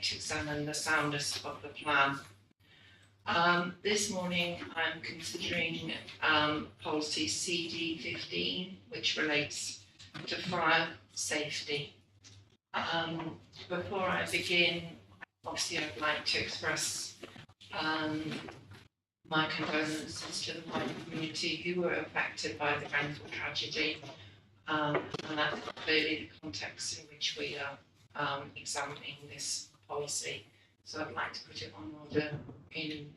to examine the soundness of the plan. This morning I'm considering policy CD15, which relates to fire safety. Before I begin, obviously I'd like to express my condolences to the wider community who were affected by the Grenfell tragedy, and that's clearly the context in which we are examining this policy. So I'd like to put it on order in,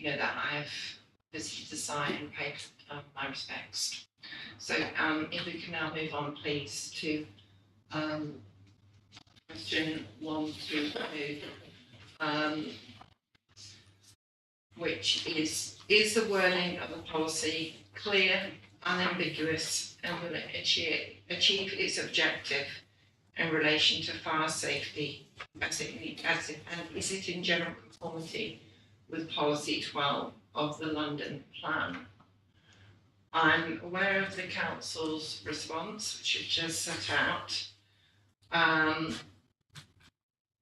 that I have visited the site and paid my respects. So if we can now move on, please, to question 1 through 2, which is the wording of the policy clear, unambiguous, and will it achieve its objective in relation to fire safety, and is it in general conformity with policy 12 of the London Plan? I'm aware of the council's response, which you've just set out,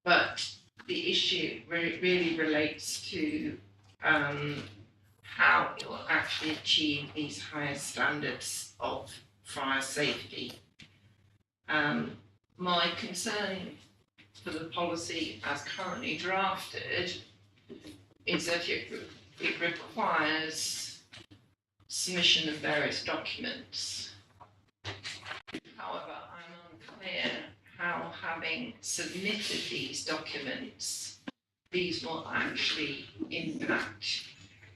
but the issue really relates to how it will actually achieve these higher standards of fire safety. My concern for the policy as currently drafted is that it requires submission of various documents. However, I'm unclear how, having submitted these documents, these will actually impact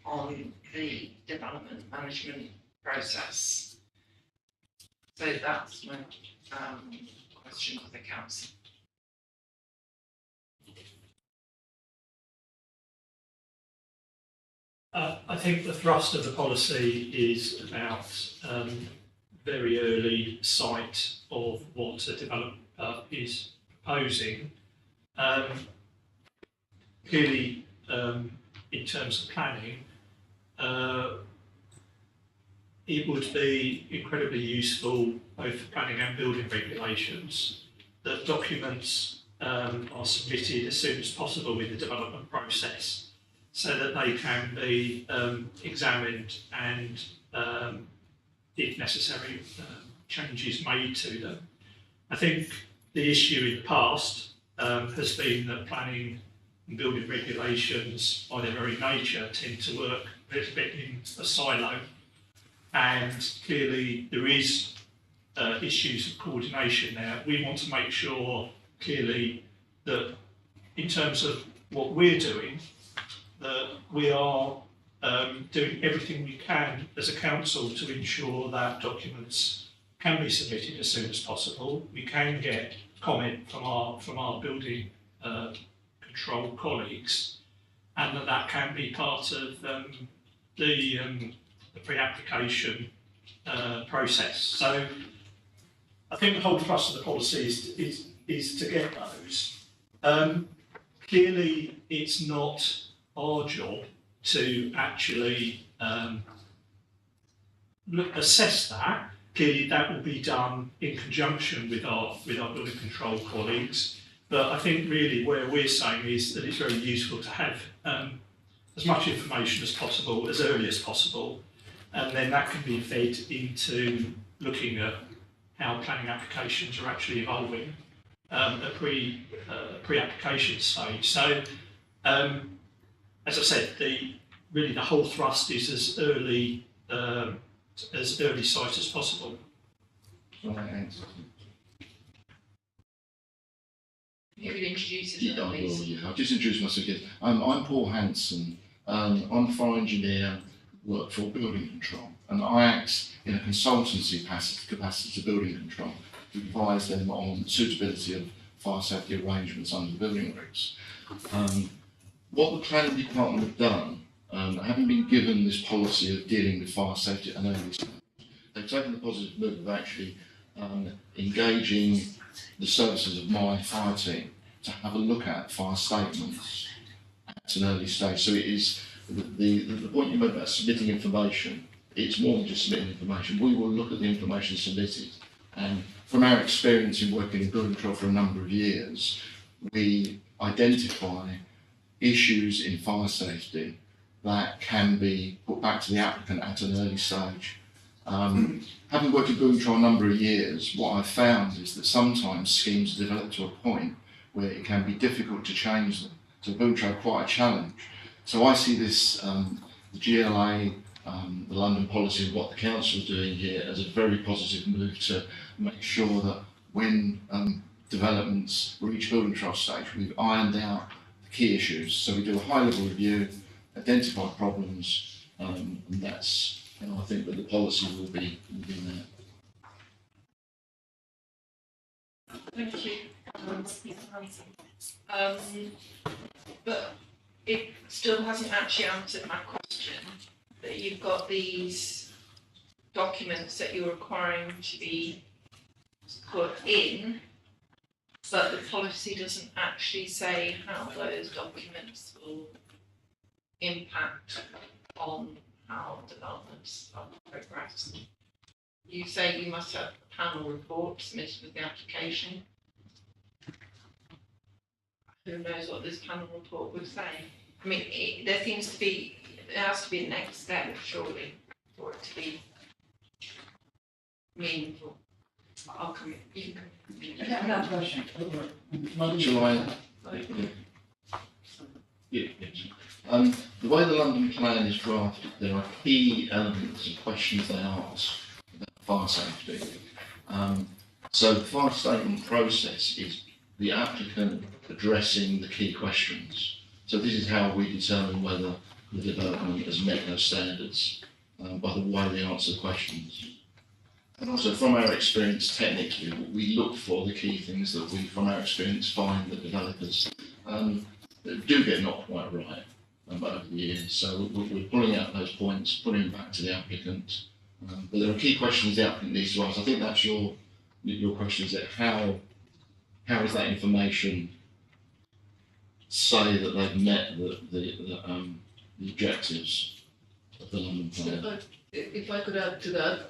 on the development management process. So that's my question to the council. I think the thrust of the policy is about very early sight of what a developer is proposing. Clearly, in terms of planning, it would be incredibly useful, both for planning and building regulations, that documents are submitted as soon as possible in the development process, so that they can be examined and, if necessary, changes made to them. I think the issue in the past has been that planning and building regulations, by their very nature, tend to work a little bit in a silo, and clearly there is issues of coordination there. We want to make sure clearly that in terms of what we're doing, that we are doing everything we can as a council to ensure that documents can be submitted as soon as possible. We can get comment from our building control colleagues, and that can be part of the pre-application process. So I think the whole thrust of the policy is to get those. Clearly, it's not our job to actually assess that. Clearly, that will be done in conjunction with our building control colleagues. But I think really where we're saying is that it's very useful to have as much information as possible, as early as possible, and then that can be fed into looking at how planning applications are actually evolving at pre-application stage. So, as I said, the whole thrust is as early sight as possible. You would introduce yourself, please. Yeah, I'll just introduce myself again. I'm Paul Hanson. I'm a fire engineer, work for building control, and I act in a consultancy capacity to building control to advise them on the suitability of fire safety arrangements under the building regs. What the planning department have done, having been given this policy of dealing with fire safety and early stage, they've taken the positive move of actually engaging the services of my fire team to have a look at fire statements at an early stage. So it is the point you made about submitting information. It's more than just submitting information. We will look at the information submitted, and from our experience in working in building control for a number of years, we identify issues in fire safety that can be put back to the applicant at an early stage. Having worked in building control a number of years, what I've found is that sometimes schemes develop to a point where it can be difficult to change them. So building control is quite a challenge. So I see this, the GLA, the London policy and what the council are doing here as a very positive move to make sure that when developments reach building control stage, we've ironed out the key issues. So we do a high level review, identify problems, and that's, I think that the policy will be there. Thank you. But it still hasn't actually answered my question, that you've got these documents that you're requiring to be put in, but the policy doesn't actually say how those documents will impact on how developments are progressed. You say you must have a panel report submitted with the application. Who knows what this panel report would say? I mean, there seems to be, there has to be a next step, surely, for it to be meaningful. I'll come, you can come. I have another question. Shall I? Yeah. The way the London plan is drafted, there are key elements and questions they ask about fire safety. So the fire statement process is the applicant addressing the key questions. So this is how we determine whether the development has met those standards, by the way they answer the questions. And also from our experience technically, we look for the key things that we, from our experience, find that developers do get not quite right over the years. So we're pulling out those points, putting them back to the applicant. But there are key questions the applicant needs to ask. I think that's your question, is that how is that information say that they've met the objectives of the London plan? If I could add to that,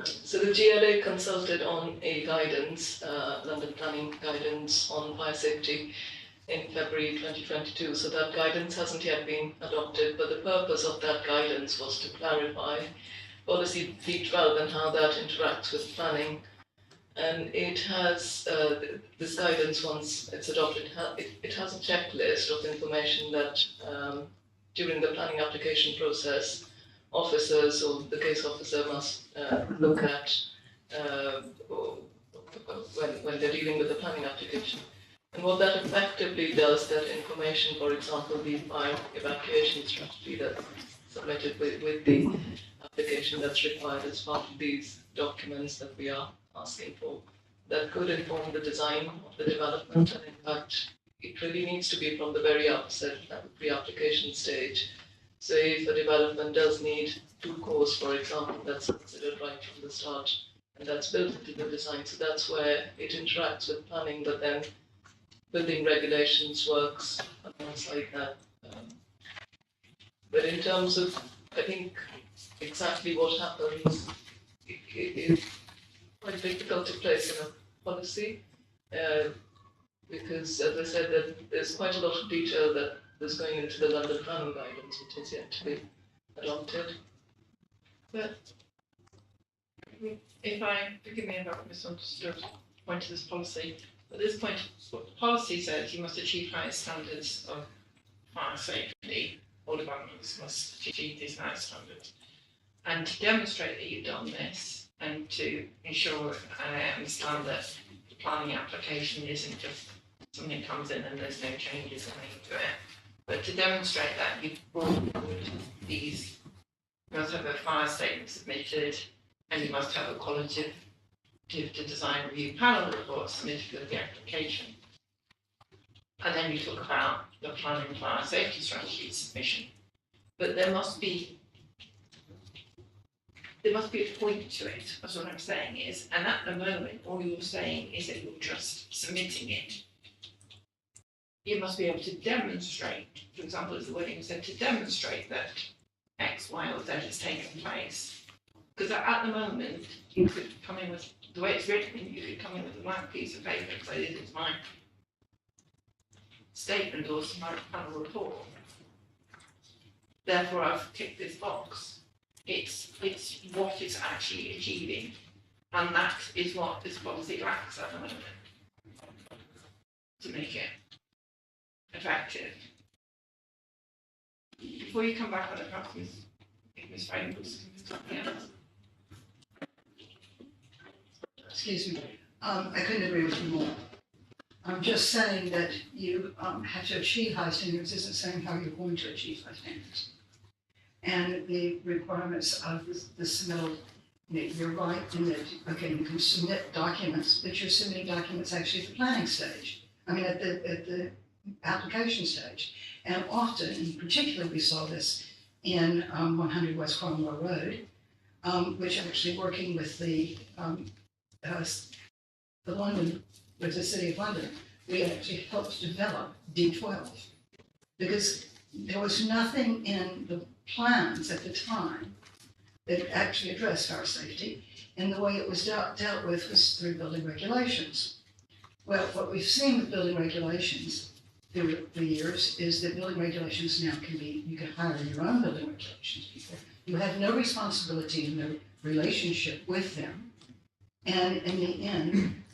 so the GLA consulted on a guidance, London planning guidance on fire safety in February 2022. So that guidance hasn't yet been adopted, but the purpose of that guidance was to clarify policy D12 and how that interacts with planning. And it has, this guidance, once it's adopted, it has a checklist of information that during the planning application process, officers or the case officer must look at when they're dealing with the planning application. And what that effectively does, that information, for example, the fire evacuation strategy that's submitted with the application that's required as part of these documents that we are asking for, that could inform the design of the development. And in fact, it really needs to be from the very outset at the pre-application stage. So if a development does need 2 cores, for example, that's considered right from the start, and that's built into the design. So that's where it interacts with planning, but then building regulations works alongside that. But in terms of, I think, exactly what happens, it's quite difficult to place in a policy, because, as I said, that there's quite a lot of detail that is going into the London planning guidance, which is yet to be adopted. But if forgive me if I've misunderstood the point of this policy, at this point, what the policy says, you must achieve highest standards of fire safety. All developments must achieve these high standards. And to demonstrate that you've done this, and to ensure, and I understand that the planning application isn't just something comes in and there's no changes made to it, but to demonstrate that you've brought forward these, you must have a fire statement submitted, and you must have a qualitative to design review panel report submitted with the application. And then you talk about the planning fire safety strategy submission. But there must be a point to it, that's what I'm saying is, and at the moment, all you're saying is that you're just submitting it. You must be able to demonstrate, for example, as the wording said, to demonstrate that X, Y, or Z has taken place. Because at the moment, you could come in with, the way it's written, you could come in with a blank piece of paper and say, this is my statement or some panel report. Therefore, I've ticked this box. It's what it's actually achieving, and that is what this policy lacks at the moment to make it effective. Before you come back on it, perhaps Ms. Frank was something else. Excuse me, I couldn't agree with you more. I'm just saying that you have to achieve high standards isn't saying how you're going to achieve high standards. And the requirements of the submittal, you're right in that, okay, you can submit documents, but you're submitting documents actually at the planning stage. I mean, at the application stage. And often, and particularly we saw this in 100 West Cromwell Road, which actually working with the London, with the City of London, we actually helped develop D12 because there was nothing in the plans at the time that actually addressed fire safety, and the way it was dealt with was through building regulations. Well, what we've seen with building regulations through the years is that building regulations now can be, you can hire your own building regulations people. You have no responsibility in the relationship with them. And in the end,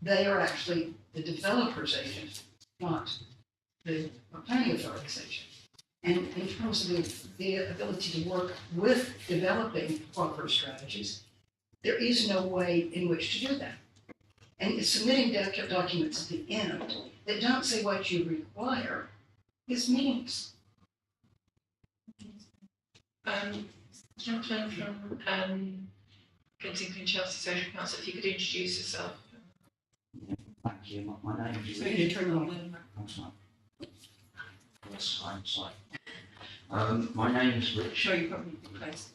they are actually the developer's agent, not the planning authority's agent. And in terms of the ability to work with developing proper strategies, there is no way in which to do that. And submitting documents at the end that don't say what you require is meaningless. Gentleman from Kensington Chelsea Social Council, if you could introduce yourself. Thank you. My name is. So you turn it on. I'm sorry. Yes, I'm sorry. My name is Rich. Sure, you probably close.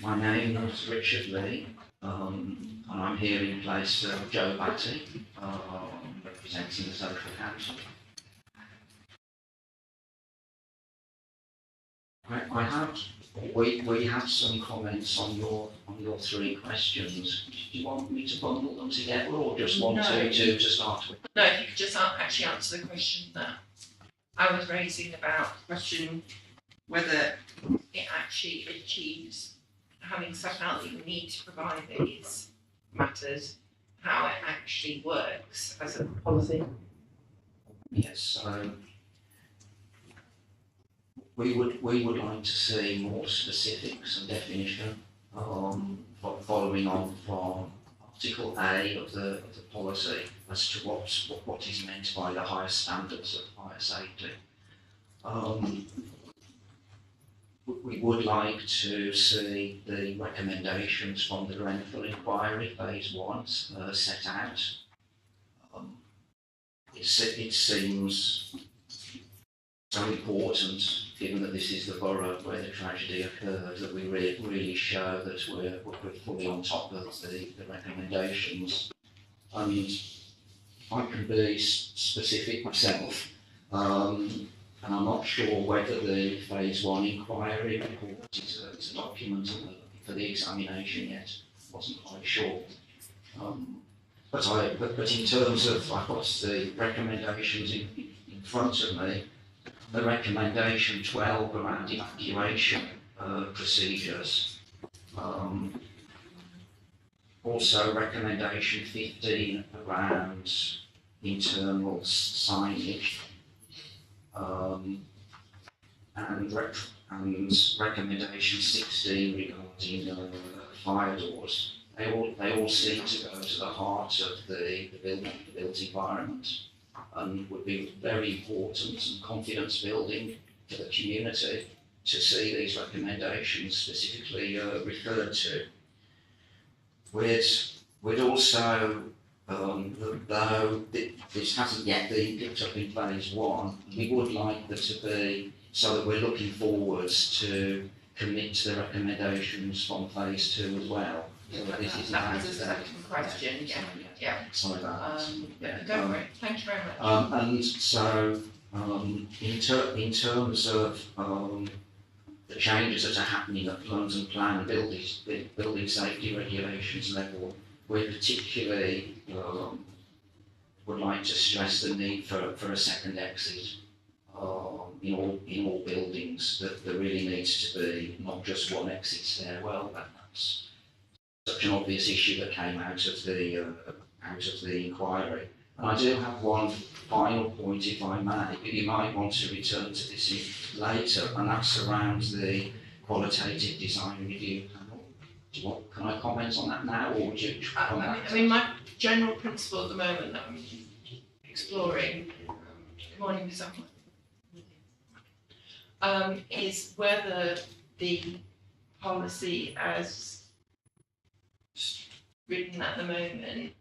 My name is Richard Lee, and I'm here in place of Joe Batty, representing the Social Council. We have some comments on your three questions. Do you want me to bundle them together, or just want to start with? No, if you could just actually answer the question that I was raising about question whether it actually achieves having set out that you need to provide these matters, how it actually works as a policy. Yes, we would like to see more specifics and definition, following on from Article A of the policy as to what is meant by the higher standards of fire safety. We would like to see the recommendations from the Grenfell inquiry, phase 1, set out. It seems so important, given that this is the borough where the tragedy occurred, that we really show that we're fully on top of the recommendations. And I can be specific myself, and I'm not sure whether the phase 1 inquiry report is a document for the examination yet. Wasn't quite sure. But in terms of, I've got the recommendations in front of me. The recommendation 12 around evacuation procedures. Also recommendation 15 around internal signage. And recommendation 16 regarding fire doors. They all seem to go to the heart of the built environment, and would be very important and confidence building for the community to see these recommendations specifically referred to. We'd also, though this hasn't yet been picked up in phase 1, we would like there to be, so that we're looking forwards to commit to the recommendations from phase 2 as well. So That was a second question, yeah. Sorry about that. Don't worry, thank you very much. And so, in terms of the changes that are happening at London Plan and building safety regulations level, we're particularly would like to stress the need for a second exit in all buildings. That there really needs to be not just one exit stairwell. That's such an obvious issue that came out of the inquiry. And I do have one final point, if I may, but you might want to return to this later, and that's around the qualitative design review panel. Can I comment on that now, or would you come back? I mean, my general principle at the moment that I'm exploring, good morning, Ms. Ahmed, is whether the policy as written at the moment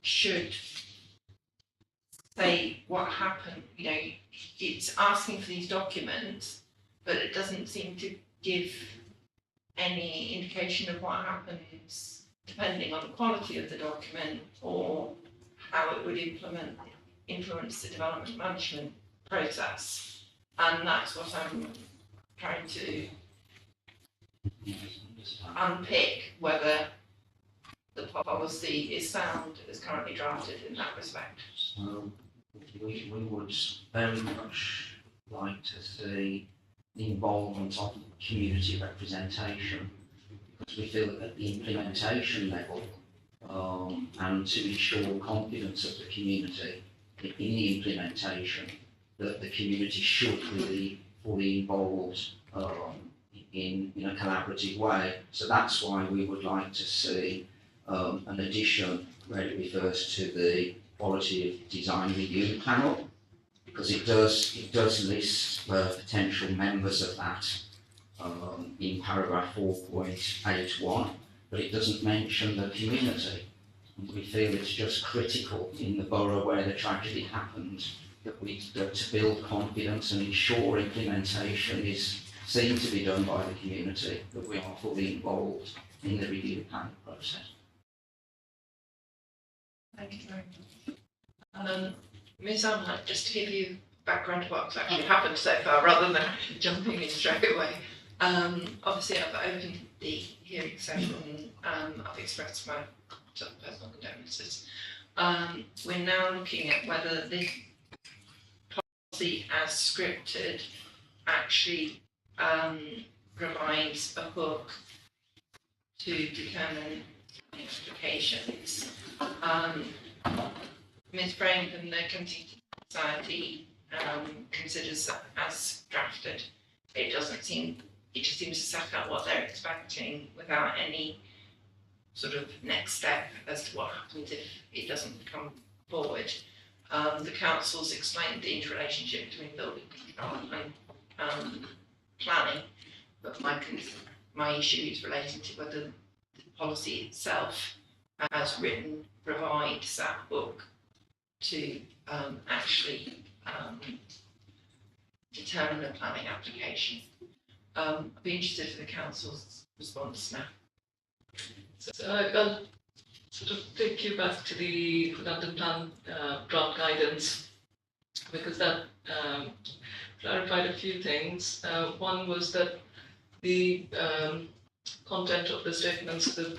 should say what happened. You know, it's asking for these documents, but it doesn't seem to give any indication of what happens depending on the quality of the document or how it would influence the development management process. And that's what I'm trying to unpick, whether the policy is sound as currently drafted in that respect. So we would very much like to see the involvement of community representation, because we feel that at the implementation level, and to ensure confidence of the community in the implementation, that the community should be fully involved in a collaborative way. So that's why we would like to see an addition where it refers to the quality of design review panel, because it does list the potential members of that in paragraph 4.81, but it doesn't mention the community. And we feel it's just critical in the borough where the tragedy happened that to build confidence and ensure implementation is seen to be done by the community, that we are fully involved in the review panel process. Thank you very much. And Ms. Ahmed, just to give you background to what's actually happened so far, rather than jumping in straight away. Obviously, I've opened the hearing session. I've expressed my personal condolences. We're now looking at whether the policy as scripted actually provides a hook to determine implications. Ms. Brain from the Kensington Society considers that as drafted, it just seems to set out what they're expecting without any sort of next step as to what happens if it doesn't come forward. The council's explained the interrelationship between building control and planning, but my issue is relating to whether the policy itself, as written, provides that hook to actually determine the planning application. I'd be interested in the council's response now. So I'll sort of take you back to the London Plan draft guidance, because that clarified a few things. One was that the content of the statements, the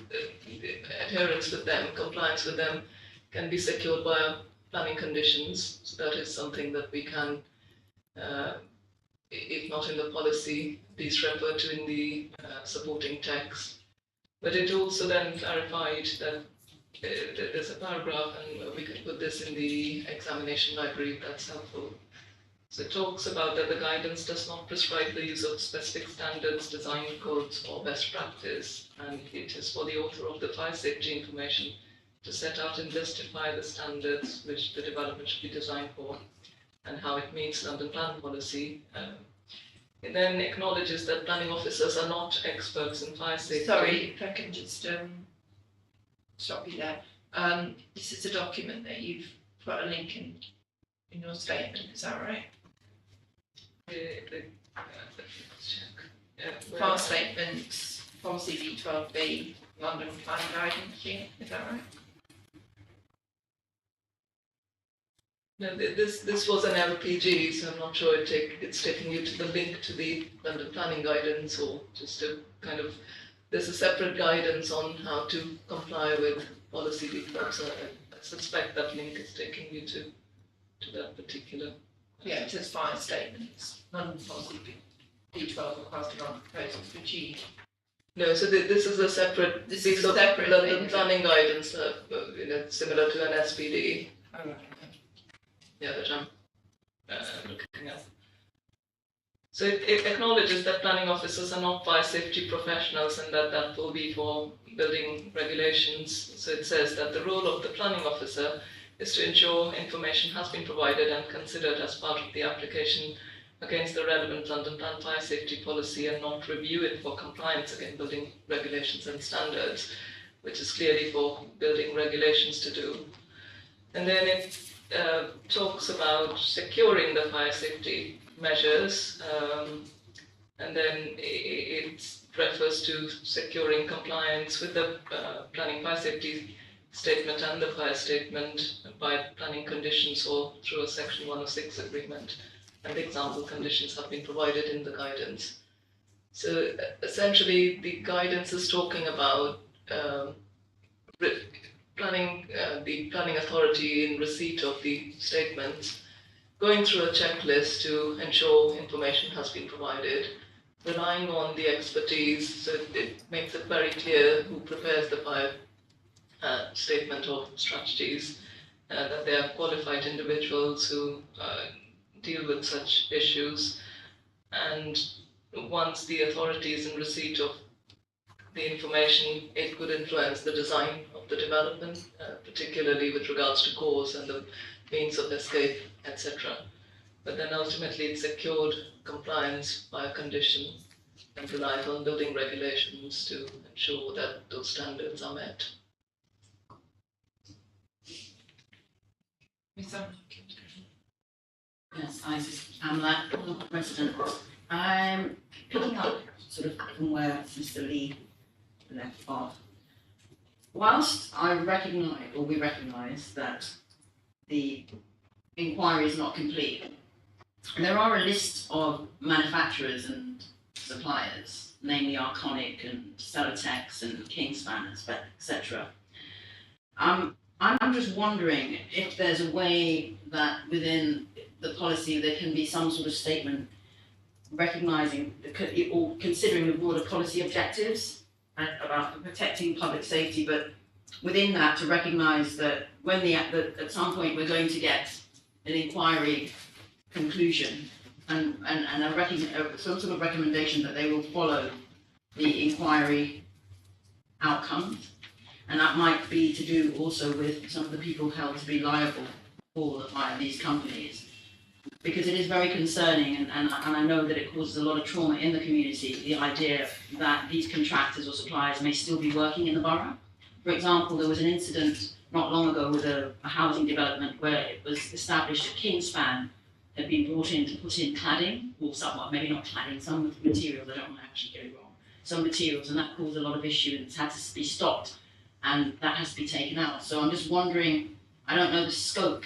adherence with them, compliance with them, can be secured by planning conditions. So that is something that we can, if not in the policy, please refer to in the supporting text. But it also then clarified that there's a paragraph, and we could put this in the examination library if that's helpful. So it talks about that the guidance does not prescribe the use of specific standards, design codes, or best practice, and it is for the author of the fire safety information to set out and justify the standards which the development should be designed for and how it meets London Plan policy. It then acknowledges that planning officers are not experts in fire safety. Sorry, if I can just stop you there. This is a document that you've put a link in your statement, is that right? Let's check. Fire statements, policy V12B, London Plan guidance, is that right? No, this was an LPG, so I'm not sure it's taking you to the link to the London planning guidance, or just a kind of, there's a separate guidance on how to comply with policy defaults, a suspect that link is taking you to that particular. Yeah, it says fire statements, London policy D12 requires development proposals to achieve. No, so this is a separate This piece is a of separate the thing, is it? planning guidance, similar to an SPD. Oh, right, Yeah, that I'm looking at. So it acknowledges that planning officers are not fire safety professionals and that will be for building regulations. So it says that the role of the planning officer is to ensure information has been provided and considered as part of the application against the relevant London Plan fire safety policy and not review it for compliance against building regulations and standards, which is clearly for building regulations to do. And then it talks about securing the fire safety measures, and then it refers to securing compliance with the planning fire safety statement and the fire statement by planning conditions or through a Section 106 agreement, and example conditions have been provided in the guidance. So essentially the guidance is talking about planning, the planning authority in receipt of the statements, going through a checklist to ensure information has been provided, relying on the expertise, so it makes it very clear who prepares the fire statement or strategies, that they are qualified individuals who deal with such issues, and once the authority is in receipt of the information, it could influence the design of the development, particularly with regards to cause and the means of escape, etc. But then ultimately it secured compliance by a condition and relies on building regulations to ensure that those standards are met. Yes, I'm that President. I'm picking up sort of from where Mr. Lee left off. Whilst we recognise that the inquiry is not complete, there are a list of manufacturers and suppliers, namely Arconic and Celotex and Kingspan, etc. I'm just wondering if there's a way that within the policy there can be some sort of statement recognising or considering the broader policy objectives about protecting public safety, but within that to recognise that when at some point we're going to get an inquiry conclusion and some sort of recommendation that they will follow the inquiry outcomes. And that might be to do also with some of the people held to be liable for the fire, these companies. Because it is very concerning, and I know that it causes a lot of trauma in the community, the idea that these contractors or suppliers may still be working in the borough. For example, there was an incident not long ago with a housing development where it was established that Kingspan had been brought in to put in cladding, or somewhat, maybe not cladding, some materials, I don't want to actually get it wrong, some materials, and that caused a lot of issue and it's had to be stopped. And that has to be taken out. So I'm just wondering, I don't know the scope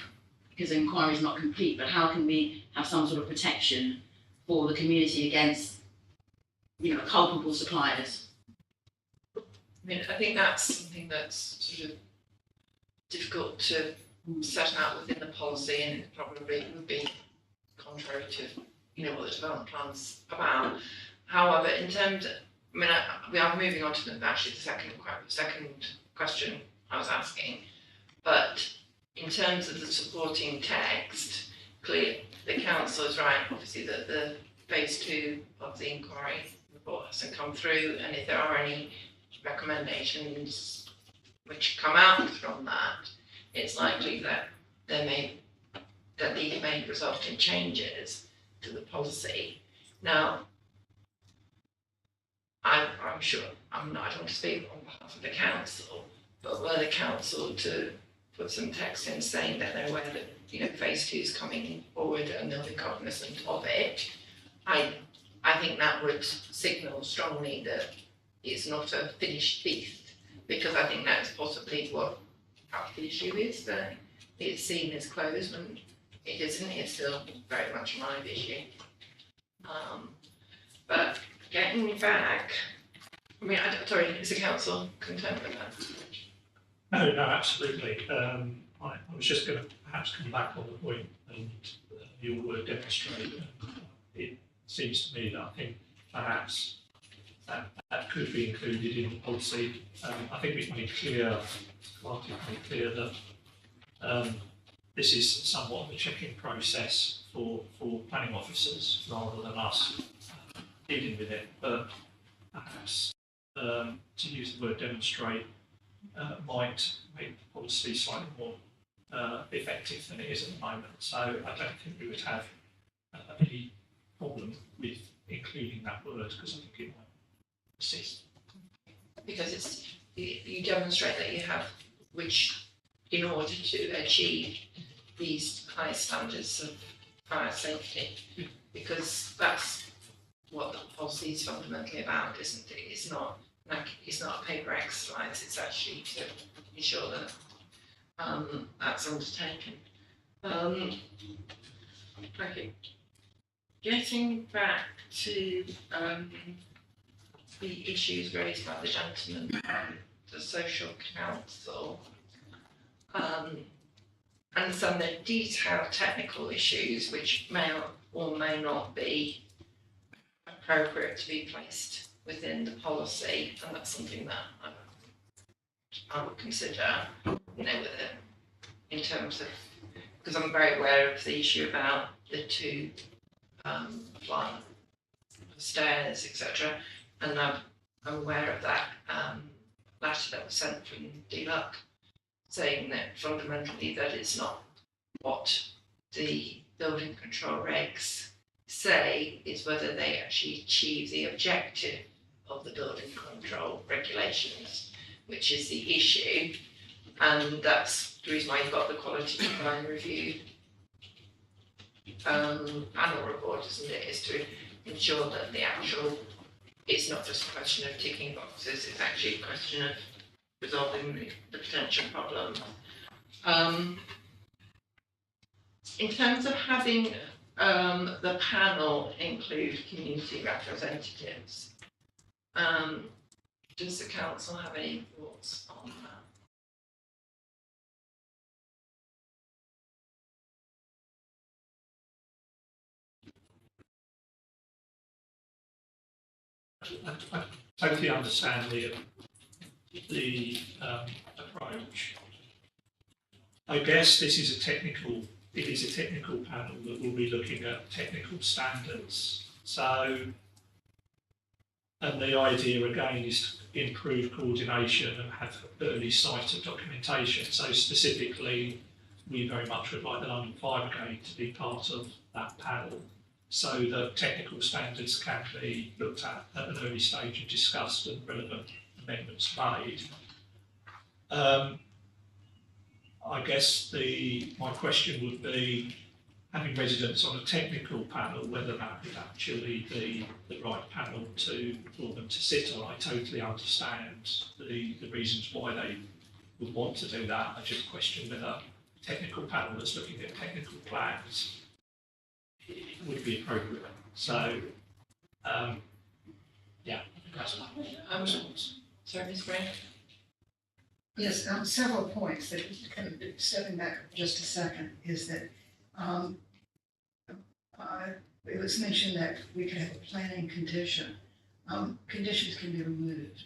because the inquiry is not complete, but how can we have some sort of protection for the community against, culpable suppliers? I mean, I think that's something that's sort of difficult to set out within the policy, and it probably would be contrary to, what the development plan's about. However, in terms of, we are moving on to the second question I was asking, but in terms of the supporting text, clearly the council is right, obviously, that the phase 2 of the inquiry report hasn't come through, and if there are any recommendations which come out from that, it's likely that these may result in changes to the policy. Now, I'm sure, I don't want to speak on behalf of the council, but were the council to put some text in saying that they're aware that, phase 2 is coming forward and they'll be cognizant of it, I think that would signal strongly that it's not a finished feast, because I think that's possibly what the issue is, that it's seen as closed and it isn't, it's still very much a live issue. But getting back, sorry, is the council content with that? No, absolutely. I was just going to perhaps come back on the point and your word demonstrate. It seems to me that I think perhaps that could be included in the policy. I think we've made clear, Martin made clear that this is somewhat of a checking process for planning officers rather than us dealing with it. But perhaps to use the word demonstrate might make the policy slightly more effective than it is at the moment. So I don't think we would have any problem with including that word because I think it might assist. Because you demonstrate that you have, which in order to achieve these high standards of fire safety, because that's what the policy is fundamentally about, isn't it? It's not a paper exercise, it's actually to ensure that that's undertaken. Okay. Getting back to the issues raised by the gentleman from the social council, and some of the detailed technical issues which may or may not be appropriate to be placed within the policy, and that's something that I would consider, with it, in terms of, because I'm very aware of the issue about the two flight stairs, etc. And I'm aware of that letter that was sent from DLUC saying that fundamentally that it's not what the building control regs say, is whether they actually achieve the objective of the building control regulations, which is the issue. And that's the reason why you've got the quality design review panel report, isn't it? Is to ensure that the actual, it's not just a question of ticking boxes, it's actually a question of resolving the potential problem. In terms of having the panel include community representatives, does the council have any thoughts on that? I totally understand the approach. I guess this is it is a technical panel that will be looking at technical standards. So, and the idea again is to improve coordination and have early sight of documentation. So specifically, we very much would like the London Fire Brigade to be part of that panel, so that technical standards can be looked at an early stage and discussed and relevant amendments made. I guess my question would be, having residents on a technical panel, whether that would actually be the right panel for them to sit on. I totally understand the reasons why they would want to do that. I just question whether a technical panel that's looking at technical plans would be appropriate. So, yeah, that's my response. Sorry, Ms. Green? Yes, several points that kind of stepping back just a second is that it was mentioned that we could have a planning condition. Conditions can be removed.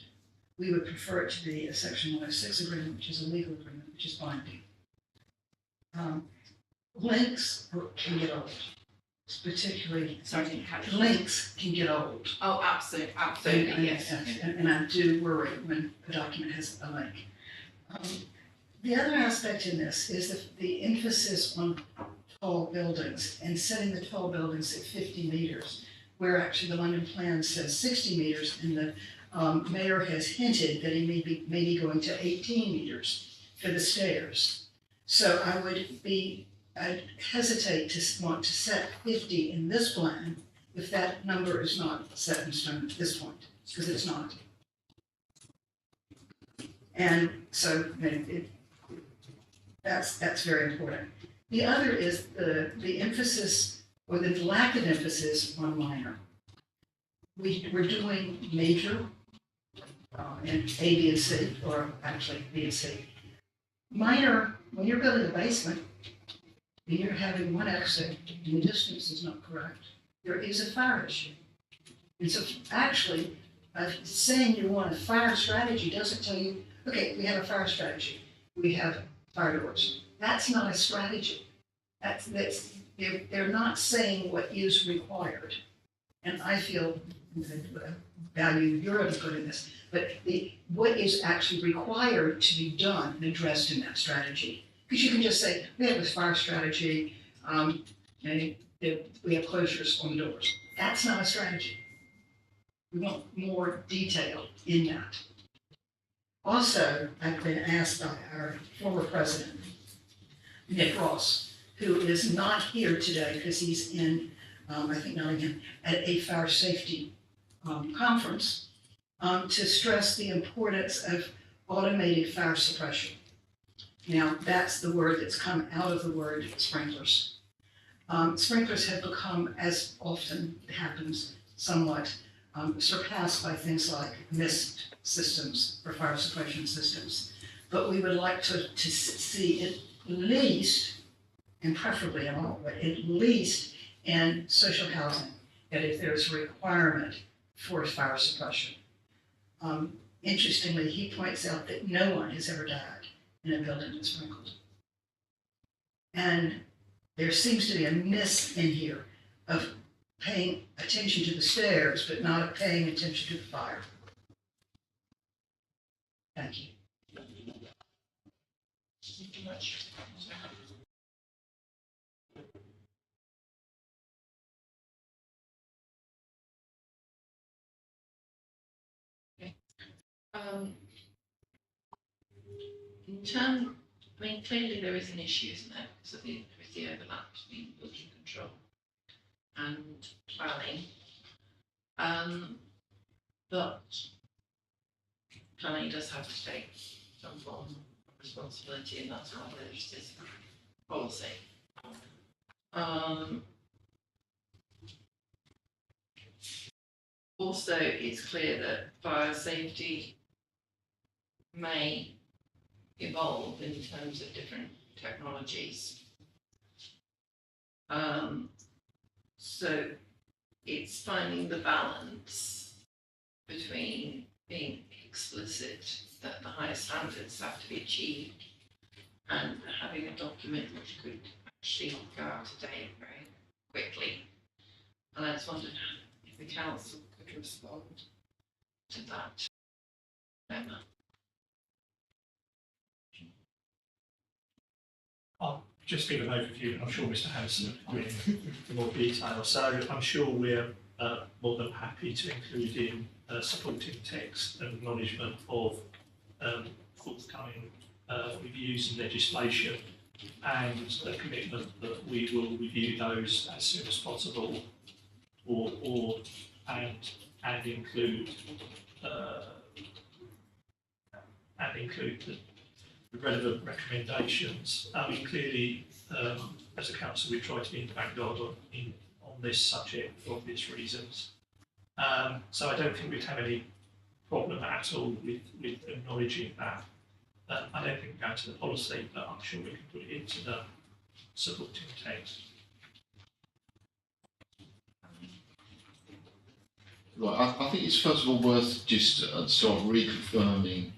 We would prefer it to be a Section 106 agreement, which is a legal agreement, which is binding. Links can get old, particularly. Sorry, I didn't catch that. Links can get old. Oh, absolutely, yes. And I do worry when a document has a link. The other aspect in this is the emphasis on tall buildings and setting the tall buildings at 50 meters, where actually the London plan says 60 meters, and the mayor has hinted that he may be going to 18 meters for the stairs. So I'd hesitate to want to set 50 in this plan if that number is not set in stone at this point, because it's not. And so that's very important. The other is the emphasis, or the lack of emphasis, on minor. We're doing major in A, B, and C, or actually B and C. Minor when you're building a basement and you're having one exit and the distance is not correct, there is a fire issue. And so actually, saying you want a fire strategy doesn't tell you, okay, we have a fire strategy, we have fire doors. That's not a strategy. They're not saying what is required. And I feel, value your input in this, but what is actually required to be done and addressed in that strategy. Because you can just say, we have this fire strategy, and we have closures on the doors. That's not a strategy. We want more detail in that. Also, I've been asked by our former president, Nick Ross, who is not here today because he's in, I think Nottingham, at a fire safety conference, to stress the importance of automated fire suppression. Now, that's the word that's come out of the word sprinklers. Sprinklers have become, as often happens, somewhat surpassed by things like mist systems or fire suppression systems. But we would like to see at least, and preferably in all, but at least in social housing, that if there's a requirement for fire suppression. Interestingly, he points out that no one has ever died in a building that's sprinkled. And there seems to be a miss in here of paying attention to the stairs, but not paying attention to the fire. Thank you. Thank you much. Okay. In terms, I mean, clearly there is an issue, isn't there? Because of there is the overlap between building control and planning. But planning does have to take some form of responsibility, and that's why there's this policy. Also, it's clear that fire safety may evolve in terms of different technologies. So it's finding the balance between being explicit that the highest standards have to be achieved and having a document which could actually go out of date very quickly. And I just wondered if the council could respond to that dilemma. I'll just give an overview, and I'm sure Mr. Hanson will come in for more detail. So I'm sure we're more than happy to include in supporting text and acknowledgement of forthcoming reviews and legislation, and a commitment that we will review those as soon as possible, and include the relevant recommendations. I mean, clearly, as a council, we try to be in the vanguard on this subject for obvious reasons. So I don't think we'd have any problem at all with acknowledging that. I don't think we're going to the policy, but I'm sure we can put it into the supporting text. Right, I think it's first of all worth just sort of reconfirming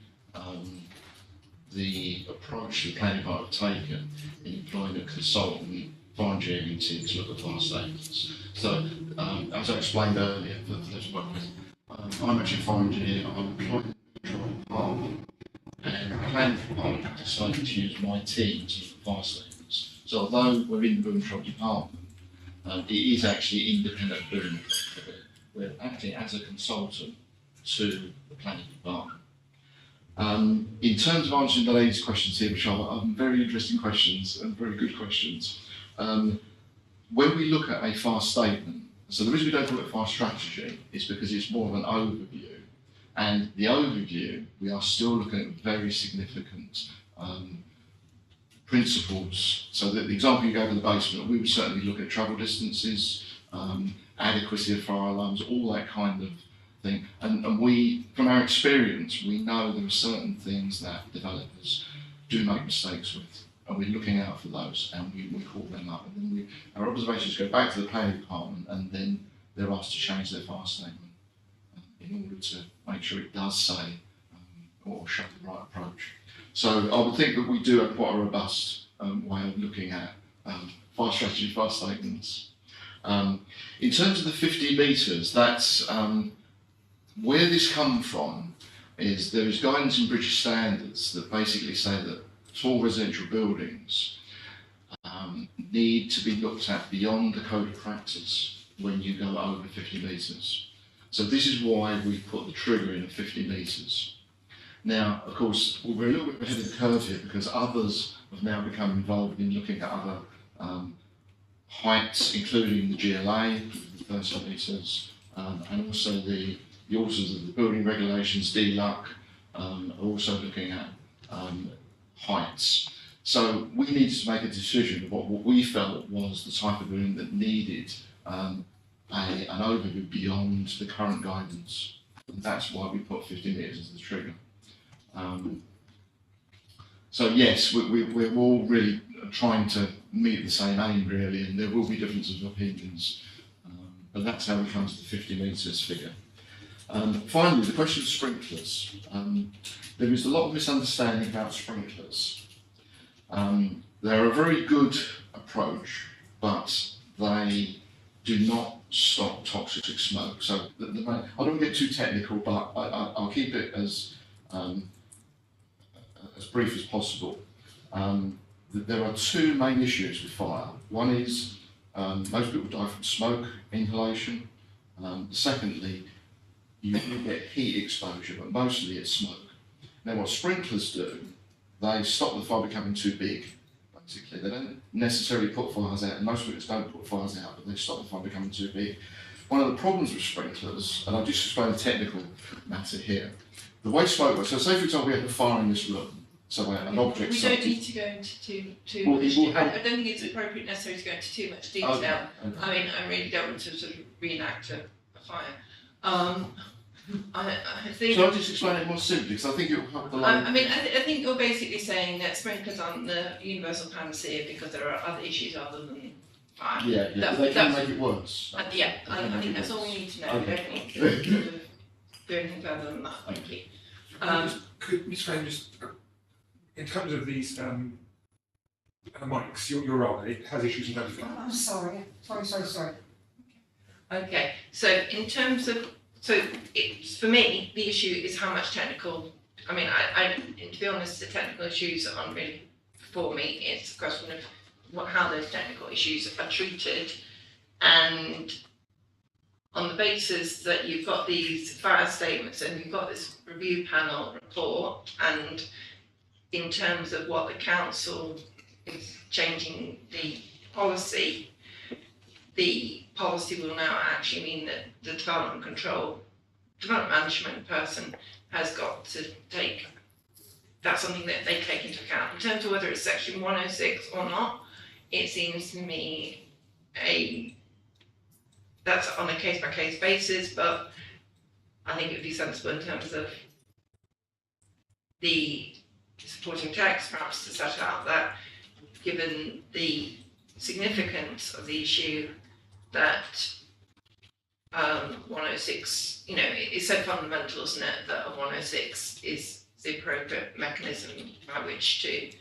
the approach the planning department have taken in employing a consultant, fire engineering team to look at fire statements. So, as I explained earlier, for those I'm actually a fire engineer, I'm employed in the control department, and the planning department decided to use my team to look at fire statements. So although we're in the building control department, it is actually independent of building control. We're acting as a consultant to the planning department. In terms of answering the lady's questions here, which are very interesting questions and very good questions, when we look at a fire statement, so the reason we don't call it a fire strategy is because it's more of an overview, and the overview, we are still looking at very significant principles. So that the example you gave of the basement, we would certainly look at travel distances, adequacy of fire alarms, all that kind of thing. And we, from our experience, we know there are certain things that developers do make mistakes with. and we're looking out for those, and we call them up, and then our observations go back to the planning department, and then they're asked to change their fire statement in order to make sure it does say or show the right approach. So I would think that we do have quite a robust way of looking at fire strategy, fire statements. In terms of the 50 metres, that's where this comes from. Is there is guidance in British standards that basically say that small residential buildings need to be looked at beyond the code of practice when you go over 50 metres. So this is why we put the trigger in at 50 metres. Now, of course, we're a little bit ahead of the curve here because others have now become involved in looking at other heights, including the GLA, the 30 metres, and also the authors of the building regulations, DLUC, are also looking at heights. So we needed to make a decision about what we felt was the type of building that needed an overview beyond the current guidance. And that's why we put 50 metres as the trigger. So yes, we're all really trying to meet the same aim really, and there will be differences of opinions, but that's how we come to the 50 metres figure. Finally, the question of sprinklers. There is a lot of misunderstanding about sprinklers. They're a very good approach, but they do not stop toxic smoke. So I don't get too technical, but I'll keep it as brief as possible. There are two main issues with fire. One is most people die from smoke inhalation. Secondly, you get heat exposure, but mostly it's smoke. Now what sprinklers do, they stop the fire becoming too big, basically. They don't necessarily put fires out, and most sprinklers don't put fires out, but they stop the fire becoming too big. One of the problems with sprinklers, and I'll just explain the technical matter here, the way smoke works, so say for example we have a fire in this room, so an object... We don't need to go into too much. I don't think it's appropriate necessarily to go into too much detail. Okay. I mean, I really don't want to sort of reenact a fire. I think... So I'll just explain it more simply, because I think it will help the line. I think you're basically saying that sprinklers aren't the universal panacea because there are other issues other than fire. Yeah, but they can make it worse. I think that's all we need to know. We don't need to do anything further than that. Thank you. Could Ms. Frame just, in terms of these mics, you're right, it has issues in terms of... I'm sorry. Okay, so in terms of, it's, for me, the issue is how much technical, to be honest, the technical issues aren't really for me. It's a question of how those technical issues are treated, and on the basis that you've got these fire statements and you've got this review panel report, and in terms of what the council is changing the policy will now actually mean that the development management person has got to take, that's something that they take into account. In terms of whether it's section 106 or not, it seems to me that's on a case by case basis, but I think it would be sensible in terms of the supporting text perhaps to set out that given the significance of the issue that 106, it's so fundamental, isn't it, that a 106 is the appropriate mechanism by which to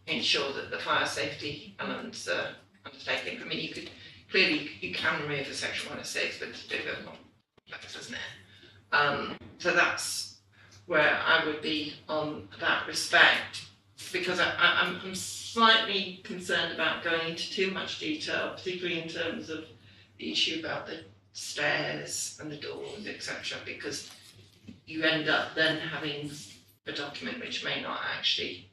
ensure that the fire safety elements are undertaken. I mean, you can remove a section 106, but it's a bit more complex, isn't it? So that's where I would be on that respect, because I'm slightly concerned about going into too much detail, particularly in terms of the issue about the stairs and the doors, etc., because you end up then having a document which may not actually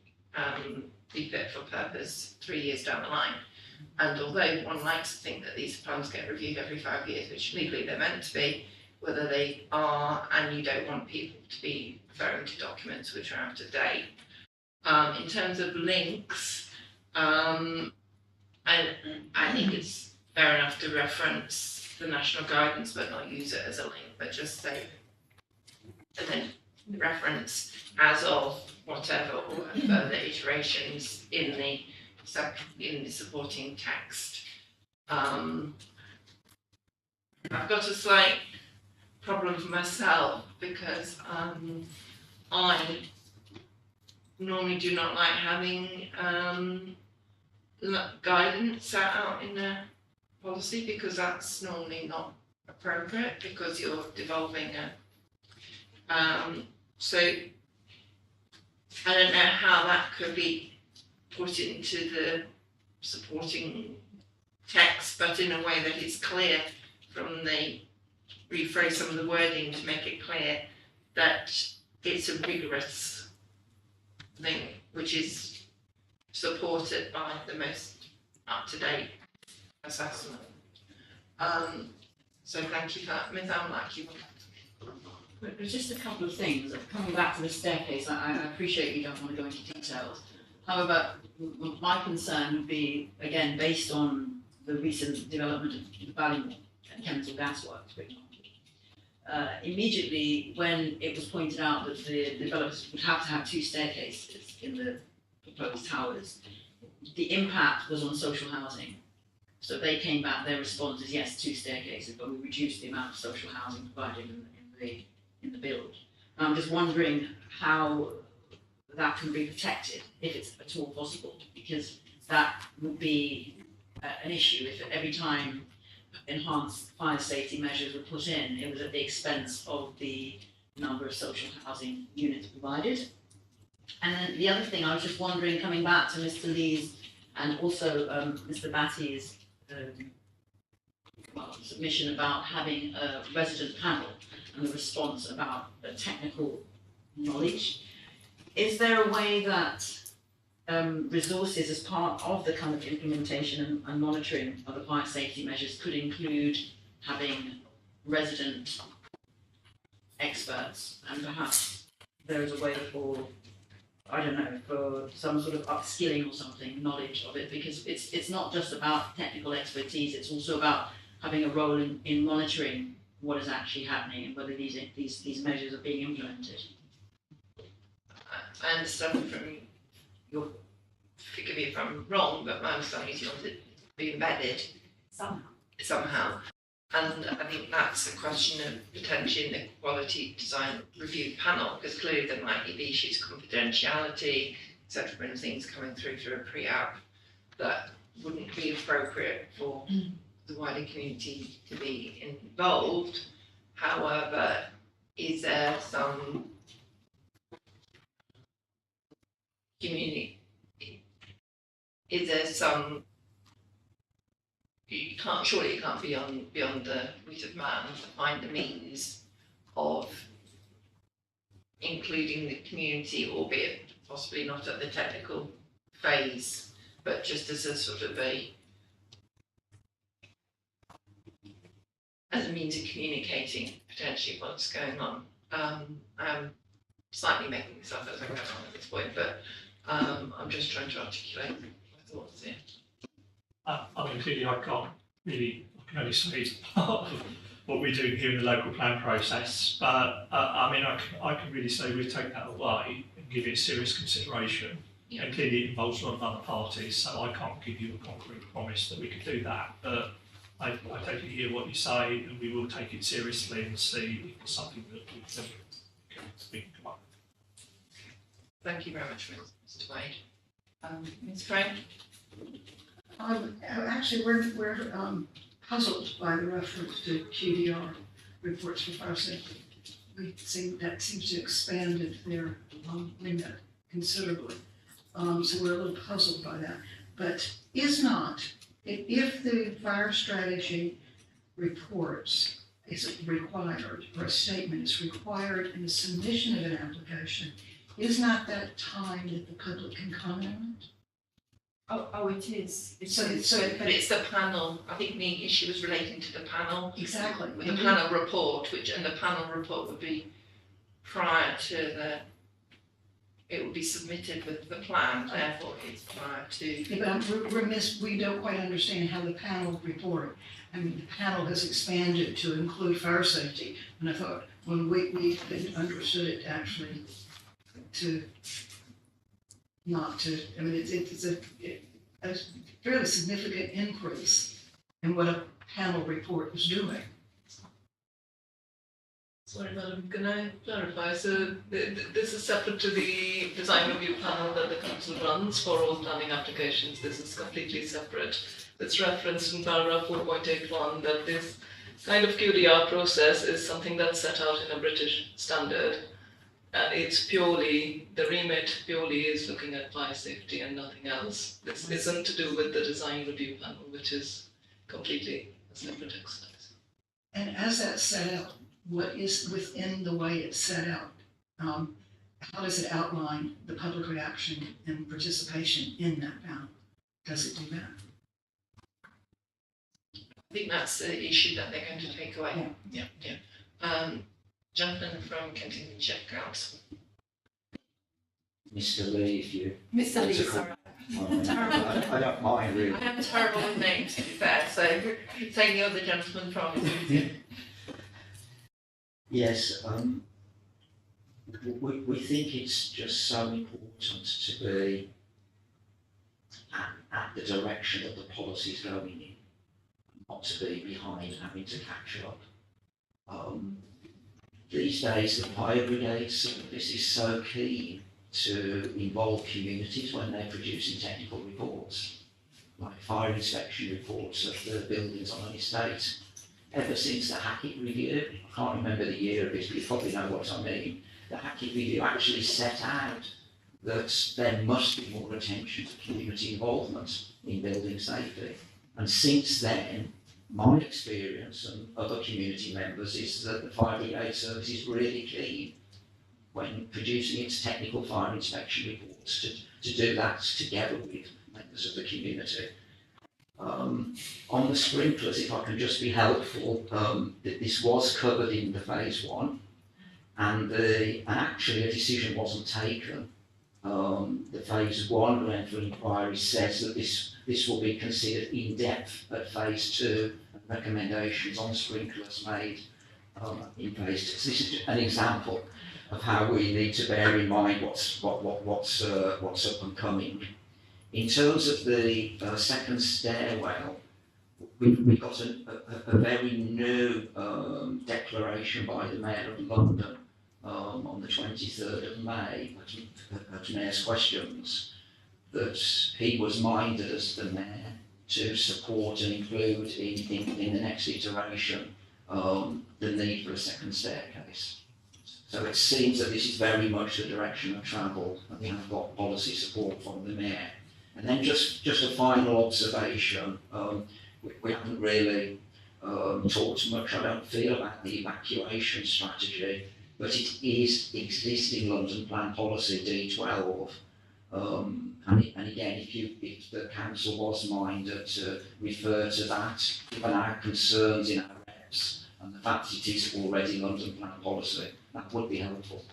be fit for purpose 3 years down the line. And although one likes to think that these plans get reviewed every 5 years, which legally they're meant to be, whether they are, and you don't want people to be referring to documents which are out of date. In terms of links, I think it's fair enough to reference the national guidance but not use it as a link, but just say, and then reference as of whatever or further iterations in the in the supporting text. I've got a slight problem for myself because I normally do not like having guidance set out in a policy because that's normally not appropriate because you're developing so I don't know how that could be put into the supporting text, but in a way that is clear from the rephrase some of the wording to make it clear that it's a rigorous thing which is supported by the most up-to-date assessment. So thank you for that. Ms. Amlack, you want There's just a couple of things. Coming back to the staircase, I appreciate you don't want to go into details. However, my concern would be, again, based on the recent development of the Ballymore and chemical gas works, for example. Immediately, when it was pointed out that the developers would have to have 2 staircases in the proposed towers, the impact was on social housing. So they came back, their response is yes, 2 staircases, but we reduced the amount of social housing provided in the build. And I'm just wondering how that can be protected, if it's at all possible, because that would be an issue if every time enhanced fire safety measures were put in, it was at the expense of the number of social housing units provided. And then the other thing, I was just wondering, coming back to Mr. Lee's and also Mr. Batty's submission about having a resident panel and the response about technical knowledge. Is there a way that resources as part of the kind of implementation and monitoring of the fire safety measures could include having resident experts, and perhaps there is a way for, I don't know, for some sort of upskilling or something, knowledge of it, because it's not just about technical expertise, it's also about having a role in monitoring what is actually happening and whether these measures are being implemented. I understand from your, forgive me if I'm wrong, but my understanding is you want it to be embedded somehow. And I think that's a question of potentially in the quality design review panel, because clearly there might be issues of confidentiality, etc., and things coming through a pre-app that wouldn't be appropriate for the wider community to be involved. However, is there some surely it can't be beyond the wit of man to find the means of including the community, albeit possibly not at the technical phase, but just as a sort of as a means of communicating potentially what's going on. I'm slightly making this up as I go on at this point, but I'm just trying to articulate my thoughts here. I mean, clearly I can only say it's part of what we do here in the local plan process, but I mean, I can really say we take that away and give it serious consideration. Yeah. And clearly it involves a lot of other parties, so I can't give you a concrete promise that we could do that, but I totally hear what you say, and we will take it seriously and see if it's something that we can come up with. Thank you very much, Mr. Wade. Ms. Frank? Actually, we're puzzled by the reference to QDR, reports for fire safety. That seems to expand their remit considerably. So we're a little puzzled by that. But if the fire strategy reports is required, or a statement is required in the submission of an application, is not that time that the public can comment on it? Oh, it is. But So it's the panel. I think the issue was relating to the panel. exactly. The panel report, and the panel report would be prior to it would be submitted with the plan, therefore it's prior to. Yeah, but we don't quite understand how the panel report. I mean, the panel has expanded to include fire safety, and I thought when we understood it actually to not to. I mean, a fairly significant increase in what a panel report was doing. Sorry, madam, can I clarify? So this is separate to the design review panel that the council runs for all planning applications. This is completely separate. It's referenced in paragraph 4.81 that this kind of QDR process is something that's set out in a British standard. And it's purely, the remit purely is looking at fire safety and nothing else. This isn't to do with the design review panel, which is completely a separate exercise. And as that's set out, what is within the way it's set out? How does it outline the public reaction and participation in that panel? Does it do that? I think that's the issue that they're going to take away. Yeah. Gentleman from Kensington Chef Council. Mr. Lee, if you. Mr. Lee, sorry. I don't mind really. I am terrible with names, to be fair, so take the other gentleman from is easier. Yes, we think it's just so important to be at the direction that the policy is going in, not to be behind having to catch up. These days, the fire brigade service is so keen to involve communities when they're producing technical reports, like fire inspection reports of the buildings on an estate. Ever since the Hackett Review, I can't remember the year of it, but you probably know what I mean, the Hackett Review actually set out that there must be more attention to community involvement in building safety. And since then, my experience and other community members is that the fire brigade service is really keen when producing its technical fire inspection reports to do that together with members of the community. On the sprinklers, if I can just be helpful, this was covered in the phase 1 and actually a decision wasn't taken. The phase 1 rental inquiry says that this will be considered in depth at phase 2 and recommendations on sprinklers made in phase 2. So this is an example of how we need to bear in mind what's up and coming. In terms of the second stairwell, we've got a very new declaration by the Mayor of London on the 23rd of May at Mayor's Questions that he was minded as the Mayor to support and include in the next iteration the need for a second staircase. So it seems that this is very much the direction of travel, and we have got policy support from the Mayor. And then just a final observation, we haven't really talked much, I don't feel, about the evacuation strategy, but it is existing London Plan Policy D12. And again, if the council was minded to refer to that, given our concerns in our reps and the fact it is already London Plan Policy, that would be helpful.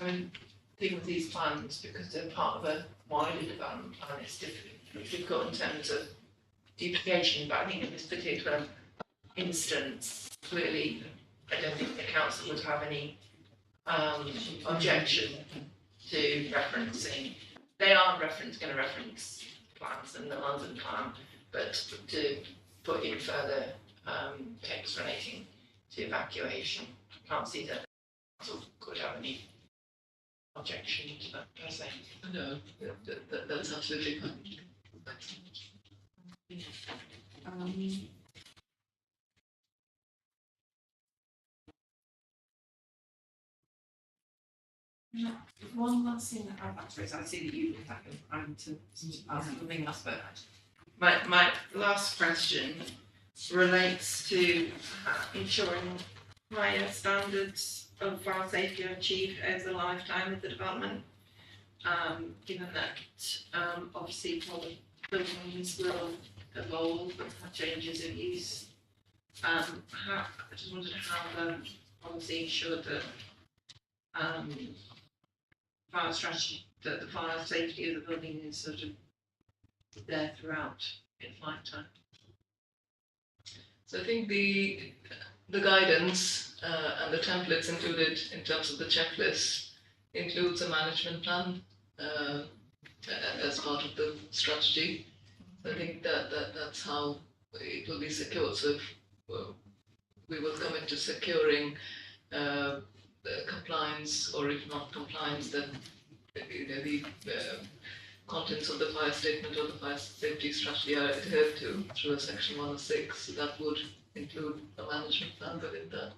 I mean, the thing with these plans, because they're part of a wider development plan, it's difficult in terms of duplication, but I think in this particular instance, clearly, I don't think the council would have any objection to referencing. They are going to reference plans in the London plan, but to put in further text relating to evacuation, I can't see that the council could have any objection to that per se. No, that's absolutely fine. One last thing that I'd like to raise, I see that you I'm to ask something else, but my last question relates to ensuring higher standards of fire safety are achieved over the lifetime of the development. Given that obviously buildings will evolve and have changes of use. I just wondered how the policy ensured that fire strategy, that the fire safety of the building is sort of there throughout its lifetime. So I think the guidance and the templates included in terms of the checklist includes a management plan as part of the strategy. I think that's how it will be secured. So if we will commit to securing compliance, or if not compliance, then the contents of the fire statement or the fire safety strategy are adhered to through a section 106. So that would include a management plan within that.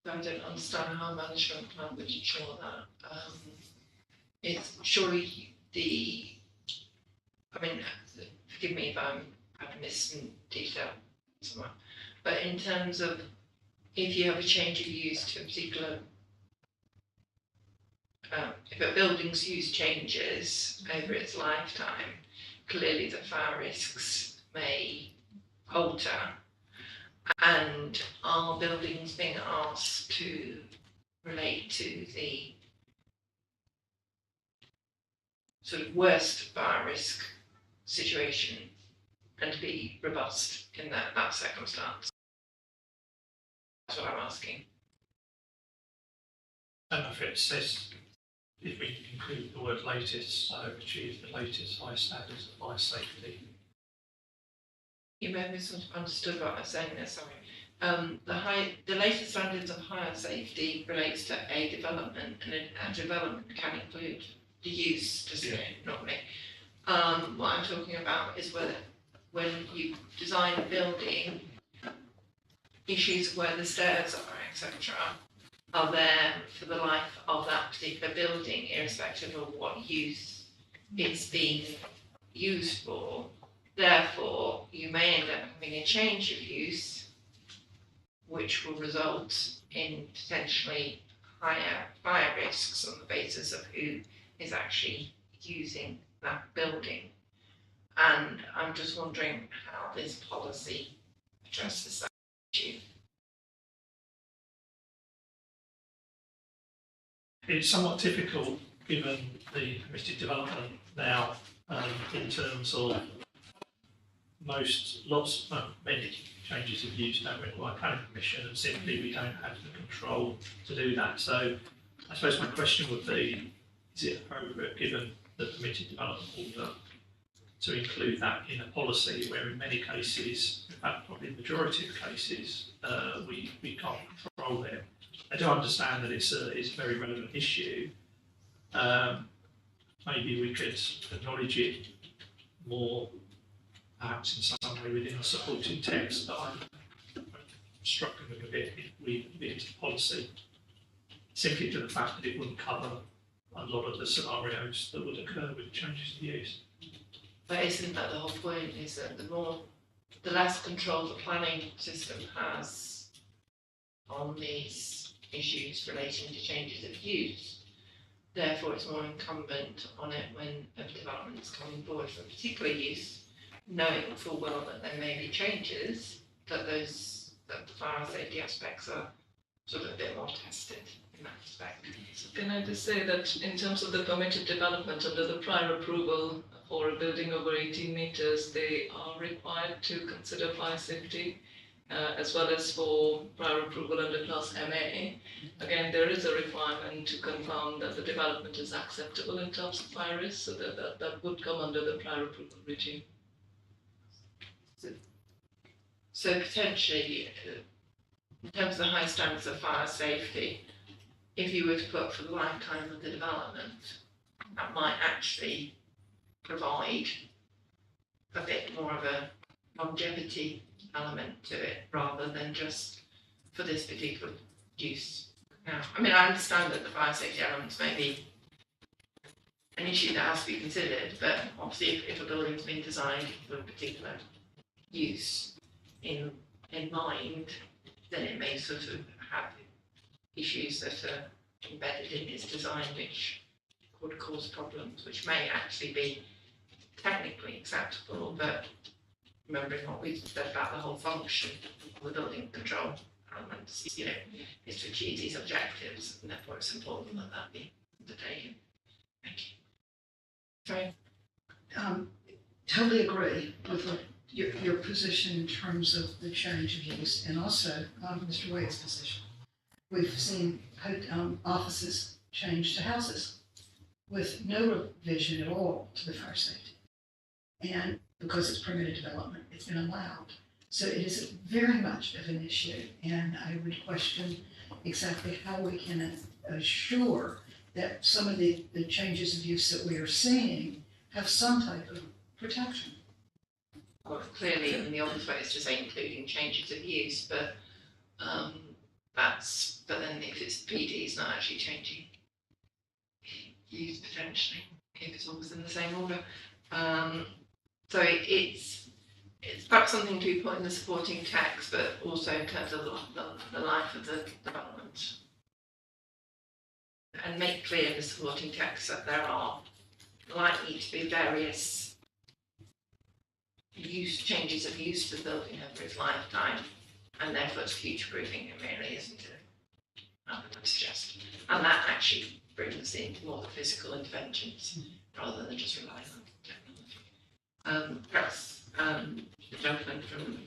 I don't understand how a management plan would ensure that. It's surely I mean, forgive me if I've missed some detail somewhere, but in terms of if you have a change of use to a particular, if a building's use changes over its lifetime, clearly the fire risks may alter. And are buildings being asked to relate to the sort of worst fire risk situation and to be robust in that circumstance? That's what I'm asking. And if it says, if we include the word latest, so achieve the latest high standards of fire safety. You may have misunderstood what I was saying there, sorry. The latest standards of fire safety relates to a development, and a development can include the use, doesn't it, normally? What I'm talking about is whether when you design a building, issues where the stairs are, etc., are there for the life of that particular building, irrespective of what use it's being used for. Therefore, you may end up having a change of use, which will result in potentially higher fire risks on the basis of who is actually using that building. And I'm just wondering how this policy addresses that issue. It's somewhat difficult given the permitted development now in terms of many changes of use don't require planning permission, and simply we don't have the control to do that. So I suppose my question would be, is it appropriate, given the permitted development order, to include that in a policy where in many cases, in fact probably the majority of cases, we can't control it? I do understand that it's a very relevant issue. Maybe we could acknowledge it more, perhaps in some way within the supporting text, but I'm struggling with a bit if we put it into policy, simply to the fact that it wouldn't cover a lot of the scenarios that would occur with changes of use. But isn't that the whole point, is that the less control the planning system has on these issues relating to changes of use, therefore it's more incumbent on it when a development is coming forward for a particular use, knowing full well that there may be changes, that the fire safety aspects are sort of a bit more tested in that respect. So can I just say that in terms of the permitted development under the prior approval for a building over 18 metres, they are required to consider fire safety, as well as for prior approval under Class MA. Again, there is a requirement to confirm that the development is acceptable in terms of fire risk, so that would come under the prior approval regime. So potentially, in terms of the high standards of fire safety, if you were to put for the lifetime of the development, that might actually provide a bit more of a longevity element to it, rather than just for this particular use. Now, I mean, I understand that the fire safety elements may be an issue that has to be considered, but obviously if a building's been designed for a particular use in mind, then it may sort of have issues that are embedded in its design which could cause problems, which may actually be technically acceptable, but remembering what we said about the whole function of the building control elements, is to achieve these objectives, and therefore it's important that that be undertaken. Thank you. Sorry. Totally agree with your position in terms of the change of use, and also Mr. Wade's position. We've seen offices change to houses with no revision at all to the fire safety. And because it's permitted development, it's been allowed. So it is very much of an issue, and I would question exactly how we can assure that some of the changes of use that we are seeing have some type of protection. Well, clearly, in the obvious way, it's to say including changes of use, but but then if it's PD, it's not actually changing use potentially, if it's all within the same order. So it's perhaps something to be put in the supporting text, but also in terms of the life of the development. And make clear in the supporting text that there are likely to be various changes of use to the building over its lifetime, and therefore it's future-proofing it really, isn't it? I would suggest. And that actually brings in more physical interventions rather than just relying on technology. Perhaps the gentleman from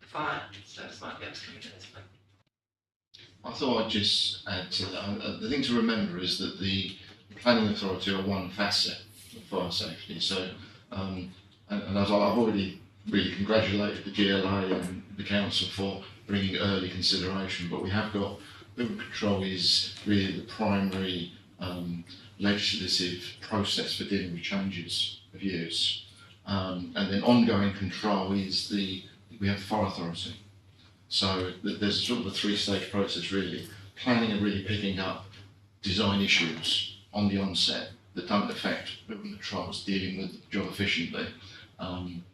the fire service might be able to come into this one. I thought I'd just add to that. The thing to remember is that the planning authority are one facet of fire safety. So, and as I've already really congratulated the GLA and the council for bringing early consideration, but we have got building control is really the primary legislative process for dealing with changes of use, and then ongoing control is we have the fire authority. So there's sort of a three-stage process really. Planning and really picking up design issues on the onset that don't affect building controls, dealing with the job efficiently.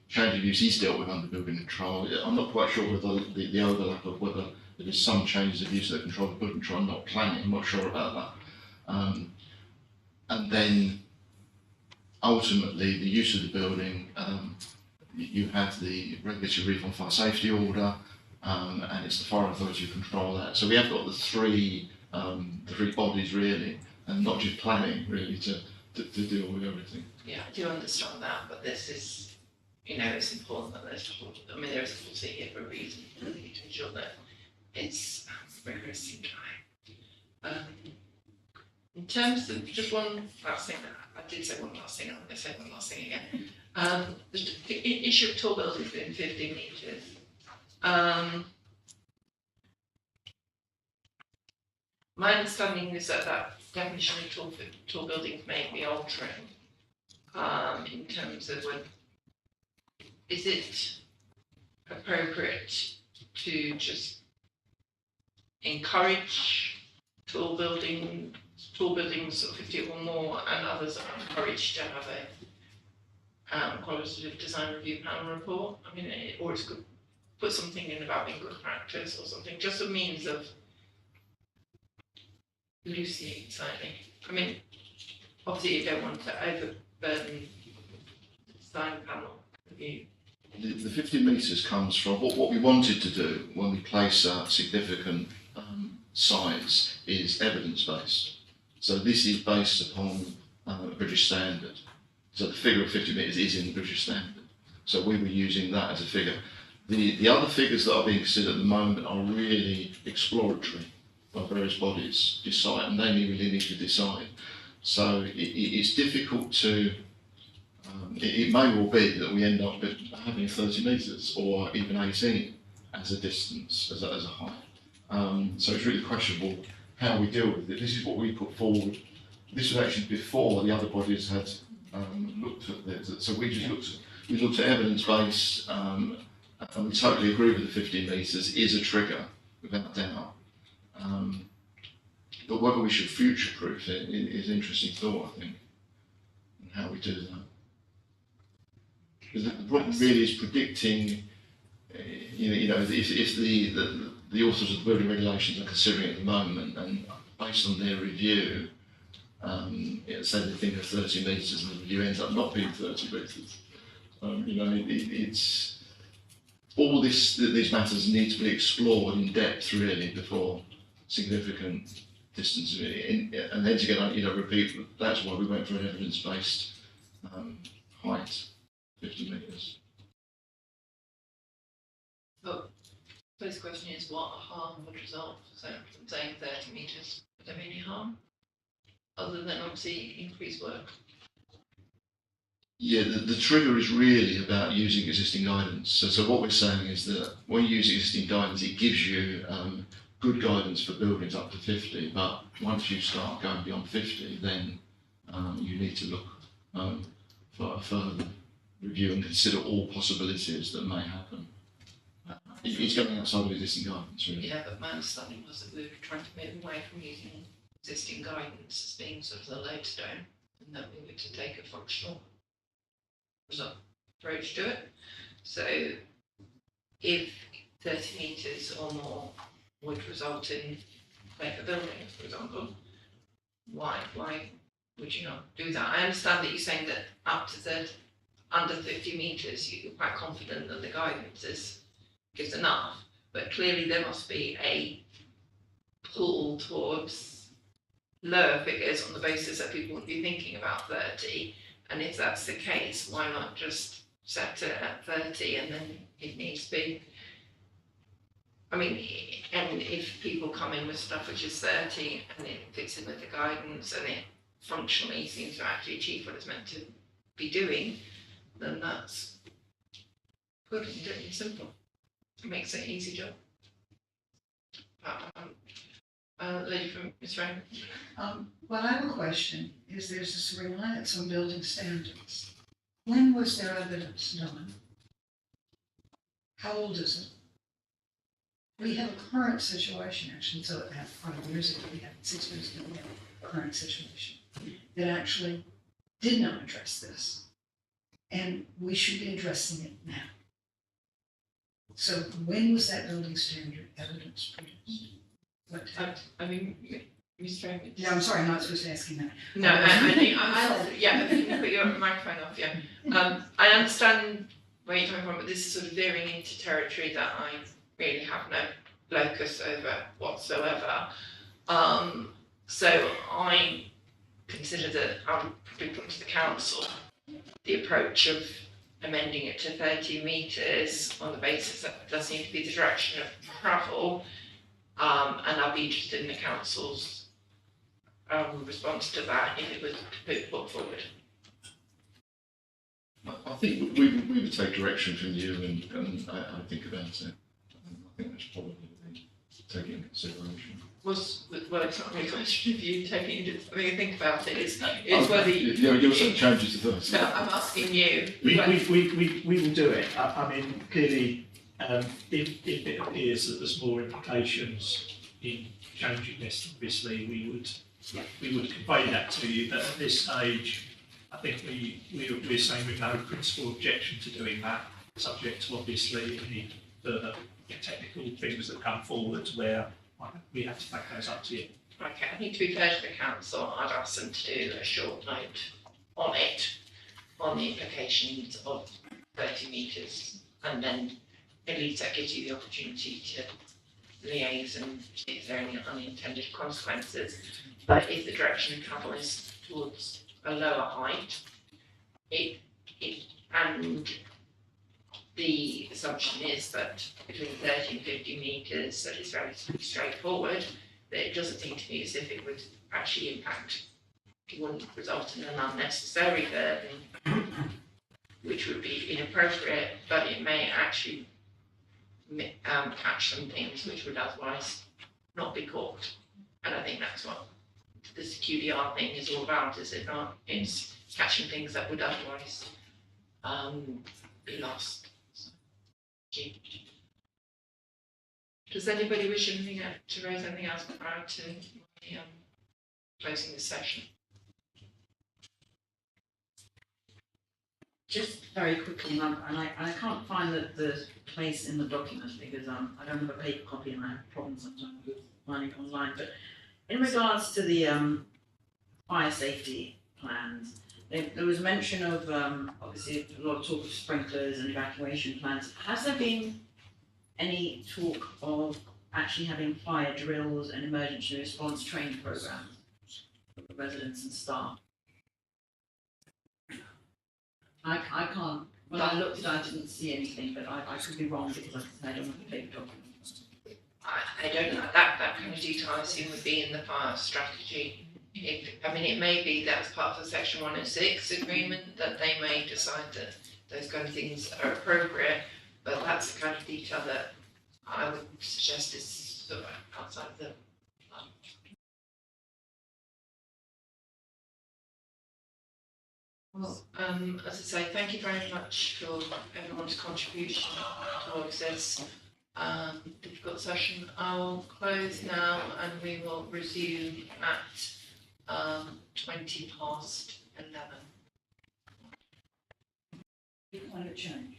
Change of use is dealt with under building control. I'm not quite sure whether the overlap of whether there is some changes of use that control the building control, I'm not planning, I'm not sure about that. And then ultimately the use of the building, you have the regulatory brief on fire safety order, and it's the fire authority who control that. So we have got the three bodies really, and not just planning really to deal with everything. Yeah, I do understand that, but this is, it's important that there's there is a policy here for a reason, really, to ensure that it's rigorous and dry. In terms of just one last thing, I did say one last thing, I'm going to say one last thing again. The issue of tall buildings within 50 metres. My understanding is that definition of tall buildings may be altering in terms of is it appropriate to just encourage tall buildings of 50 or more, and others are encouraged to have a qualitative design review panel report? Or it's good put something in about being good practice or something, just a means of loosening slightly. Obviously you don't want to overburden the design panel review. The 50 metres comes from what we wanted to do when we place significant sites is evidence-based. So this is based upon a British standard. So the figure of 50 metres is in the British standard. So we were using that as a figure. The other figures that are being considered at the moment are really exploratory by various bodies decide, and they really need to decide. So it's difficult to, it may well be that we end up having 30 metres or even 18 as a distance, as a height. So it's really questionable how we deal with it. This is what we put forward. This was actually before the other bodies had looked at this. So we just looked at evidence-based, and we totally agree with the 15 metres is a trigger, without doubt. But whether we should future-proof it is an interesting thought, I think, and how we do that. Because the problem really is predicting, if the authors of the building regulations are considering it at the moment, and based on their review, say they think of 30 metres and the review ends up not being 30 metres. It's all these matters need to be explored in depth really before significant distance, and then to get repeat. That's why we went for an evidence-based height, 50 metres. But first question is, what harm would result from saying 30 metres? Would there be any harm? other than obviously increased work? Yeah, the trigger is really about using existing guidance. So what we're saying is that when you use existing guidance, it gives you good guidance for buildings up to 50, but once you start going beyond 50, then you need to look for a further review and consider all possibilities that may happen. It's going outside of existing guidance, really. Yeah, but my understanding was that we were trying to move away from using existing guidance as being sort of the lodestone, and that we were to take a functional approach to it. So if 30 metres or more would result in safer buildings, for example, why would you not do that? I understand that you're saying that up to under 50 metres you're quite confident that the guidance gives enough, but clearly there must be a pull towards lower figures on the basis that people would be thinking about 30. And if that's the case, why not just set it at 30 and then it needs to be, I mean, and if people come in with stuff which is 30 and it fits in with the guidance and it functionally seems to actually achieve what it's meant to be doing, then that's good and simple. It makes it an easy job. Lady from Ms. Frank. Well, I have a question, is there's this reliance on building standards. When was their evidence done? How old is it? We have a current situation, actually, so it had 5 years ago, we had 6 years ago, we have a current situation that actually did not address this. And we should be addressing it now. So when was that building standard evidence produced? What time? I mean, Ms. Frank. Yeah, I'm sorry, I'm not supposed to ask you that. No, I think you can put your microphone off, yeah. I understand where you're coming from, but this is sort of veering into territory that I really have no locus over whatsoever. So I consider that I would probably put to the council the approach of amending it to 30 metres on the basis that it does need to be the direction of travel. And I'd be interested in the council's response to that if it was put forward. I think we would take direction from you and I think about it. I think that's probably taken into consideration. Well, it's not really a question of you taking into think about it. It's whether yeah, give us some changes to first. No, I'm asking you. We will do it. I mean, clearly, if it appears that there's more implications in changing this, obviously we would convey that to you. But at this stage, I think we're saying we've no principal objection to doing that, subject to obviously any further technical things that come forward where we have to take those up to you. Okay, I think to be fair to the council, I'd ask them to do a short note on it, on the implications of 30 metres, and then at least that gives you the opportunity to liaise and see if there are any unintended consequences. But if the direction of travel is towards a lower height, and the assumption is that between 30 and 50 metres, that is very straightforward, that it doesn't seem to me as if it would actually impact, it wouldn't result in an unnecessary burden, which would be inappropriate, but it may actually catch some things which would otherwise not be caught. And I think that's what this QDR thing is all about, is it not? It's catching things that would otherwise be lost. Does anybody wish to raise anything else prior to closing this session? Just very quickly, and I can't find the place in the document because I don't have a paper copy and I have problems sometimes with finding it online. But in regards to the fire safety plans, there was mention of obviously a lot of talk of sprinklers and evacuation plans. Has there been any talk of actually having fire drills and emergency response training programs for the residents and staff? I can't, when I looked at it, I didn't see anything, but I could be wrong because like I don't have a paper document. I don't know, that kind of detail I assume would be in the fire strategy it may be that as part of the section 106 agreement that they may decide that those kind of things are appropriate, but that's the kind of detail that I would suggest is sort of outside of the plan. Well, as I say, thank you very much for everyone's contribution towards this difficult session. I will close now and we will resume at 20 past 11. Climate change.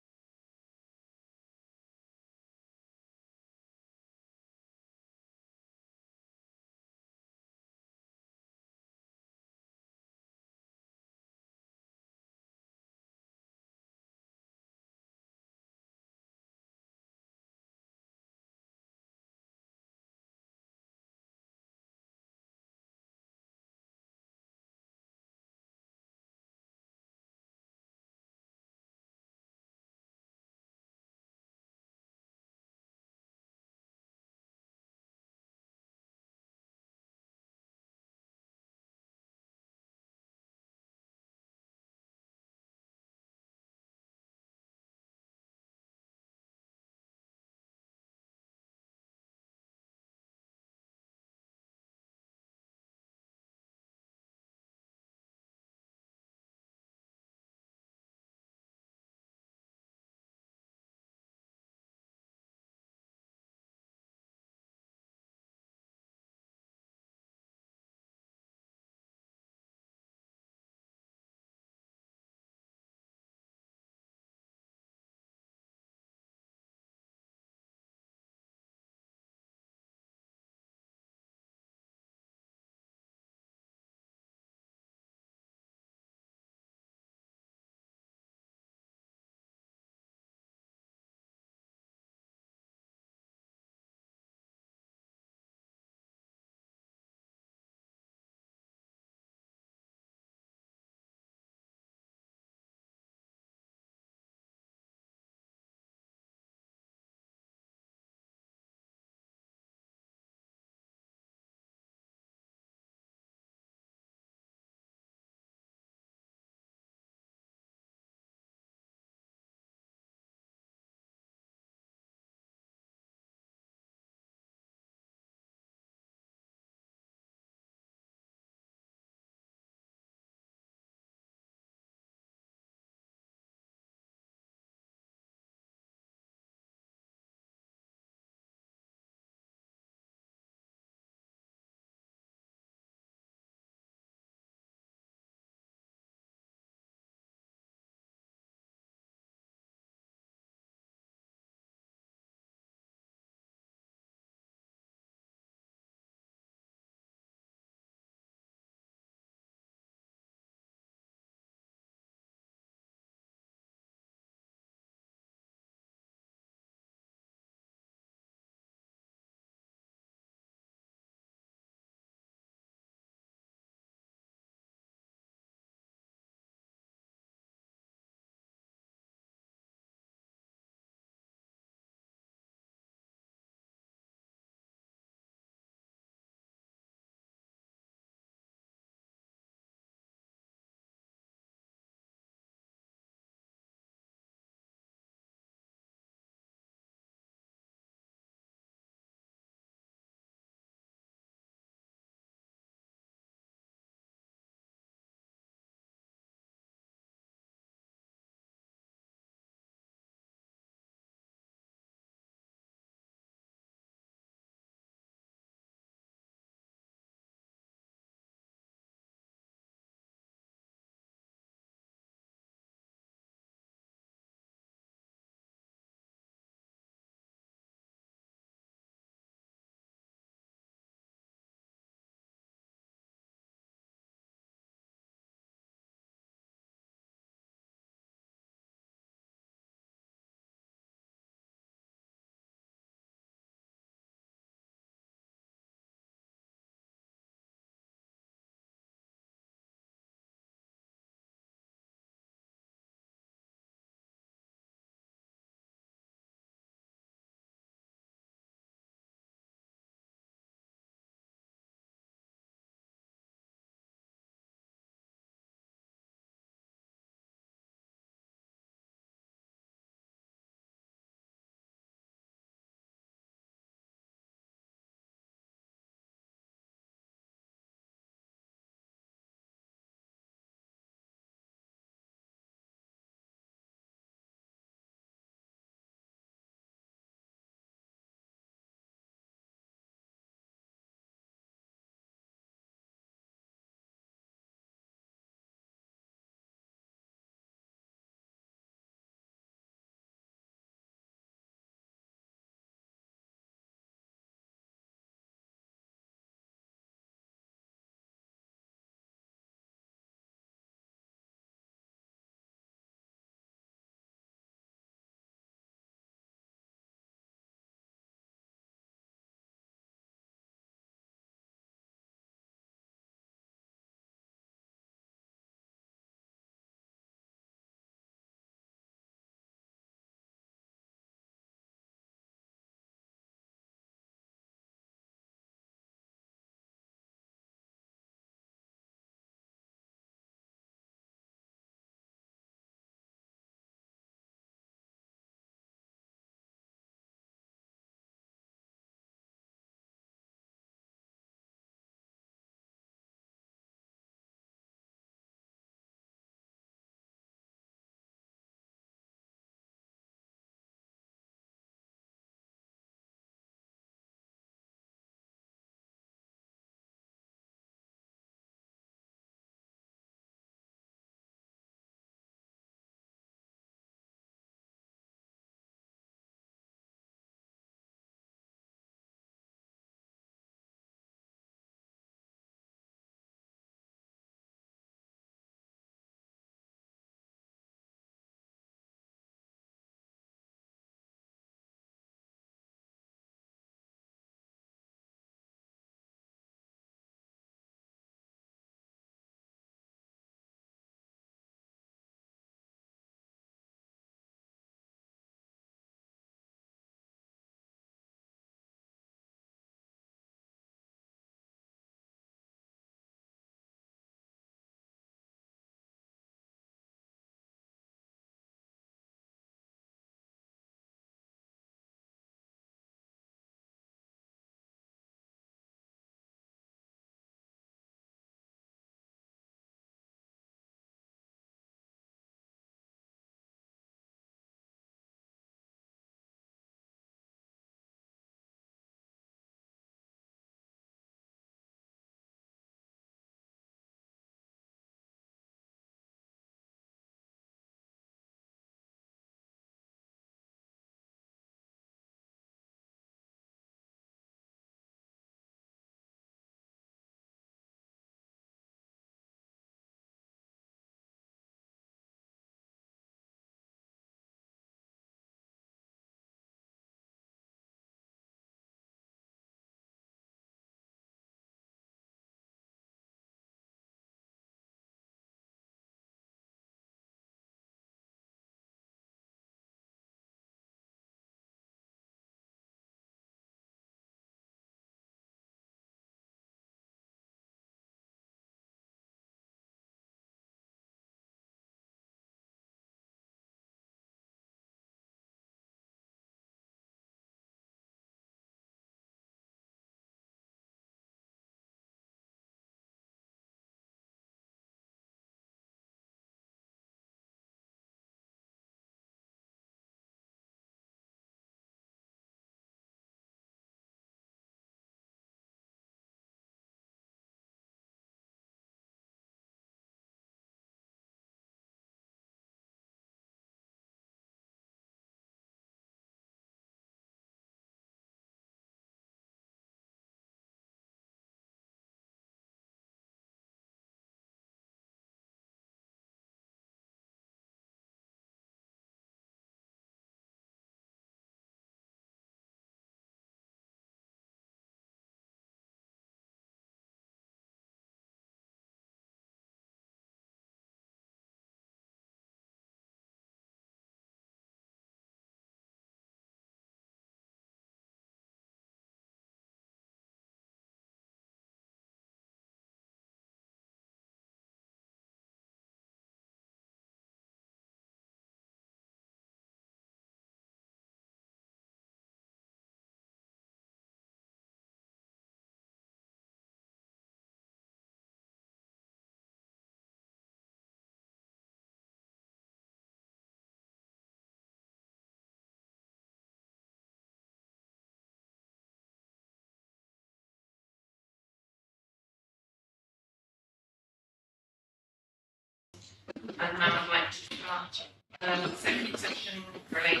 And now I'd like to start the second session relating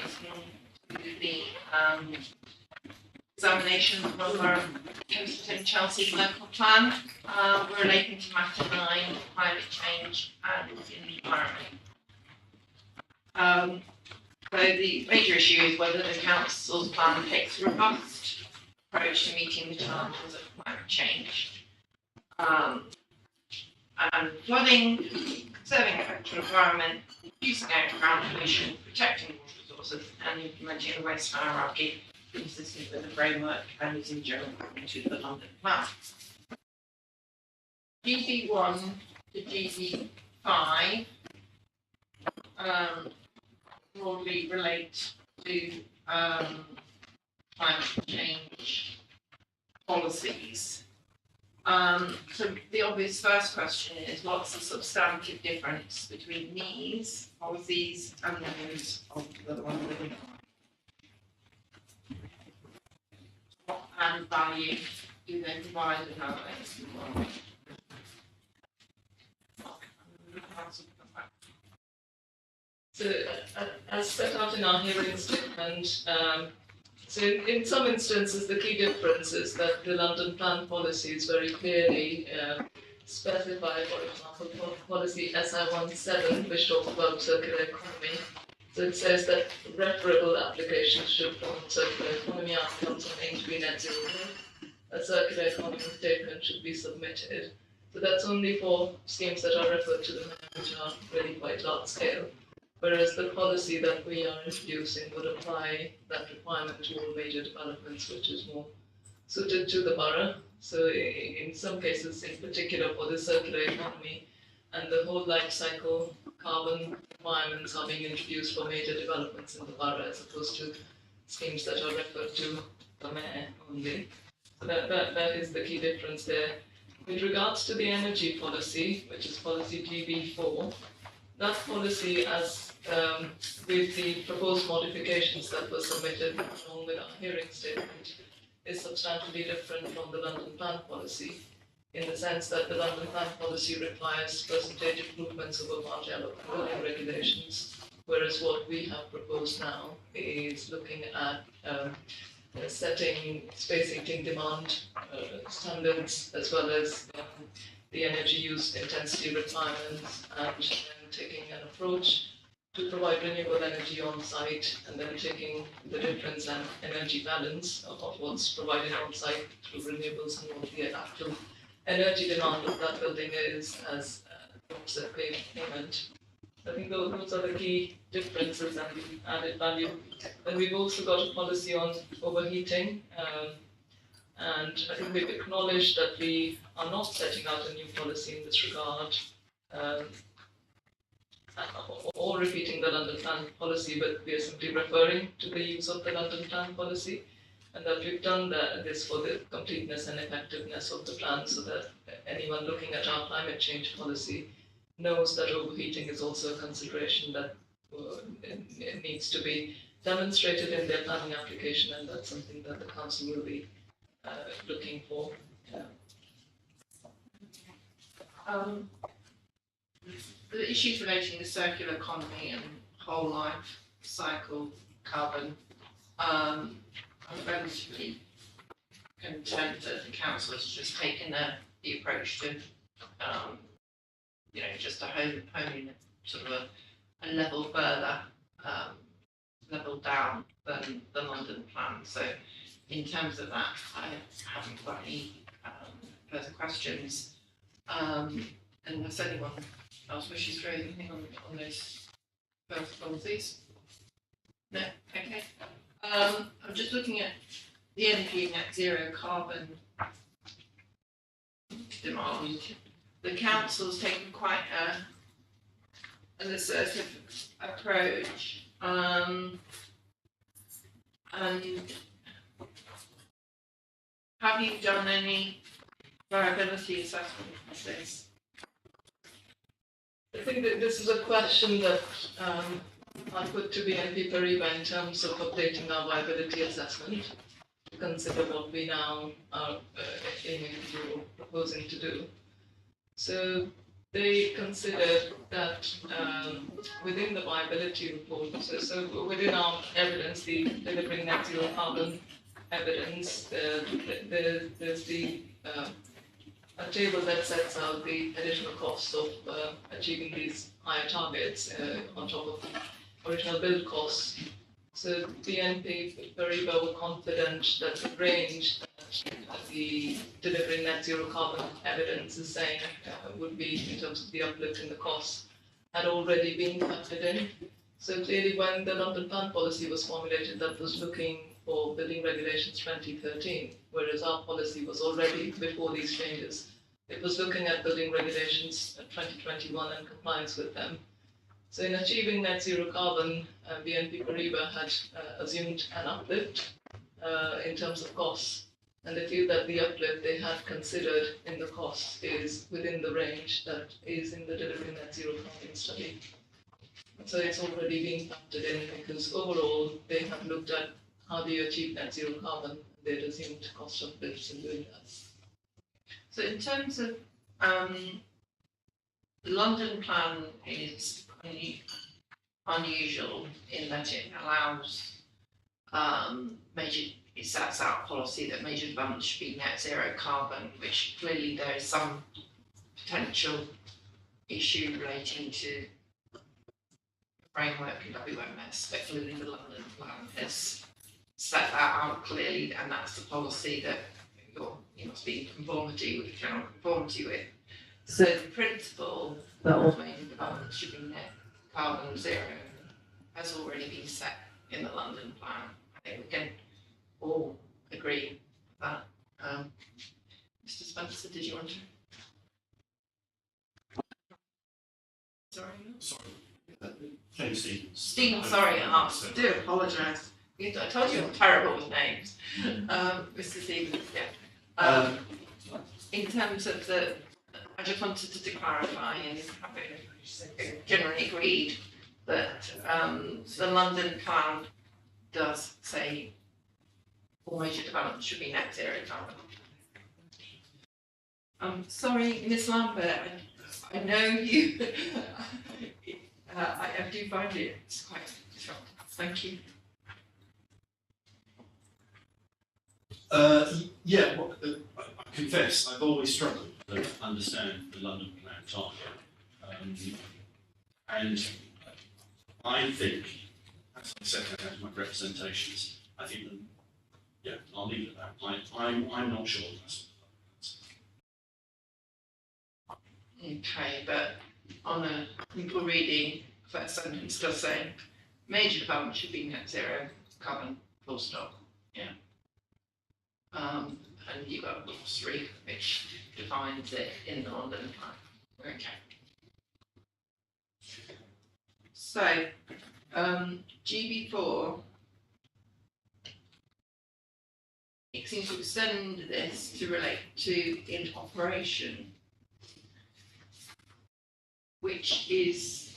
to the examination of our Kensington Chelsea local plan relating to matter 9, climate change and the environment. So the major issue is whether the council's plan takes a robust approach to meeting the challenges of climate change. And flooding, conserving the natural environment, reducing ground pollution, protecting water resources, and implementing a waste hierarchy consistent with the framework and is in general to the London plan. GB1 to GB5 broadly relate to climate change policies. So the obvious first question is, what's the substantive difference between these policies and those of the London? What added value do they provide and how they? So, as set out in our hearing statement, so in some instances, the key difference is that the London plan policies very clearly specify, for example, policy SI17, which talks about circular economy. So it says that referable applications should promote circular economy outcomes and aim to be net zero. A circular economy statement should be submitted. So that's only for schemes that are referred to them, which are really quite large scale. Whereas the policy that we are introducing would apply that requirement to all major developments, which is more suited to the borough. So in some cases, in particular for the circular economy and the whole life cycle carbon requirements are being introduced for major developments in the borough as opposed to schemes that are referred to the mayor only. So that is the key difference there. With regards to the energy policy, which is policy GB4, that policy, as with the proposed modifications that were submitted along with our hearing statement, is substantially different from the London plan policy, in the sense that the London plan policy requires percentage improvements over Part L of building regulations, whereas what we have proposed now is looking at setting space heating demand standards, as well as the energy use intensity requirements, and taking an approach to provide renewable energy on site, and then taking the difference and energy balance of what's provided on site through renewables and what the actual energy demand of that building is as offset payment. I think those are the key differences and the added value. Then we've also got a policy on overheating, and I think we've acknowledged that we are not setting out a new policy in this regard, or repeating the London plan policy, but we are simply referring to the use of the London plan policy, and that we've done this for the completeness and effectiveness of the plan, so that anyone looking at our climate change policy knows that overheating is also a consideration that it needs to be demonstrated in their planning application, and that's something that the council will be looking for. The issues relating to circular economy and whole life cycle carbon are relatively content that the council has just taken the approach to just a hone sort of a level further, level down than the London plan. So in terms of that, I haven't got any further questions. Unless anyone else wishes to raise anything on those first policies? No? Okay. I'm just looking at the energy net zero carbon demand. The council's taken quite an assertive approach, and have you done any viability assessment of this? I think that this is a question that I put to BNP Paribas in terms of updating our viability assessment to consider what we now are aiming to do, proposing to do. So they considered that within the viability report, so within our evidence, the delivering net zero carbon evidence, there's a table that sets out the additional costs of achieving these higher targets on top of the original build costs. So BNP Paribas were confident that the range that the delivering net zero carbon evidence is saying would be in terms of the uplift in the costs had already been factored in. So clearly when the London Plan Policy was formulated, that was looking for Building Regulations 2013, whereas our policy was already before these changes. It was looking at Building Regulations 2021 and compliance with them. So in achieving net zero carbon, BNP Paribas had assumed an uplift in terms of costs, and they feel that the uplift they had considered in the costs is within the range that is in the Delivering Net Zero Carbon study. So it's already been factored in because overall they have looked at how do you achieve net zero carbon, they'd assumed cost uplifts in doing that. So in terms of the London Plan is unusual in that it allows it sets out policy that major developments should be net zero carbon, which clearly there is some potential issue relating to the framework in WMS, but clearly the London Plan has set that out clearly, and that's the policy that you must be in conformity with, general conformity with. So the principle that all major developments should be net carbon zero has already been set in the London Plan. I think we can all agree with that. Mr. Spencer, did you want to? Sorry. James Stevens. Stephen, sorry, I do apologise. I told you I'm terrible with names. Mr. Stevens, yeah. In terms of the, I just wanted to clarify and have it generally agreed that the London Plan does say all major developments should be net zero carbon. Sorry, Ms. Lambert, I know you. I do find it's quite disruptive. Thank you. I confess I've always struggled to understand the London Plan target, and I think, as I set out in my representations, I think that, yeah, I'll leave it at that. I'm not sure that's Okay, but on a simple reading, first sentence does say major development should be net zero carbon, full stop. Yeah. And you've got a glossary which defines it in the London Plan. Okay. So, GB4, it seems to extend this to relate to in operation, which is,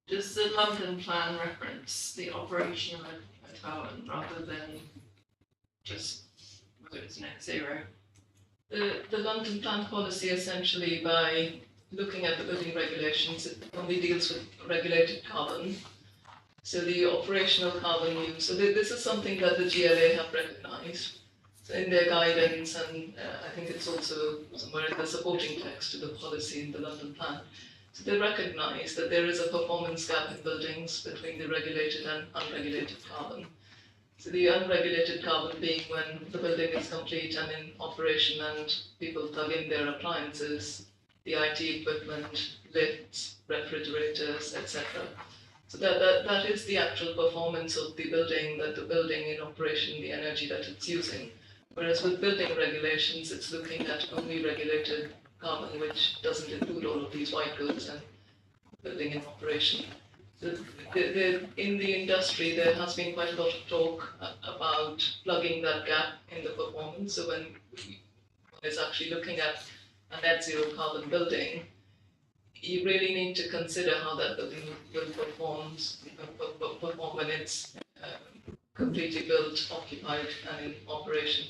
does the London Plan reference the operation of a development rather than just whether it's net zero? The London Plan policy essentially, by looking at the building regulations, it only deals with regulated carbon. So the operational carbon use, so this is something that the GLA have recognised in their guidance, and I think it's also somewhere in the supporting text to the policy in the London Plan. So they recognise that there is a performance gap in buildings between the regulated and unregulated carbon. So the unregulated carbon being when the building is complete and in operation and people plug in their appliances, the IT equipment, lifts, refrigerators, etc. So that is the actual performance of the building, that the building in operation, the energy that it's using. Whereas with building regulations, it's looking at only regulated carbon, which doesn't include all of these white goods and building in operation. In the industry, there has been quite a lot of talk about plugging that gap in the performance. So when one is actually looking at a net zero carbon building, you really need to consider how that building will perform when it's completely built, occupied, and in operation.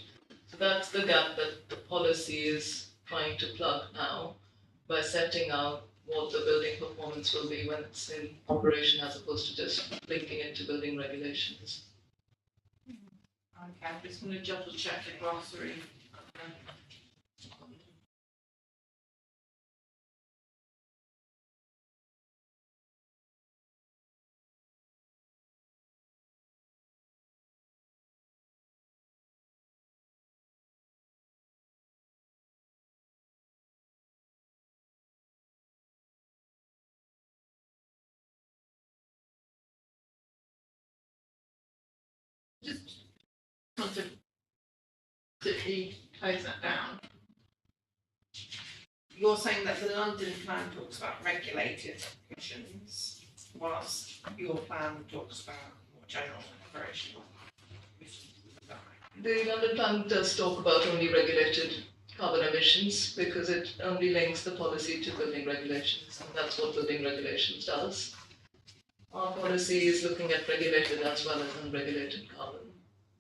So that's the gap that the policy is trying to plug now. by setting out what the building performance will be when it's in operation as opposed to just linking it to building regulations. Okay, I'm just going to double check the glossary. Just want to quickly close that down. You're saying that the London plan talks about regulated commissions, whilst your plan talks about more general operational commissions. Is that right? The London plan does talk about only regulated carbon emissions because it only links the policy to building regulations, and that's what building regulations does. Our policy is looking at regulated as well as unregulated carbon.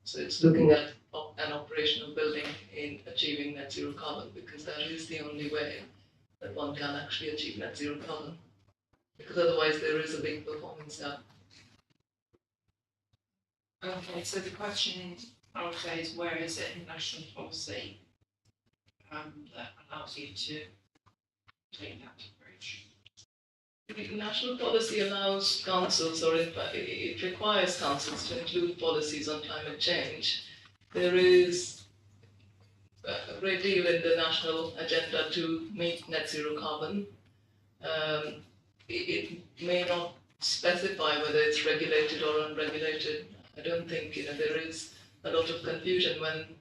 So it's looking at an operational building in achieving net zero carbon, because that is the only way that one can actually achieve net zero carbon. Because otherwise there is a big performance gap. Okay, so the question I would say is, where is it in national policy that allows you to take that approach? The national policy allows councils, or in fact, it requires councils to include policies on climate change. There is a great deal in the national agenda to meet net zero carbon. It may not specify whether it's regulated or unregulated. I don't think there is a lot of confusion when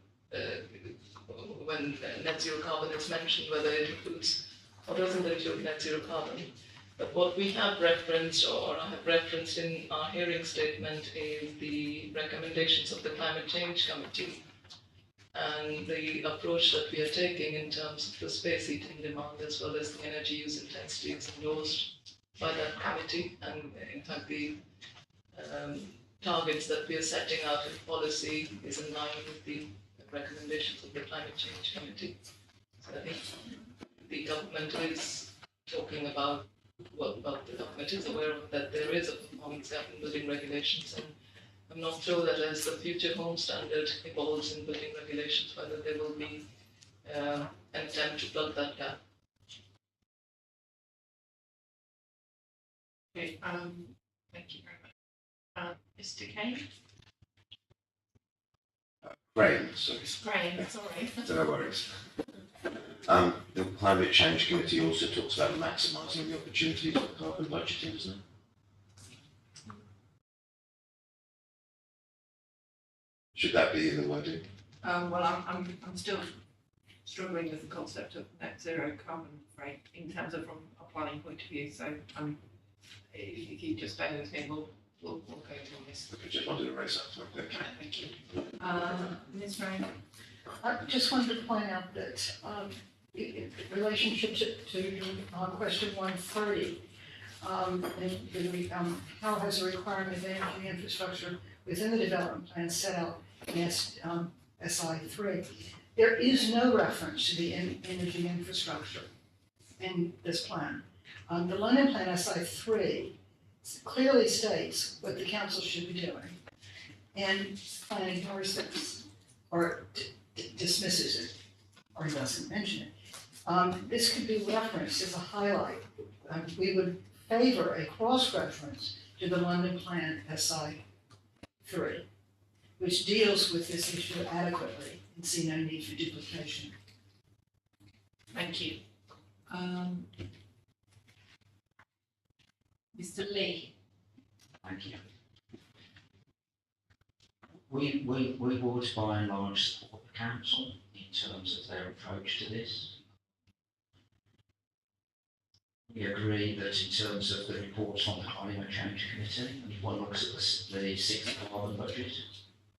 net zero carbon is mentioned, whether it includes or doesn't include net zero carbon. But what we have referenced, or I have referenced in our hearing statement, is the recommendations of the Climate Change Committee and the approach that we are taking in terms of the space heating demand as well as the energy use intensity is endorsed by that committee. And in fact, the targets that we are setting out in policy is in line with the recommendations of the Climate Change Committee. So I think the government is talking about, well, the government is aware of that there is a performance gap in building regulations, and I'm not sure that as the future home standard evolves in building regulations, whether there will be an attempt to plug that gap. Okay, thank you very much. Mr. Kane? Graham, sorry. Graham, sorry. No worries. The Climate Change Committee also talks about maximising the opportunities for carbon budgeting, doesn't it? Should that be in the wording? Well, I'm still struggling with the concept of net zero carbon, right, in terms of from a planning point of view. So if you just bear with me, we'll go through this. I just wanted to raise that. Okay. Thank you. Ms. Ryan? I just wanted to point out that in relationship to question 130, how has the requirement of energy infrastructure within the development plan set out in SI3? There is no reference to the energy infrastructure in this plan. The London Plan SI3 clearly states what the council should be doing, and plan ignores this, or dismisses it, or doesn't mention it. This could be referenced as a highlight. We would favor a cross-reference to the London Plan SI3, which deals with this issue adequately and see no need for duplication. Thank you. Mr. Lee? Thank you. We would by and large support the council in terms of their approach to this. We agree that in terms of the reports from the Climate Change Committee, and if one looks at the sixth carbon budget,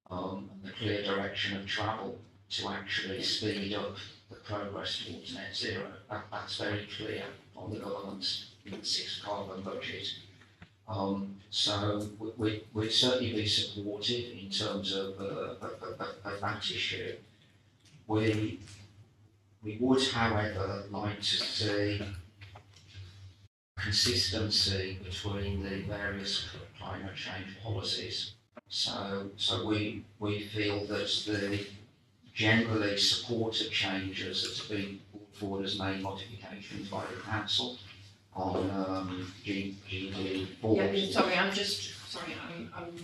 and the clear direction of travel to actually speed up the progress towards net zero, that's very clear on the government's sixth carbon budget. So we'd certainly be supportive in terms of that issue. We We would, however, like to see consistency between the various climate change policies. So we feel that the generally supported changes that have been brought forward as main modifications by the council on GD4. Yeah, sorry, I'm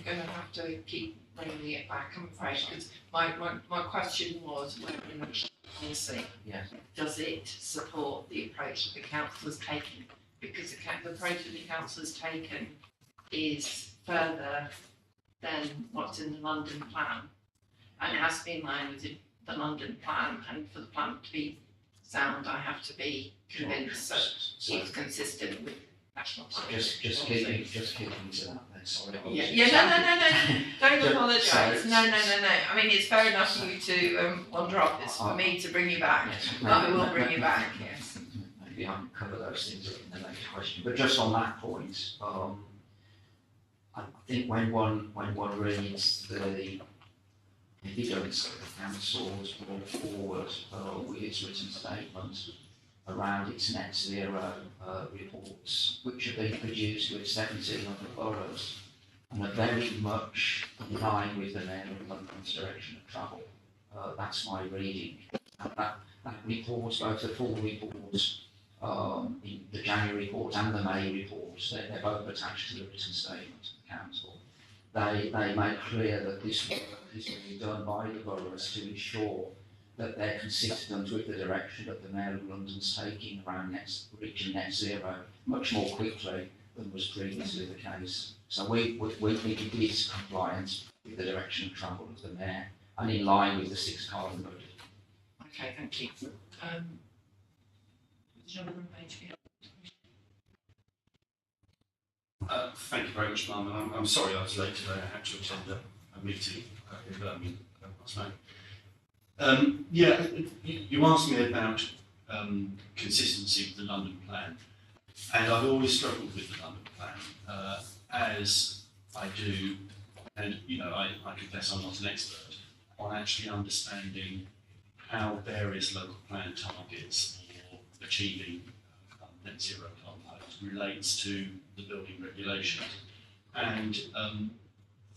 going to have to keep bringing it back, I'm afraid, because my question was whether in the policy, Yes. does it support the approach that the council has taken? Because the approach that the council has taken is further than what's in the London plan, and it has to be in line with the London plan, and for the plan to be sound, I have to be convinced that it's consistent with national policy. Just keeping to that then, sorry. No, don't So- apologise, no, I mean, it's fair enough for you to wander off, it's for me to bring you back, Yes, but I will bring you back, yes. Maybe I can cover those things in the next question, but just on that point, I think when one reads the evidence that the council has brought forward with its written statement around its net zero reports, which have been produced with 17 other boroughs and are very much in line with the Mayor of London's direction of travel. That's my reading. And that report, both the full report, in the January report and the May report, they're both attached to the written statement of the council. They make clear that this work is being done by the boroughs to ensure that they're consistent with the direction that the Mayor of London's taking around reaching net zero much more quickly than was previously the case. So we think it is compliant with the direction of travel of the Mayor and in line with the 6 carbon budget. Okay, thank you. Jonathan Page here. Thank you very much, Mum. I'm sorry I was late today. I had to attend a meeting in Birmingham last night. You asked me about consistency with the London plan, and I've always struggled with the London plan, as I do, and I confess I'm not an expert on actually understanding how various local plan targets for achieving net zero carbon relates to the building regulations, and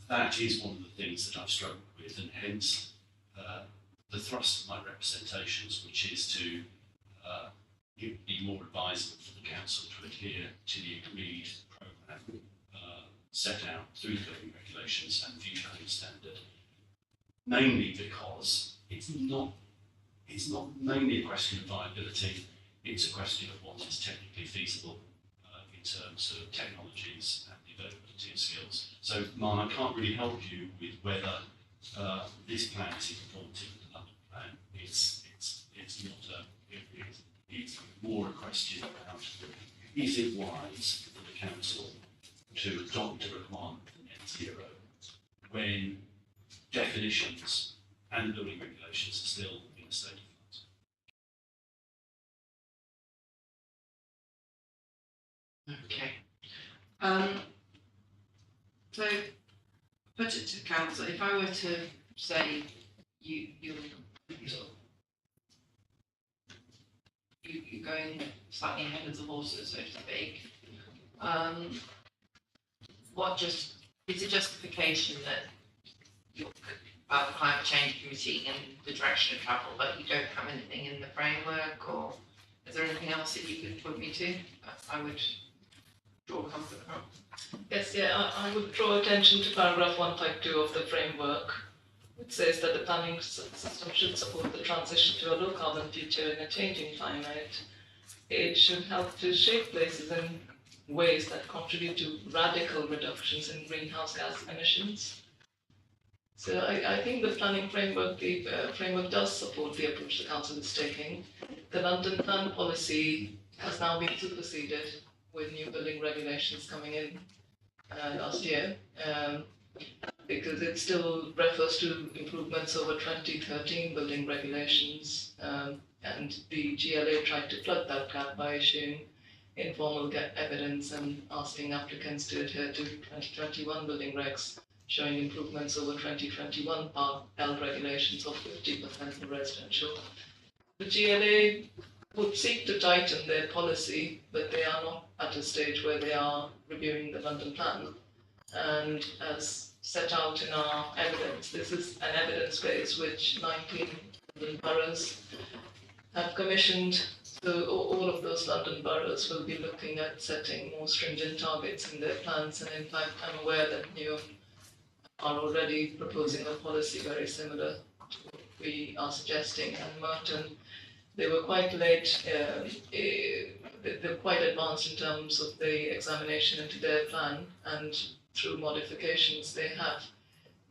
that is one of the things that I've struggled with, and hence the thrust of my representations, which is to be more advisable for the council to adhere to the agreed programme set out through the building regulations and future code standard, mainly because it's not mainly a question of viability, it's a question of what is technically feasible in terms of technologies and the availability of skills. So, Marn, I can't really help you with whether this plan is in conformity with the London plan. It's more a question about, is it wise for the council to adopt a requirement for net zero when definitions and building regulations are still in a state of flux? Okay. So, put it to council, if I were to say you're going slightly ahead of the horses, so to speak, is the justification that you're about the climate change committee and the direction of travel, but you don't have anything in the framework, or is there anything else that you could point me to? I would draw comfort from. Yes, I would draw attention to paragraph 152 of the framework, which says that the planning system should support the transition to a low carbon future in a changing climate. It should help to shape places in ways that contribute to radical reductions in greenhouse gas emissions. So I think the planning framework, the framework does support the approach the council is taking. The London plan policy has now been superseded with new building regulations coming in last year, because it still refers to improvements over 2013 building regulations, and the GLA tried to plug that gap by issuing informal evidence and asking applicants to adhere to 2021 building regs, showing improvements over 2021 Part L regulations of 50% for residential. the GLA would seek to tighten their policy, but they are not at a stage where they are reviewing the London plan. And as set out in our evidence, this is an evidence base which 19 London boroughs have commissioned. So all of those London boroughs will be looking at setting more stringent targets in their plans. And in fact, I'm aware that Newham are already proposing a policy very similar to what we are suggesting. And Merton, they were quite late, they're quite advanced in terms of the examination into their plan, and through modifications they have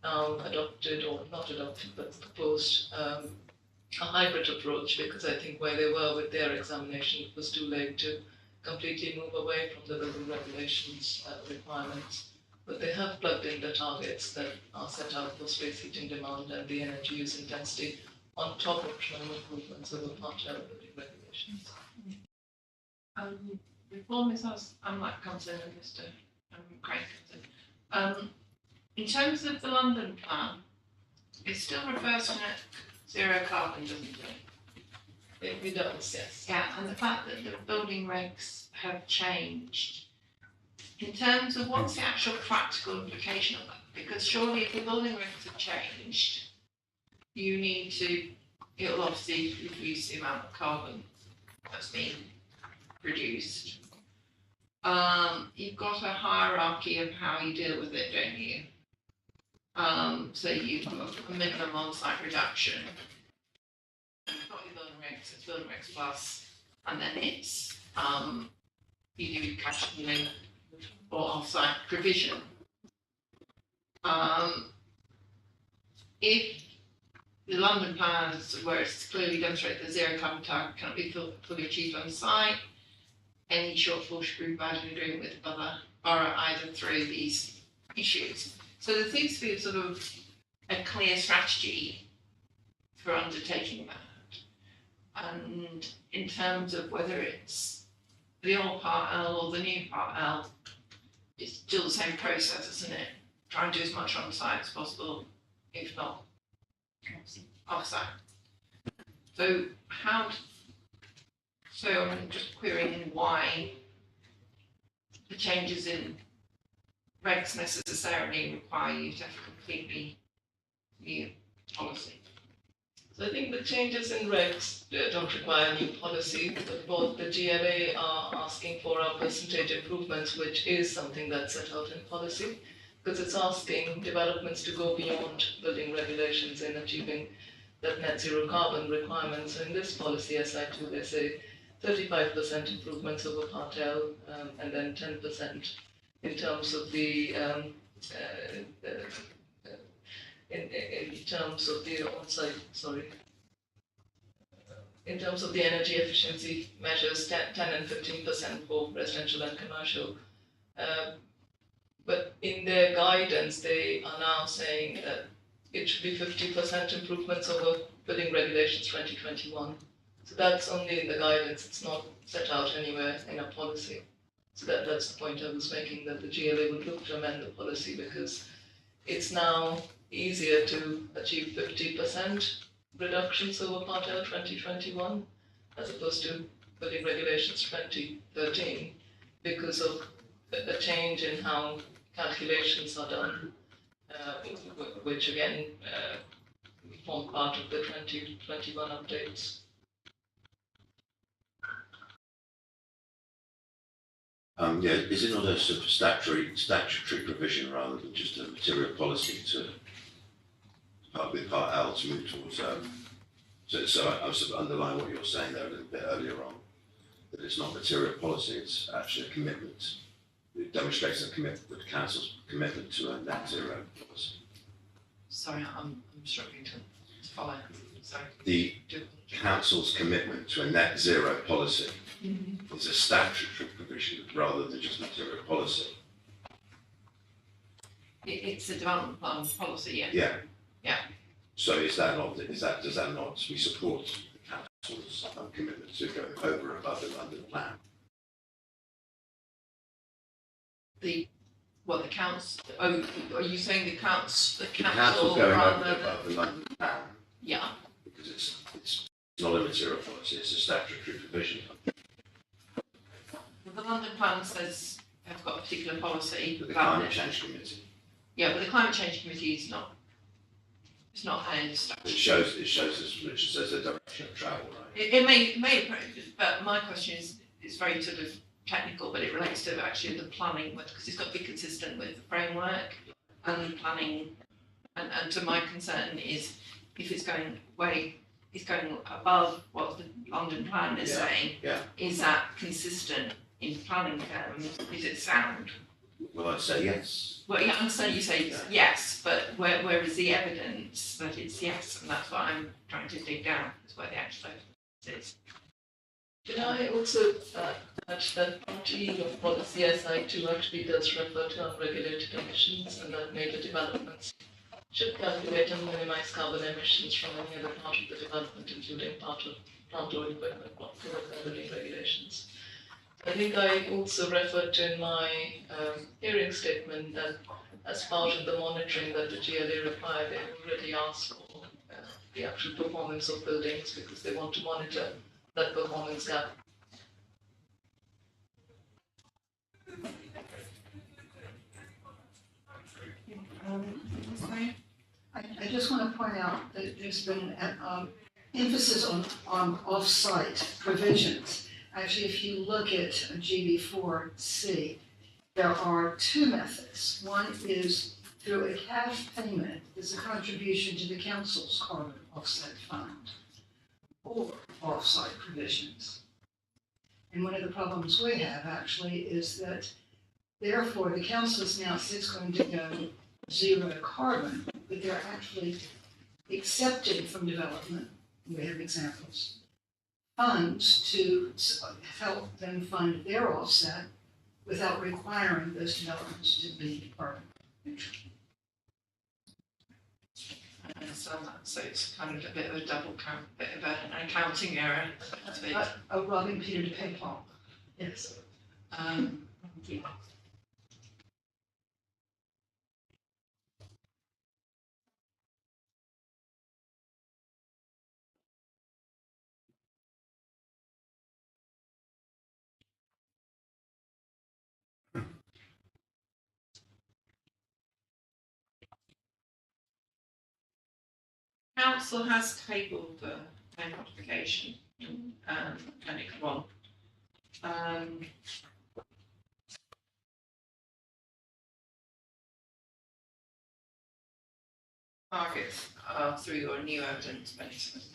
now adopted, or not adopted, but proposed a hybrid approach, because I think where they were with their examination, it was too late to completely move away from the building regulations requirements. But they have plugged in the targets that are set out for space heating demand and the energy use intensity on top of trim improvements over Part L building regulations. Before Ms. Amlak comes in and Mr. Craig comes in, in terms of the London plan, it still refers to net zero carbon, doesn't it? It does, yes. Yeah, and the fact that the building regs have changed, in terms of what's the actual practical implication of that? Because surely if the building regs have changed, you need to, it'll obviously reduce the amount of carbon that's being produced. You've got a hierarchy of how you deal with it, don't you? So you've got a minimum on-site reduction. You've got your building regs, it's building regs plus, and then it's you do cascading or off-site provision. If the London plans, where it's clearly demonstrated the zero carbon target cannot be fully achieved on site, any shortfall should be provided in agreement with the borough either through these issues. So there seems to be a sort of a clear strategy for undertaking that. And in terms of whether it's the old Part L or the new Part L, it's still the same process, isn't it? Try and do as much on site as possible, if not off-site. So I'm just querying why the changes in regs necessarily require you to have a completely new policy. So I think the changes in regs don't require new policy, but what the GLA are asking for are percentage improvements, which is something that's set out in policy, because it's asking developments to go beyond building regulations in achieving that net zero carbon requirements. So in this policy, SI2, they say 35% improvements over Part L, and then 10% in terms of the in terms of the on-site, in terms of the energy efficiency measures, 10 and 15% for residential and commercial. But in their guidance, they are now saying that it should be 50% improvements over building regulations 2021. So that's only in the guidance, it's not set out anywhere in a policy. So that's the point I was making, that the GLA would look to amend the policy because it's now easier to achieve 50% reductions over Part L 2021 as opposed to building regulations 2013 because of a change in how calculations are done, which again form part of the 2021 updates. Is it not a sort of statutory provision rather than just a material policy to with Part L to move towards so I was sort of underlying what you were saying there a little bit earlier on, that it's not material policy, it's actually a commitment. It demonstrates the council's commitment to a net zero policy. Sorry, I'm struggling to follow. Sorry. The council's commitment to a net zero policy is a statutory provision rather than just material policy. It's a development plan policy, yeah. Yeah. Yeah. So does that not, we support the council's commitment to go over and above the London plan? The council, are you saying the council The council's going over rather and above the London plan yeah. because it's It's not a material policy, it's a statutory provision. The London plan says they've got a particular policy. But the about Climate it. Change Committee, Yeah, but the Climate Change Committee is not, it's not a it statute. shows, as Richard says, the direction of travel, right? It may, but my question is very sort of technical, but it relates to actually the planning, because it's got to be consistent with the framework and planning. And to my concern is if it's going above what the London plan is saying, yeah. is that consistent in planning terms? Is it sound? Well, I'd say yes. Well, yeah, I understand you say yes, but where is the evidence that it's yes? And that's what I'm trying to dig down, is where the actual evidence is. Can I also add that part E of policy SI2 actually does refer to unregulated emissions, and that major developments should calculate and minimize carbon emissions from any other part of the development, including part of plant or equipment, block building regulations. I think I also referred to in my hearing statement that as part of the monitoring that the GLA required, they already asked for the actual performance of buildings because they want to monitor that performance gap. I just want to point out that there's been an emphasis on off-site provisions. Actually, if you look at GB4C, there are two methods. One is through a cash payment, as a contribution to the council's carbon offset fund, or off-site provisions. And one of the problems we have actually is that therefore the council has announced it's going to go zero carbon, but they're actually accepting from development, we have examples, funds to help them fund their offset without requiring those developments to be carbon neutral. I understand that, so it's kind of a bit of a double count, bit of an accounting error. Robbing Peter to pay Paul. Yes. Thank you. Council has tabled the main application, Clinic 1. Targets are through your new evidence base.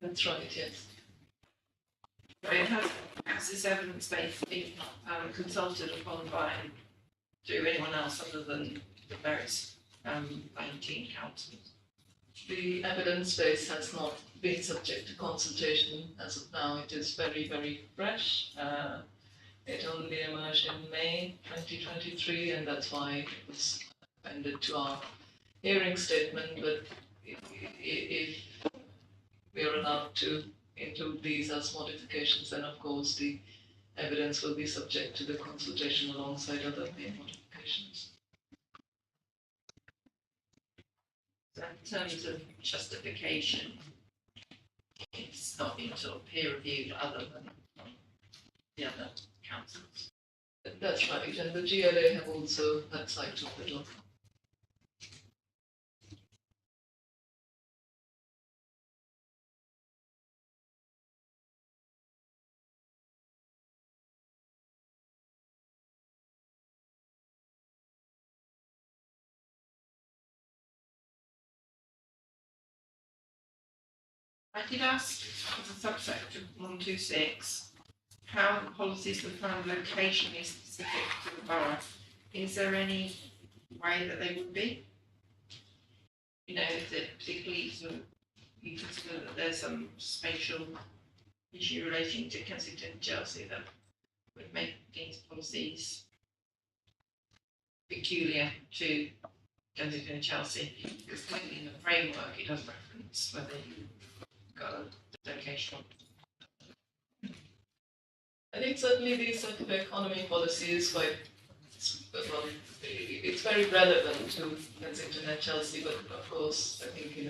That's right, yes. But it has this evidence base been consulted upon by through anyone else other than the various 19 councils? The evidence base has not been subject to consultation as of now. It is very, very fresh. It only emerged in May 2023, and that's why it was appended to our hearing statement. But if we are allowed to include these as modifications, then of course the evidence will be subject to the consultation alongside other main modifications. So in terms of justification, it's not been sort of peer reviewed other than the other councils. That's right, and the GLA have also had sight of it. I did ask as a subset of 126 how the policies of the plan location is specific to the borough. Is there any way that they would be? You know, is it particularly sort of, you consider that there's some spatial issue relating to Kensington and Chelsea that would make these policies peculiar to Kensington and Chelsea? Because clearly in the framework it does reference whether you've got a location. I think certainly the circular economy policy is quite, well, it's very relevant to Kensington and Chelsea, but of course, I think,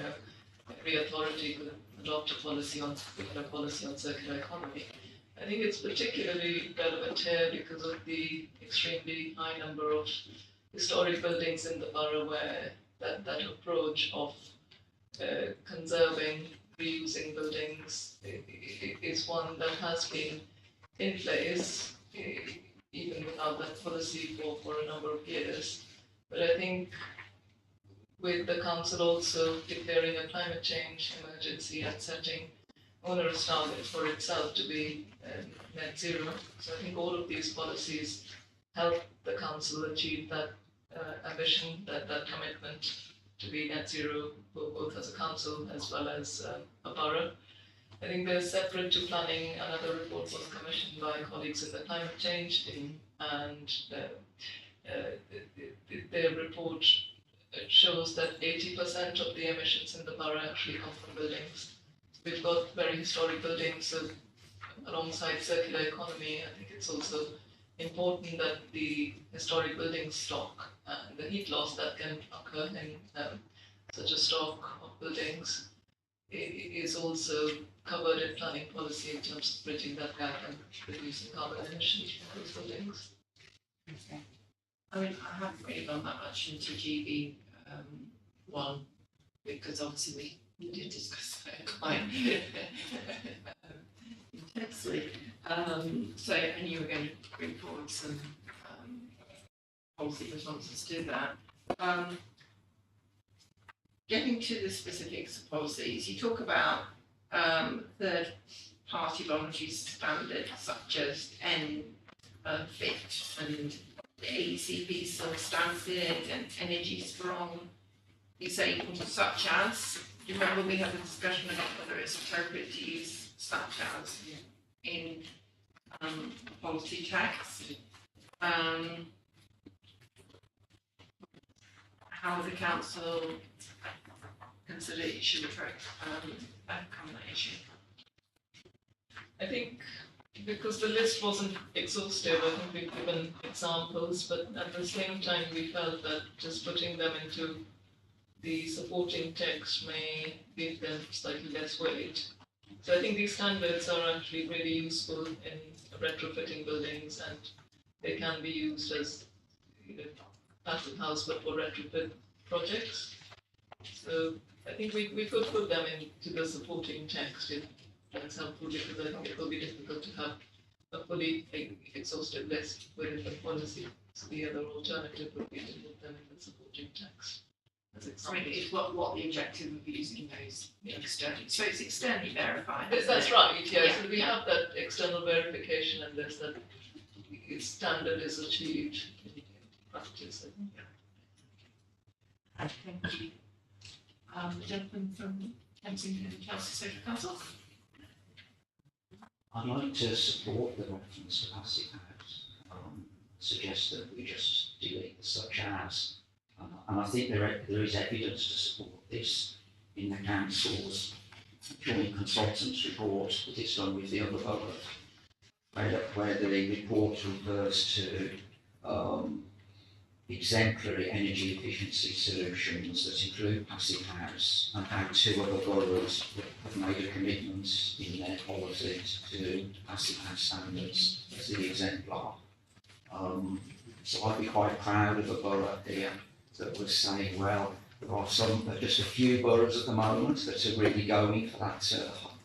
every authority could adopt a policy on circular economy. I think it's particularly relevant here because of the extremely high number of historic buildings in the borough where that approach of conserving, reusing buildings is one that has been in place even without that policy for a number of years. But I think with the council also declaring a climate change emergency and setting onerous targets for itself to be net zero. So I think all of these policies help the council achieve that ambition, that commitment to be net zero, both as a council as well as a borough. I think they're separate to planning. Another report was commissioned by colleagues in the climate change team, and their report shows that 80% of the emissions in the borough actually come from buildings. We've got very historic buildings, so alongside circular economy, I think it's also important that the historic building stock and the heat loss that can occur in such a stock of buildings is also covered in planning policy in terms of bridging that gap and reducing carbon emissions from those buildings. Okay. I mean, I haven't really gone that much into GB one because obviously we did discuss it quite intensely. So, and you were going to bring forward some policy responses to that. Getting to the specifics of policies, you talk about third-party voluntary standards such as NFIT and the AECP standard and Energy Strong. You say such as. Do you remember we had a discussion about whether it's appropriate to use such as in policy text? How the council consider it should overcome that issue? I think because the list wasn't exhaustive, I think we've given examples, but at the same time we felt that just putting them into the supporting text may give them slightly less weight. So I think these standards are actually really useful in retrofitting buildings, and they can be used as passive house but for retrofit projects. So I think we could put them into the supporting text if that's helpful, because I think it will be difficult to have a fully exhaustive list within the policy. So the other alternative would be to put them in the supporting text. I mean, it's what the objective of using those externally. So it's externally verified. That's right, yeah. Yeah, So we have that external verification and there's that its standard is achieved in practice. Thank you. The gentleman from Kensington and Chelsea Social Council. I'd like to support the reference to passive house. Suggest that we just delete the such as. And I think there is evidence to support this in the council's joint consultants report that it's done with the other boroughs, where the report refers to exemplary energy efficiency solutions that include passive house, and how 2 other boroughs have made a commitment in their policies to passive house standards as the exemplar. So I'd be quite proud of a borough here that was saying, well, there are just a few boroughs at the moment that are really going for that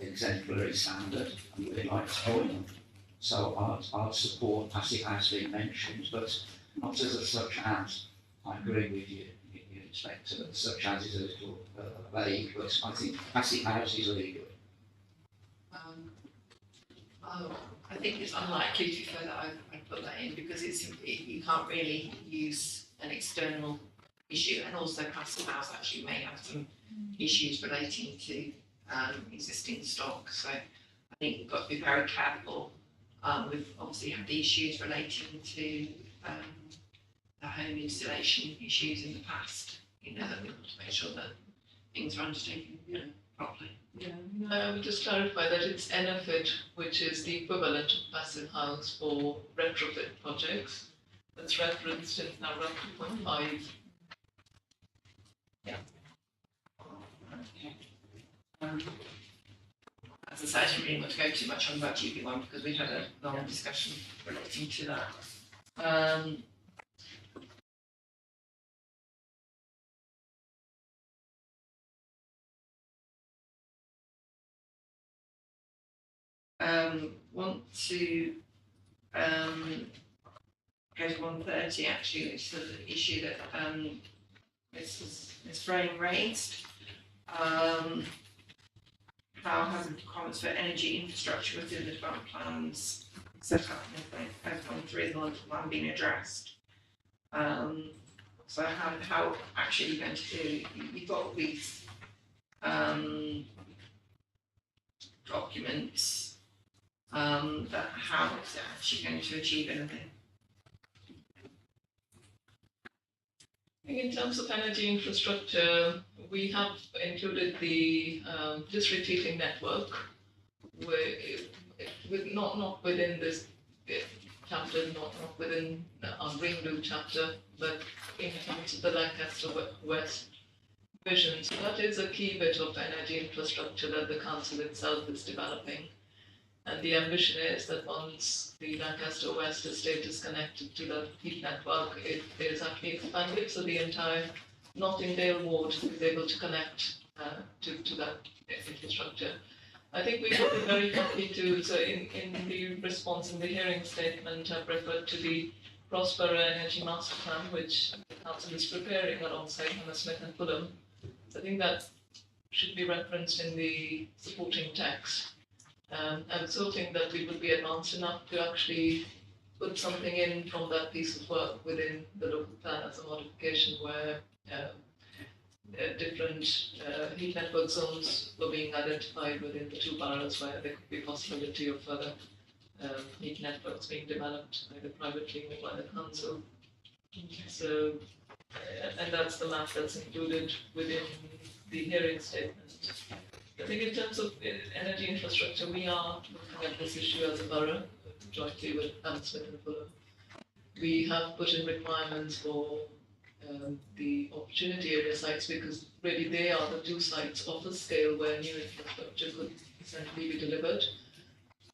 exemplary standard, and we'd like to join them. So I'd support passive house being mentioned, but not as a such as. I agree with you, Inspector, that such as is a little vague, but I think passive house is really good. I think it's unlikely, to be fair, that I'd put that in because you can't really use an external issue, and also passive house actually may have some issues relating to existing stock. So I think we've got to be very careful. We've obviously had the issues relating to the home installation issues in the past. That we want to make sure that things are undertaken properly. Yeah, I would just clarify that it's NFIT, which is the equivalent of passive house for retrofit projects. That's referenced in paragraph 2.5. Yeah. As I said, I didn't really want to go too much on about GB1 because we had a long discussion relating to that. Want to go to 130 actually, which is the issue that Ms. Frame raised. How hazard requirements for energy infrastructure within the development plans set up in F13 of the London plan being addressed. So how actually are you going to do? You've got these documents. But how is it actually going to achieve anything? I think in terms of energy infrastructure, we have included the district heating network, with not within this chapter, not within our Green Loop chapter, but in terms of the Lancaster West vision. So that is a key bit of energy infrastructure that the council itself is developing. And the ambition is that once the Lancaster West estate is connected to the heat network, it is actually expanded, so the entire Nottingdale ward is able to connect to that infrastructure. I think we would be very happy to, so in the response in the hearing statement, I've referred to the Prospero Energy Master Plan, which the council is preparing alongside Hammersmith and Fulham. So I think that should be referenced in the supporting text. I'm hoping that we would be advanced enough to actually put something in from that piece of work within the local plan as a modification where different heat network zones were being identified within the two boroughs where there could be possibility of further heat networks being developed either privately or by the council. So, and that's the map that's included within the hearing statement. I think in terms of energy infrastructure, we are looking at this issue as a borough, jointly with Hammersmith and Fulham. We have put in requirements for the opportunity area sites because really they are the two sites of a scale where new infrastructure could essentially be delivered.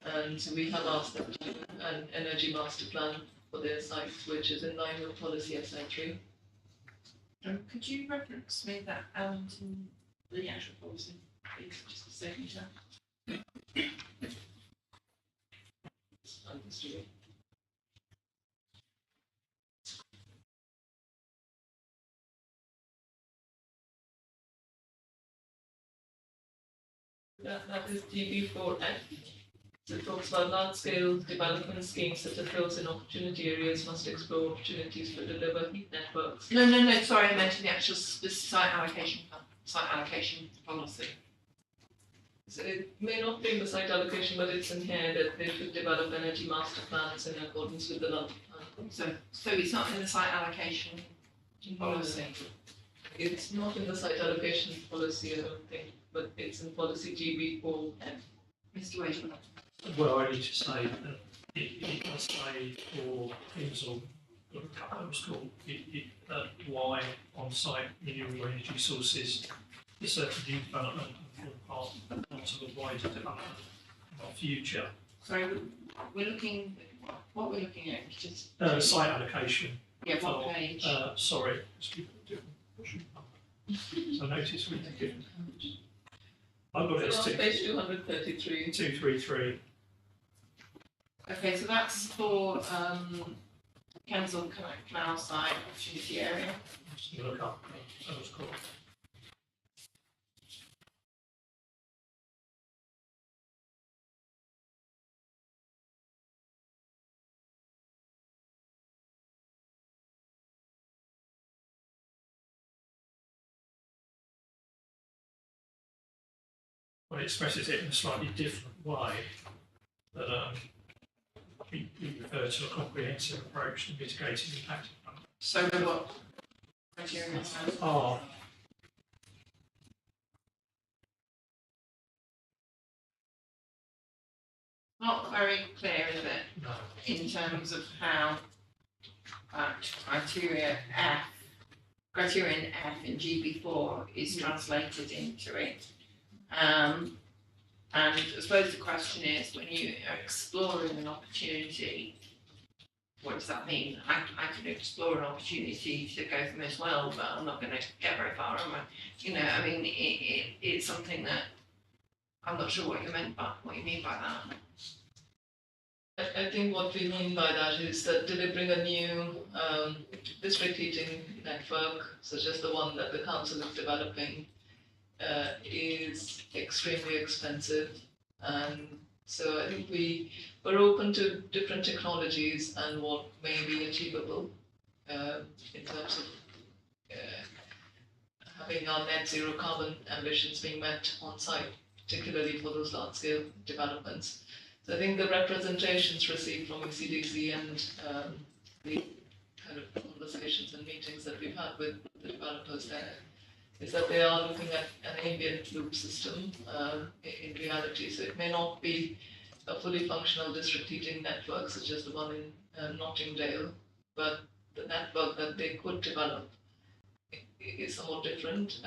And so we have asked them to do an energy master plan for their sites, which is in line with policy SN3. Could you reference me that element in the actual policy? Just a second, That is GB4F. So it talks about large-scale development schemes such as those in opportunity areas must explore opportunities to deliver heat networks. No, sorry, I meant in the actual site allocation policy. So it may not be in the site allocation, but it's in here that they should develop energy master plans in accordance with the London plan. So it's not in the site allocation policy? It's not in the site allocation policy, I don't think, but it's in policy GB4F. Mr. Wade. Well, I need to say that it does say for Kingsall, or a couple of schools, why on-site renewable energy sources is certain new development and form part of a wider development in our future. Sorry, we're looking, what we're looking at, just... Site allocation. Yeah, what page? Sorry, I noticed we did different. I've got it as page 233. 233. Okay, so that's for Kensal Canal site opportunity area. I'm just going to look up that was called. Well, it expresses it in a slightly different way. That we refer to a comprehensive approach to mitigating the impact of climate. So what criteria is that? Oh, Not very clear, is it, no. in terms of how criterion F in GB4 is translated into it. And I suppose the question is, when you are exploring an opportunity, what does that mean? I can explore an opportunity to go from this well, but I'm not going to get very far, am I? You know, I mean, it's something that I'm not sure what you mean by that. I think what we mean by that is that delivering a new district heating network, such as the one that the council is developing, is extremely expensive. And so I think we're open to different technologies and what may be achievable in terms of having our net zero carbon ambitions being met on site, particularly for those large scale developments. So I think the representations received from ECDC and the kind of conversations and meetings that we've had with the developers there is that they are looking at an ambient loop system in reality. So it may not be a fully functional district heating network such as the one in Nottingdale, but the network that they could develop is somewhat different.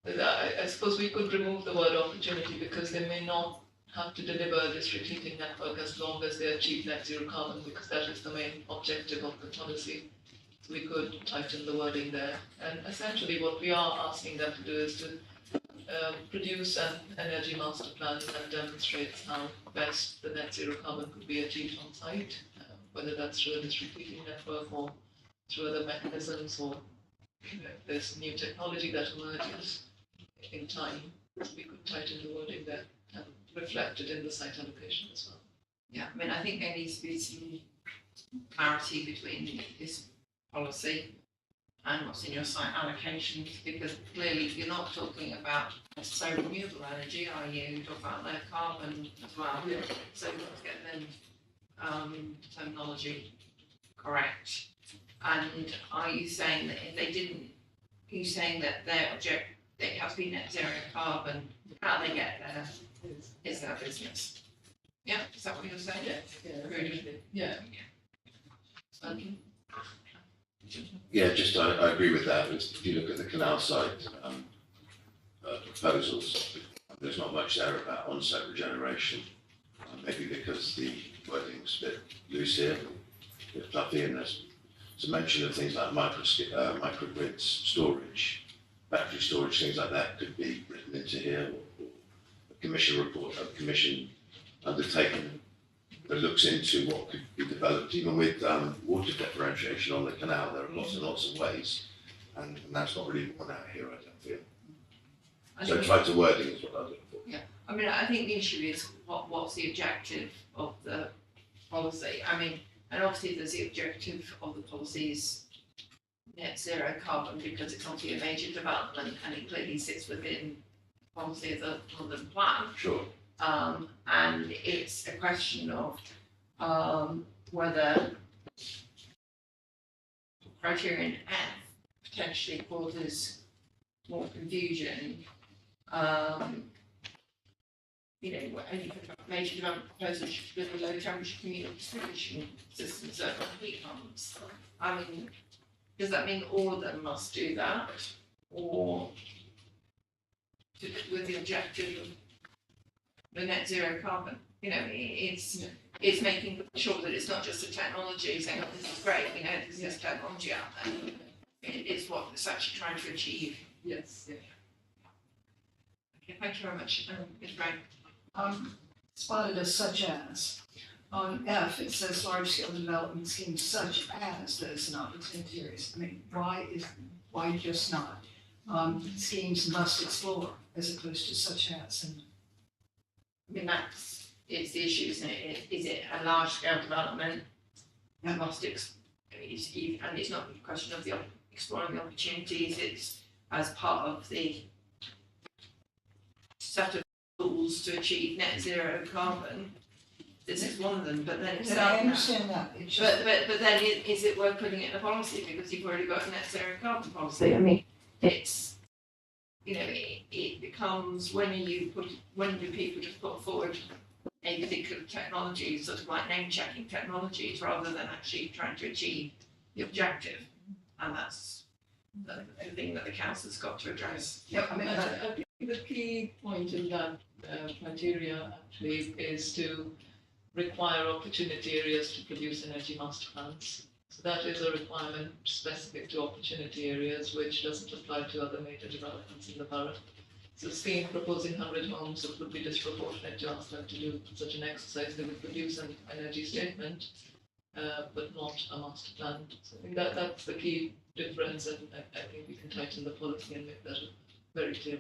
I suppose we could remove the word opportunity because they may not have to deliver a district heating network as long as they achieve net zero carbon, because that is the main objective of the policy. So we could tighten the wording there. And essentially what we are asking them to do is to produce an energy master plan that demonstrates how best the net zero carbon could be achieved on site, whether that's through a district heating network or through other mechanisms, or if there's new technology that emerges in time. So we could tighten the wording there and reflect it in the site allocation as well. Yeah, I mean, I think there needs to be some clarity between this policy and what's in your site allocations, because clearly you're not talking about necessarily renewable energy, are you? You're talking about low carbon as well. Yeah. So you've got to get them terminology correct. And are you saying that if they didn't, are you saying that their object, it has to be net zero carbon, how they get there is their business? Yeah, is that what you're saying? Yeah. Yeah, just I agree with that. If you look at the canal site proposals, there's not much there about on-site regeneration. Maybe because the wording's a bit loose here, a bit fluffy, and there's a mention of things like microgrids, storage, battery storage, things like that could be written into here, or a commission report, a commission undertaken that looks into what could be developed, even with water differentiation on the canal. There are lots and lots of ways, and that's not really borne out here, I don't feel. So tighter wording is what I'm looking for. Yeah, I mean, I think the issue is what's the objective of the policy? I mean, and obviously there's the objective of the policy is net zero carbon because it's obviously a major development and it clearly sits within the policy of the London Plan. Sure. And it's a question of whether criterion F potentially causes more confusion. You know, any major development proposals should build a low temperature communal distribution system, so heat pumps. I mean, does that mean all of them must do that, or with the objective of the net zero carbon? You know, it's making sure that it's not just a technology saying, oh, this is great, we know there's this technology out there. It's what it's actually trying to achieve. Yes. Yeah. Okay, thank you very much, Ms. Brown. Spotted as such as, on F, it says large scale development schemes such as those in opportunity areas. I mean, why just not? Schemes must explore as opposed to such as, and I mean, it's the issue, isn't it? Is it a large scale development? Yeah. And it's not a question of exploring the opportunities, it's as part of the set of tools to achieve net zero carbon. This is one of them, but then it's and I understand that. It's just, but then is it worth putting it in a policy because you've already got a net zero carbon policy? I mean, it's, you know, it becomes when do people just put forward a particular technology, sort of like name checking technologies, rather than actually trying to achieve the objective, and that's the thing that the council's got to address. yeah, I mean, The key point in that criteria actually is to require opportunity areas to produce energy master plans. So that is a requirement specific to opportunity areas, which doesn't apply to other major developments in the borough. So scheme proposing 100 homes, it would be disproportionate to ask them to do such an exercise. They would produce an energy statement, but not a master plan. So I think that's the key difference, and I think we can tighten the policy and make that very clear.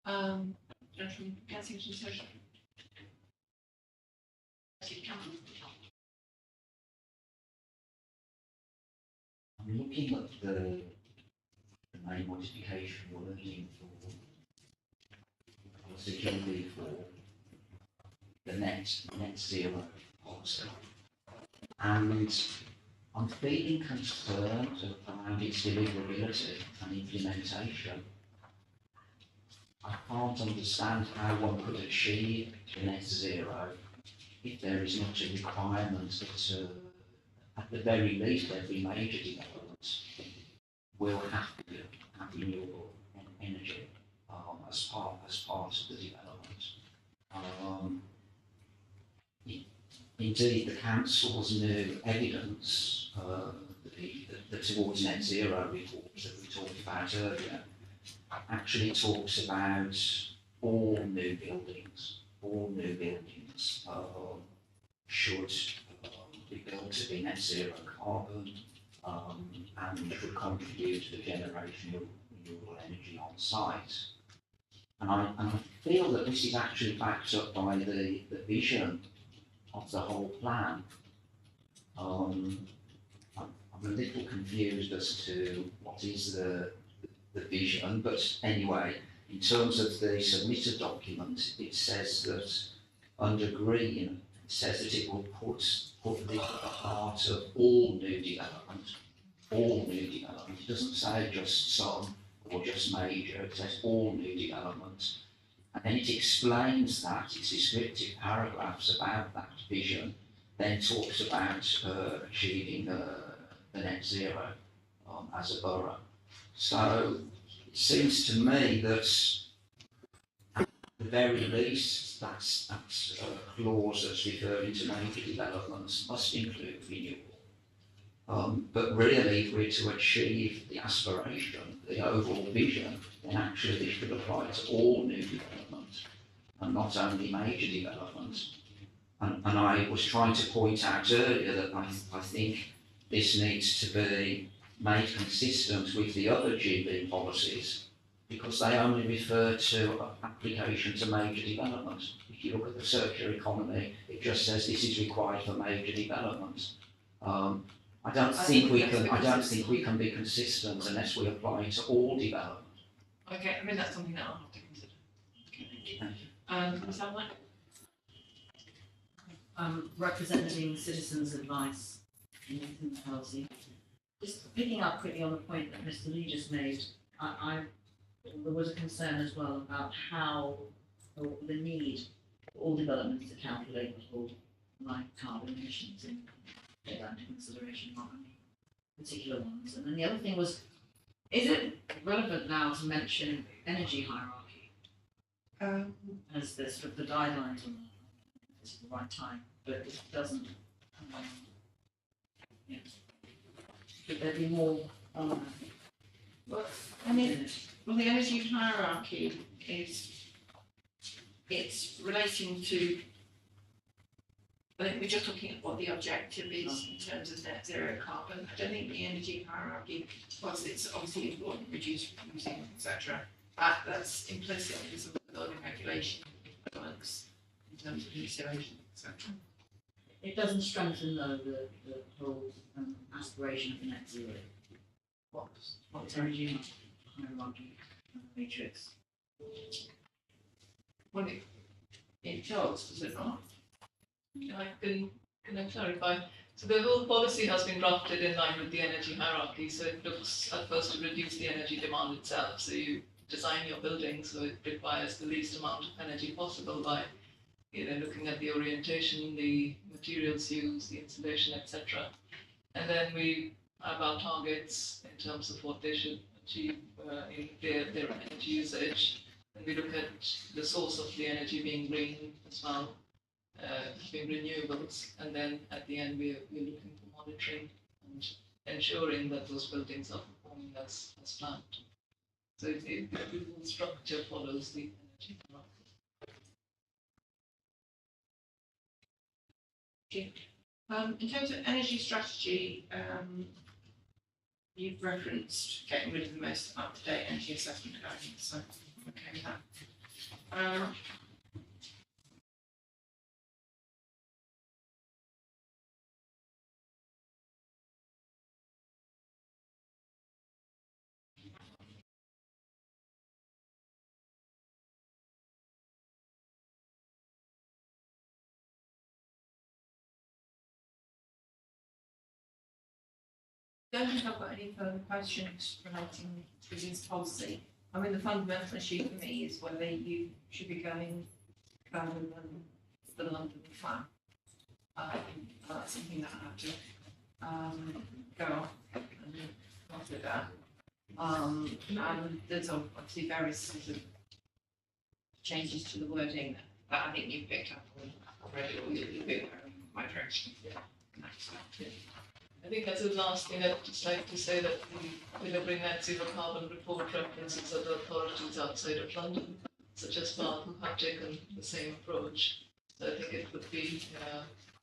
Gentleman, Kensington Social. I'm looking at the main modification wording for policy GB for the net zero policy. And I'm feeling concerned around its deliverability and implementation. I can't understand how one could achieve the net zero if there is not a requirement that, at the very least, every major development will have to have renewable energy as part of the development. Indeed, the council's new evidence, the towards net zero report that we talked about earlier, actually talks about all new buildings should be built to be net zero carbon and should contribute to the generation of renewable energy on site. And I feel that this is actually backed up by the vision of the whole plan. I'm a little confused as to what is the vision, but anyway, in terms of the submitted document, it says that under green, it says that it will put this at the heart of all new development. It doesn't say just some or just major, it says all new development. And then it explains that, it's descriptive paragraphs about that vision, then talks about achieving the net zero as a borough. So it seems to me that at the very least, that's a clause that's referring to major developments must include renewable. But really, if we're to achieve the aspiration, the overall vision, then actually this should apply to all new development and not only major development. And I was trying to point out earlier that I think this needs to be made consistent with the other GB policies because they only refer to application to major development. If you look at the circular economy, it just says this is required for major development. I don't think we can be consistent unless we apply it to all development. Okay, I mean, that's something that I'll have to consider. Okay, thank you. Ms. Almond? Representing citizens' advice in the policy. Just picking up quickly on the point that Mr. Lee just made, there was a concern as well about how the need for all developments to calculate for like carbon emissions and take that into consideration, not only particular ones. And then the other thing was, is it relevant now to mention energy hierarchy as the sort of the guidelines on that? It's the right time, but it doesn't. Should there be more on that? Well, I mean, the energy hierarchy it's relating to, I think we're just looking at what the objective is in terms of net zero carbon. I don't think the energy hierarchy, whilst it's obviously important, reduce using, etc., that's implicit in some of the building regulation elements in terms of incineration, etc. It doesn't strengthen the whole aspiration of the net zero. What's energy hierarchy matrix? Well, it does it not? Can I clarify? So the whole policy has been drafted in line with the energy hierarchy. So it looks at first to reduce the energy demand itself. So you design your building so it requires the least amount of energy possible by looking at the orientation, the materials used, the insulation, etc. And then we have our targets in terms of what they should achieve their energy usage. And we look at the source of the energy being green as well, being renewables, and then at the end we're looking for monitoring and ensuring that those buildings are performing as planned. So the whole structure follows the energy market. In terms of energy strategy, you've referenced getting rid of the most up-to-date energy assessment guidance, so I'm okay with that. Don't think I've got any further questions relating to this policy. I mean, the fundamental issue for me is whether you should be going further than the London plan. That's something that I have to go off and consider. And there's obviously various sort of changes to the wording that I think you've picked up on already, or you'll be aware of my direction. I think that's the last thing I'd just like to say, that the delivering net zero carbon report references other authorities outside of London, such as Bath, who have taken the same approach. So I think it would be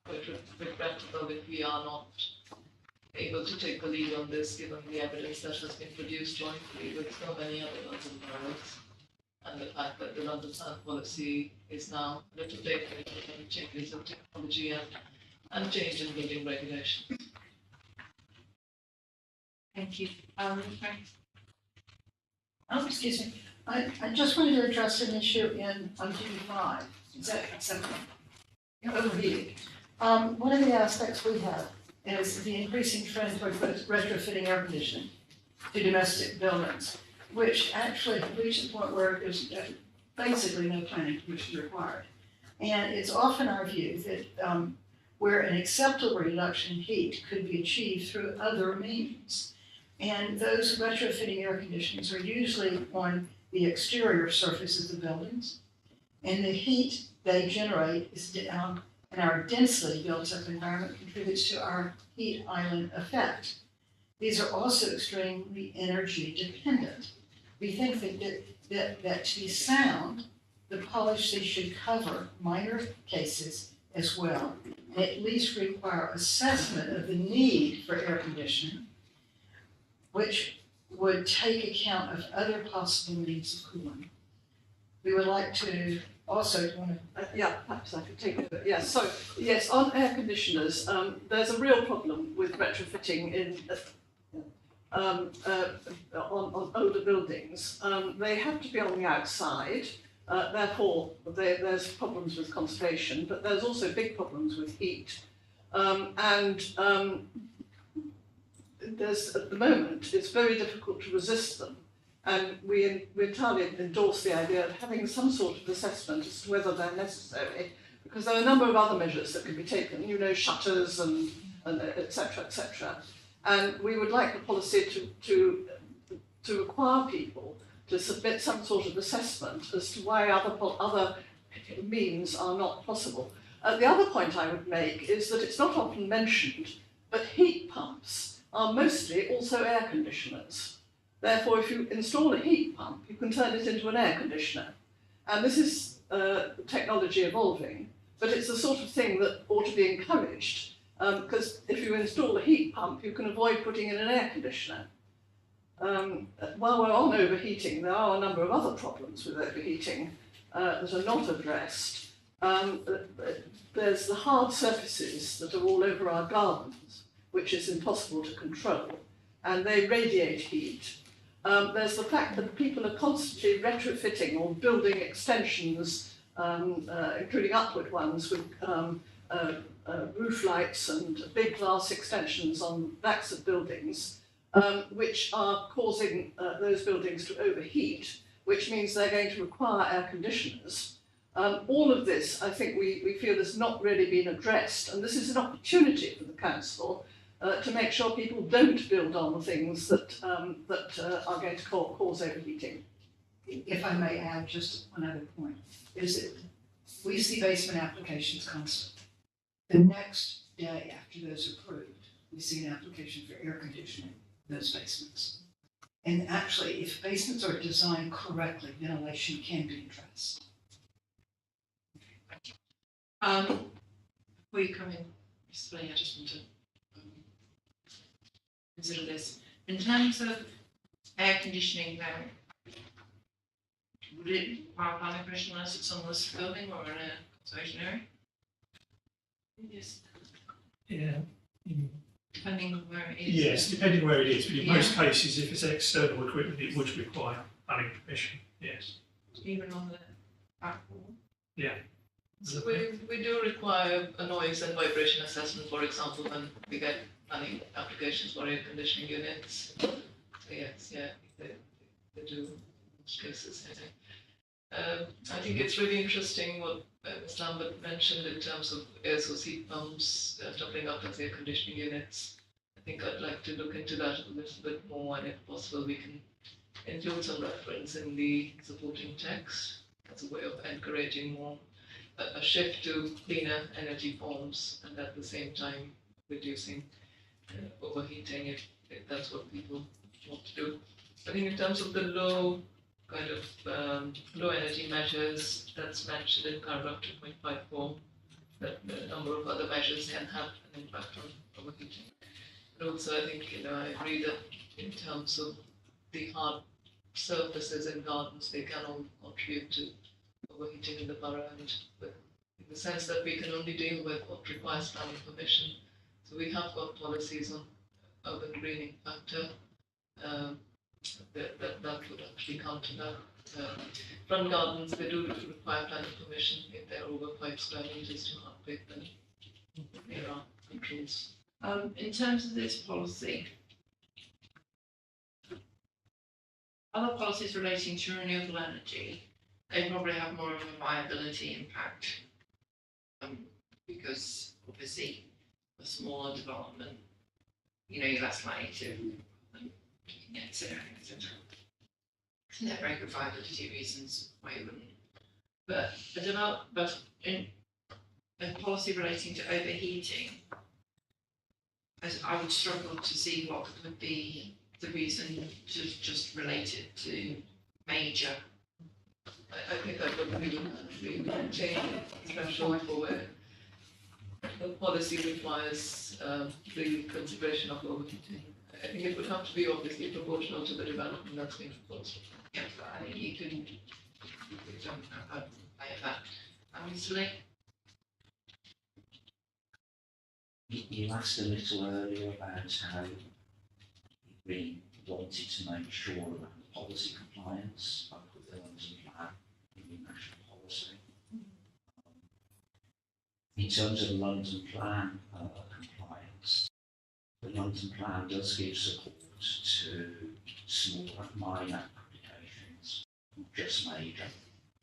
quite regrettable if we are not able to take the lead on this, given the evidence that has been produced jointly with so many other London boroughs, and the fact that the London plan policy is now a little dated with changes of technology and change in building regulations. Thank you. Excuse me, I just wanted to address an issue in GB5. Is that acceptable? Overview. One of the aspects we have is the increasing trend toward retrofitting air conditioning to domestic buildings, which actually have reached the point where there's basically no planning permission required. And it's often our view that where an acceptable reduction in heat could be achieved through other means. And those retrofitting air conditioners are usually on the exterior surfaces of buildings. And the heat they generate is in our densely built up environment contributes to our heat island effect. These are also extremely energy dependent. We think that to be sound, the policy should cover minor cases as well, and at least require assessment of the need for air conditioning, which would take account of other possible needs of cooling. We would like to also yeah, perhaps I could take over. Yes, so yes, on air conditioners, there's a real problem with retrofitting in on older buildings. They have to be on the outside. Therefore, there's problems with conservation, but there's also big problems with heat. There's, at the moment, it's very difficult to resist them. And we entirely endorse the idea of having some sort of assessment as to whether they're necessary, because there are a number of other measures that can be taken, you know, shutters and et cetera, et cetera. And we would like the policy to require people to submit some sort of assessment as to why other means are not possible. The other point I would make is that it's not often mentioned, but heat pumps are mostly also air conditioners. Therefore, if you install a heat pump, you can turn it into an air conditioner. And this is technology evolving, but it's the sort of thing that ought to be encouraged, because if you install a heat pump, you can avoid putting in an air conditioner. While we're on overheating, there are a number of other problems with overheating that are not addressed. There's the hard surfaces that are all over our gardens, which is impossible to control, and they radiate heat. There's the fact that people are constantly retrofitting or building extensions, including upward ones with roof lights and big glass extensions on backs of buildings, which are causing those buildings to overheat, which means they're going to require air conditioners. All of this, I think we feel has not really been addressed, and this is an opportunity for the council to make sure people don't build on the things that are going to cause overheating. If I may add just one other point, is that we see basement applications constantly. The next day after those are approved, we see an application for air conditioning in those basements. And actually, if basements are designed correctly, ventilation can be addressed. Before you come in, Mr. Lee, I just want to consider this. In terms of air conditioning, then, would it require planning permission unless it's on this building or in a conservation area? Yes. Yeah. Depending on where it is. Yes, depending where it is, but in Yeah. most cases, if it's external equipment, it would require planning permission, yes. Even on the back wall. Yeah. So we do require a noise and vibration assessment, for example, when we get planning applications for air conditioning units. So yes, yeah, they do in most cases, I think. I think it's really interesting what Ms. Lambert mentioned in terms of air source heat pumps toppling up as air conditioning units. I think I'd like to look into that a little bit more, and if possible, we can include some reference in the supporting text as a way of encouraging more a shift to cleaner energy forms, and at the same time reducing overheating if that's what people want to do. I think in terms of the low energy measures that's mentioned in paragraph 2.54, that a number of other measures can have an impact on overheating. But also I think, I agree that in terms of the hard surfaces in gardens, they can all contribute to overheating in the borough, and in the sense that we can only deal with what requires planning permission. So we have got policies on urban greening factor that would actually counter that. Front gardens, they do require planning permission if they're over 5 square meters to outbreak, then there are controls. In terms of this policy, other policies relating to renewable energy, they probably have more of a viability impact, because obviously a smaller development, you're less likely to net zero, etc. There are very good viability reasons why you wouldn't. But in a policy relating to overheating, as I would struggle to see what would be the reason to just relate it to major. I think that would be change threshold for where the policy requires the consideration of overheating. I think it would have to be obviously proportional to the development that's being proposed. Yeah, but I think you can play that. Mr. Lee? You asked a little earlier about how we wanted to make sure around policy compliance, both with the London Plan and the national policy. In terms of the London Plan compliance, the London Plan does give support to small minor applications, not just major.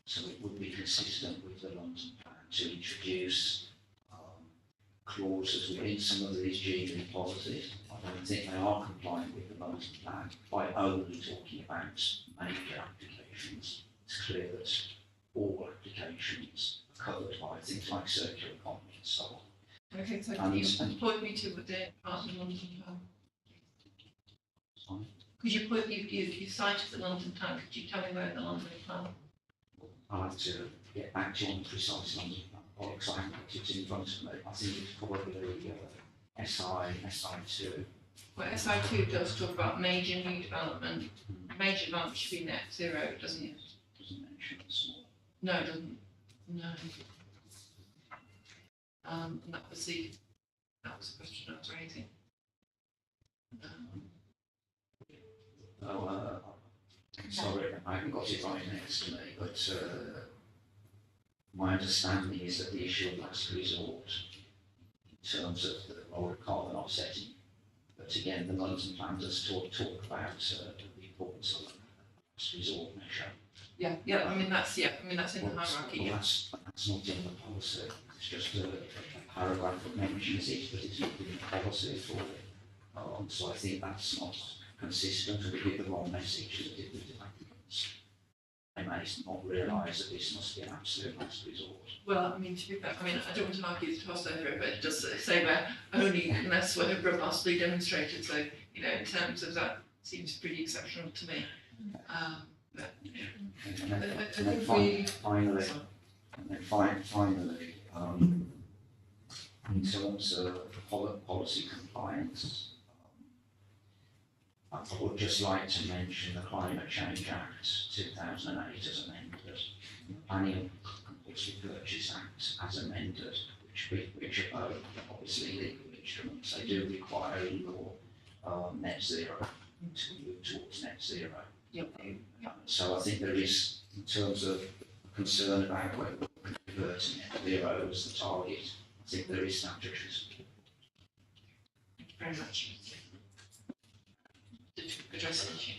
So it would be consistent with the London Plan to introduce clauses within some of these GB policies. I don't think they are compliant with the London Plan by only talking about major applications. It's clear that all applications are covered by things like circular economy and so on. Okay, so can you point me to what the part of the London Plan? Sorry? Could you put, you cited the London Plan, could you tell me where in the London Plan? I'll have to get back to you on the precise London Plan, because I haven't got it in front of me. I think it's probably SI2. Well, SI2 does talk about major new development. Major development should be net zero, doesn't it? Doesn't mention the small. No, it doesn't. No. And that was the question I was raising. Sorry, I haven't got it right next to me, but my understanding is that the issue of last resort, in terms of the role of carbon offsetting, but again, the London Plan does talk about the importance of last resort measure. Yeah, I mean that's in the hierarchy. Well, that's not in the policy. It's just a paragraph that mentions it, but it's not in the policy for it. So I think that's not consistent, and we give the wrong message to the developers. They may not realise that this must be an absolute last resort. Well, I mean, to be fair, I mean, I don't want to argue the toss over it, but it does say that only unless we're robustly demonstrated. So, you know, in terms of that, seems pretty exceptional to me. But, yeah. And then, I think we. finally, in terms of policy compliance, I would just like to mention the Climate Change Act 2008 as amended, the Planning and Compulsory Purchase Act as amended, which are obviously legal instruments. They do require indoor net zero to move towards net zero. Yep. So I think there is, in terms of concern about whether we're converting net zero as the target, I think there is statutory support. Thank you very much. Did you address anything?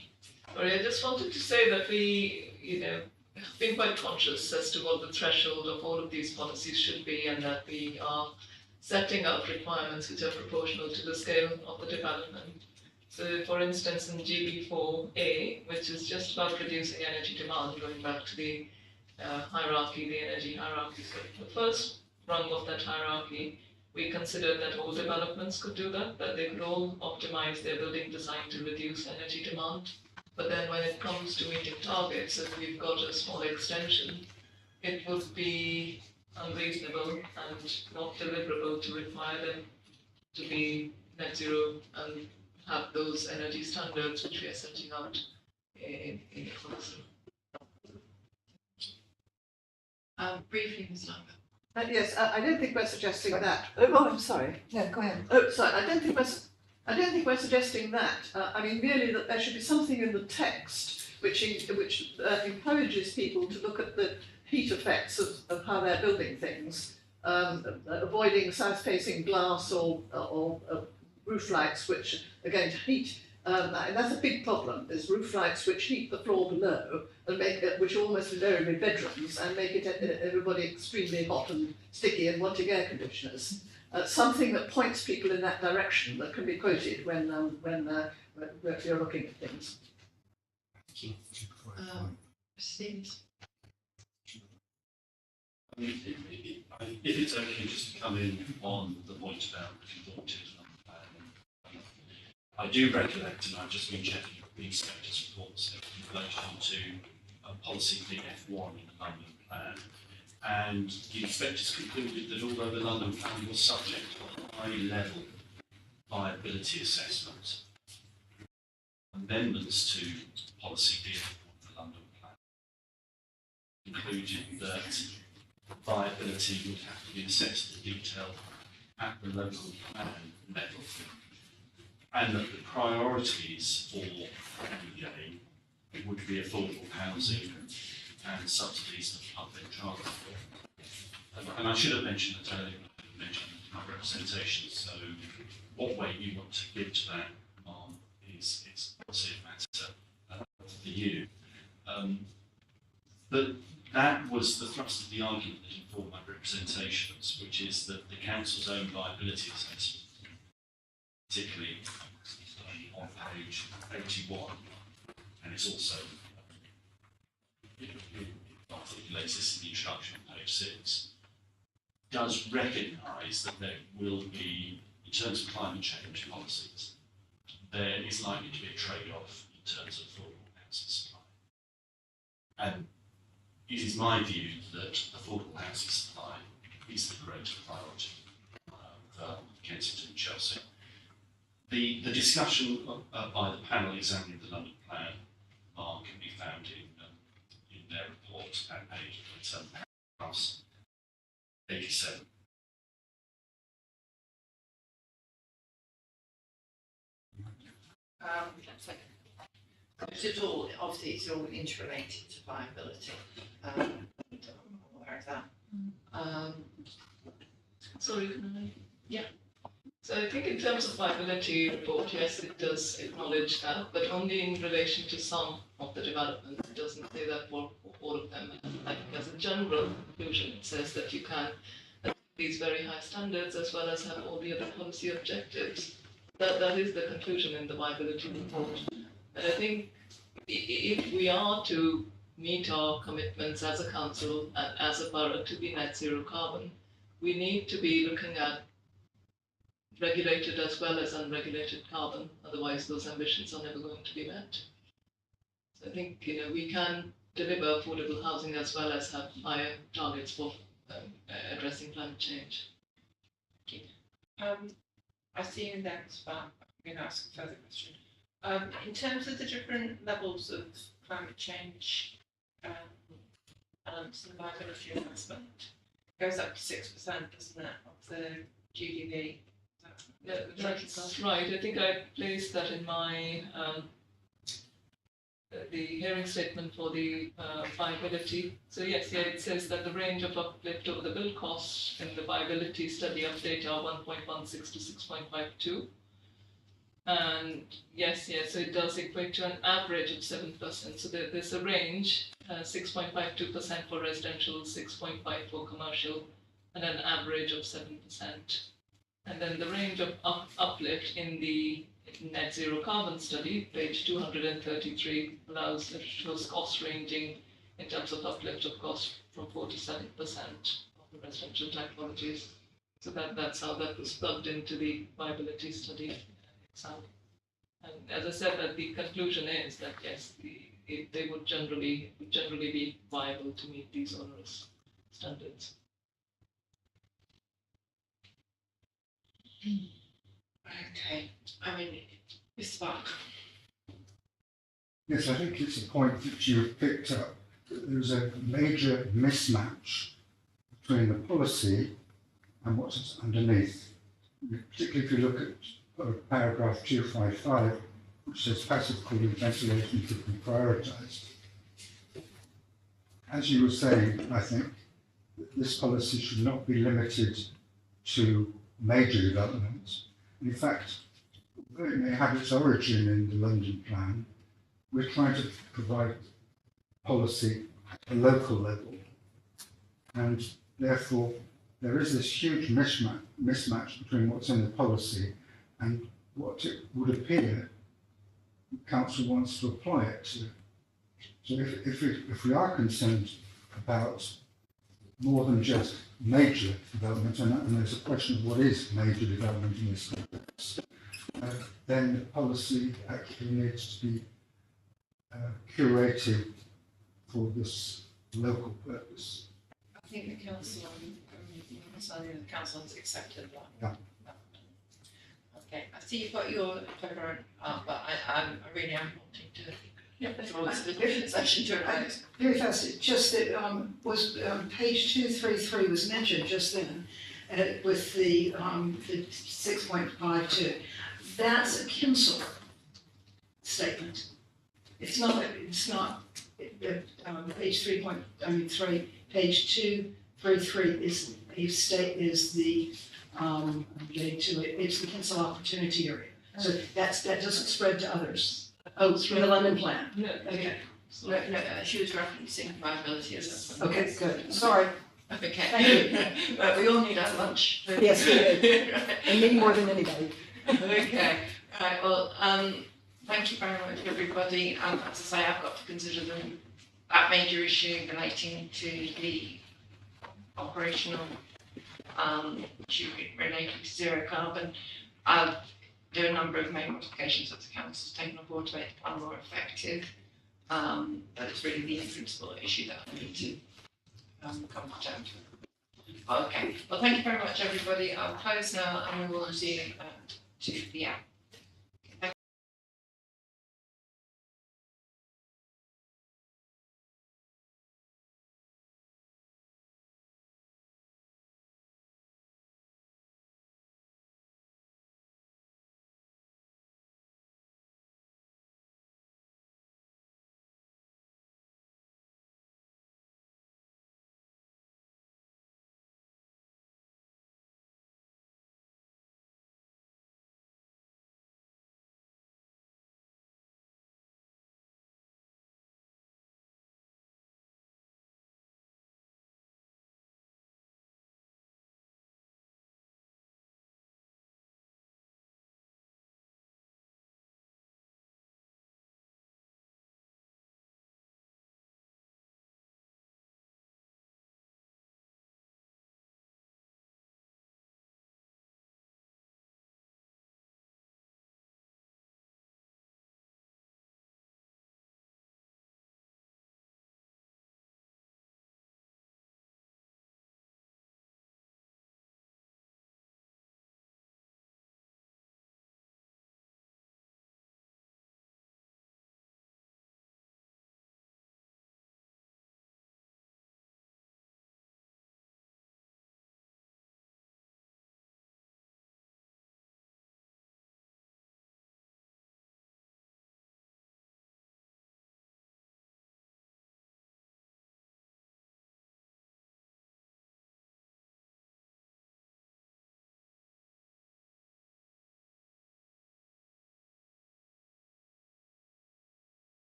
Sorry, I just wanted to say that we, you know, have been quite conscious as to what the threshold of all of these policies should be, and that we are setting up requirements which are proportional to the scale of the development. So, for instance, in GB4A, which is just about reducing energy demand, going back to the hierarchy, the energy hierarchy, so the first rung of that hierarchy, we considered that all developments could do that they could all optimize their building design to reduce energy demand. But then when it comes to meeting targets, if we've got a small extension, it would be unreasonable and not deliverable to require them to be net zero and have those energy standards which we are setting out in the policy. Briefly, Ms. Lambert. Yes, I don't think we're suggesting that. Oh, I'm sorry. Yeah, go ahead. Oh, sorry. I don't think we're suggesting that. I mean, merely that there should be something in the text which encourages people to look at the heat effects of how they're building things, avoiding south-facing glass or roof lights which are going to heat. And that's a big problem. There's roof lights which heat the floor below and make it, which are almost invariably bedrooms, and make everybody extremely hot and sticky and wanting air conditioners. Something that points people in that direction that can be quoted when you're looking at things. Stevens. If it's okay just to come in on the point about conducted, I do recollect, and I've just been checking the inspector's reports in relation to policy BF1 in the London Plan, and the inspectors concluded that although the London Plan was subject to a high-level viability assessment, amendments to policy BF1 in the London Plan concluded that viability would have to be assessed in detail at the local plan level, and that the priorities for NEA would be affordable housing and subsidies to public transport. And I should have mentioned that earlier, I mentioned my representation, so what weight you want to give to that is obviously a matter for you. But that was the thrust of the argument that informed my representations, which is that the council's own viability assessment, particularly on page 81, and it's also it articulates this in the introduction on page 6, does recognise that there will be, in terms of climate change policies, there is likely to be a trade-off in terms of affordable housing supply. And it is my view that affordable housing supply is the greater priority for Kensington and Chelsea. The discussion by the panel examining the London Plan can be found in their report at page 87. It's all, obviously, it's all interrelated to viability. I'm aware of that. Sorry, can I? Yeah. So I think in terms of viability report, yes, it does acknowledge that, but only in relation to some of the developments. It doesn't say that for all of them. I think as a general conclusion, it says that you can achieve these very high standards as well as have all the other policy objectives. that is the conclusion in the viability report. And I think if we are to meet our commitments as a council and as a borough to be net zero carbon, we need to be looking at regulated as well as unregulated carbon, otherwise those ambitions are never going to be met. So I think, we can deliver affordable housing as well as have higher targets for addressing climate change. I see you next, but I'm going to ask a further question. In terms of the different levels of climate change elements in the viability assessment, it goes up to 6%, doesn't it, of the GDP? Yeah, that's right. I think I placed that in my the hearing statement for the viability. So yes, it says that the range of uplift over the build costs in the viability study update are 1.16 to 6.52. And yes, so it does equate to an average of 7%. So there's a range, 6.52% for residential, 6.5% for commercial, and an average of 7%. And then the range of uplift in the net zero carbon study, page 233, shows cost ranging in terms of uplift of cost from 4 to 7% of the residential typologies. So that's how that was plugged into the viability study itself. And as I said, that the conclusion is that yes, they would generally be viable to meet these onerous standards. Okay, I mean, Mr. Buck. Yes, I think it's a point that you've picked up, that there's a major mismatch between the policy and what's underneath. Particularly if you look at paragraph 255, which says passive cooling ventilation should be prioritised. As you were saying, I think, this policy should not be limited to major developments. In fact, though it may have its origin in the London plan, we're trying to provide policy at a local level. And therefore, there is this huge mismatch between what's in the policy and what it would appear the council wants to apply it to. So if we are concerned about more than just major development, and there's a question of what is major development in this context, then the policy actually needs to be curated for this local purpose. I think the council, the council has accepted that. Yeah. Okay, I see you've got your paper up, but I really am wanting to draw this session to a close. Very fast, just that page 233 was mentioned just then with the 6.52. That's a Kinsel statement. It's not page 3, page 233 is the I'm getting to it. It's the Kinsel Opportunity Area. So that doesn't spread to others. Oh, through the London plan. No, Okay. No, she was referencing viability assessment. Okay, good. Sorry. Okay. Thank you. But we all need our lunch. Yes, we do. And me more than anybody. Okay. Right. Well, thank you very much, everybody. As I say, I've got to consider that major issue relating to the operational issue related to zero carbon. There are a number of main modifications that the council has taken on board to make the plan more effective. But it's really the in-principle issue that I need to come to terms with. Okay. Well, thank you very much, everybody. I'll close now, and we will see to the app.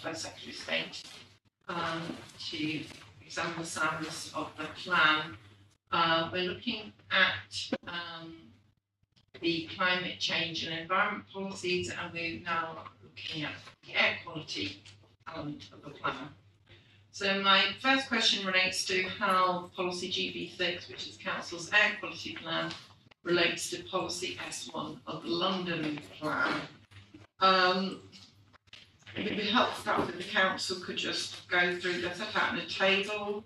by Secretary of State to examine the soundness of the plan. We're looking at the climate change and environment policies, and we're now looking at the air quality element of the plan. So my first question relates to how policy GB6, which is Council's air quality plan, relates to policy S1 of the London plan. It would be helpful if the council could just go through, they're set out in a table,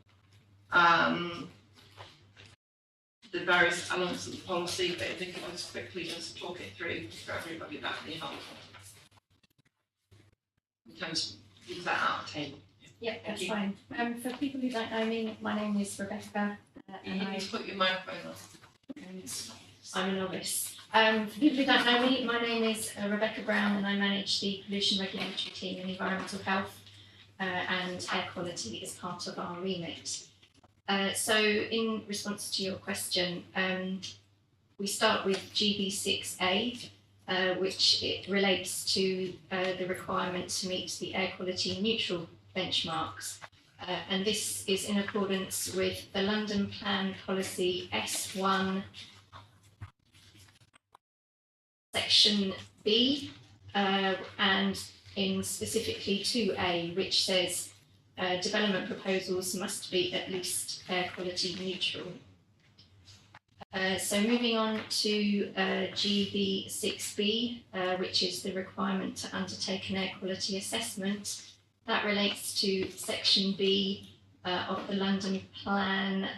the various elements of the policy, but if they could just quickly just talk it through for everybody, that would be helpful. In terms of, is that out of table? Yeah, that's fine. For people who don't know me, my name is Rebecca, and You need to put your microphone on. I'm a novice. For people who don't know me, my name is Rebecca Brown, and I manage the pollution regulatory team in environmental health, and air quality is part of our remit. So in response to your question, we start with GB6A, which it relates to the requirement to meet the air quality neutral benchmarks. And this is in accordance with the London Plan Policy S1 Section B, and in specifically 2A, which says development proposals must be at least air quality neutral. So moving on to GB6B, which is the requirement to undertake an air quality assessment. That relates to Section B of the London Plan,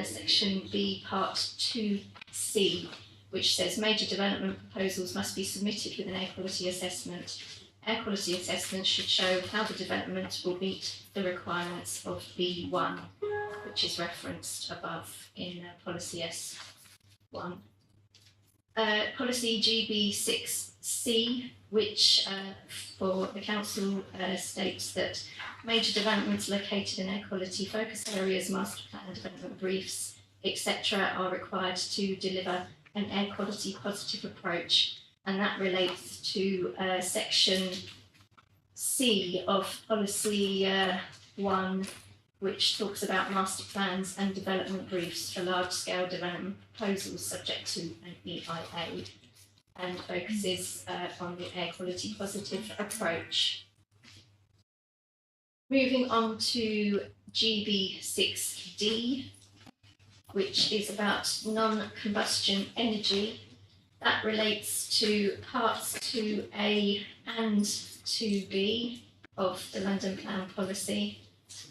Section B, Part 2C, which says major development proposals must be submitted with an air quality assessment. Air quality assessment should show how the development will meet the requirements of B1, which is referenced above in Policy S1. Policy GB6C, which for the Council states that major developments located in air quality focus areas, master plan development briefs, etc. are required to deliver an air quality positive approach, and that relates to Section C of Policy 1, which talks about master plans and development briefs for large-scale development proposals subject to an EIA, and focuses on the air quality positive approach. Moving on to GB6D, which is about non-combustion energy. That relates to parts 2A and 2B of the London Plan Policy,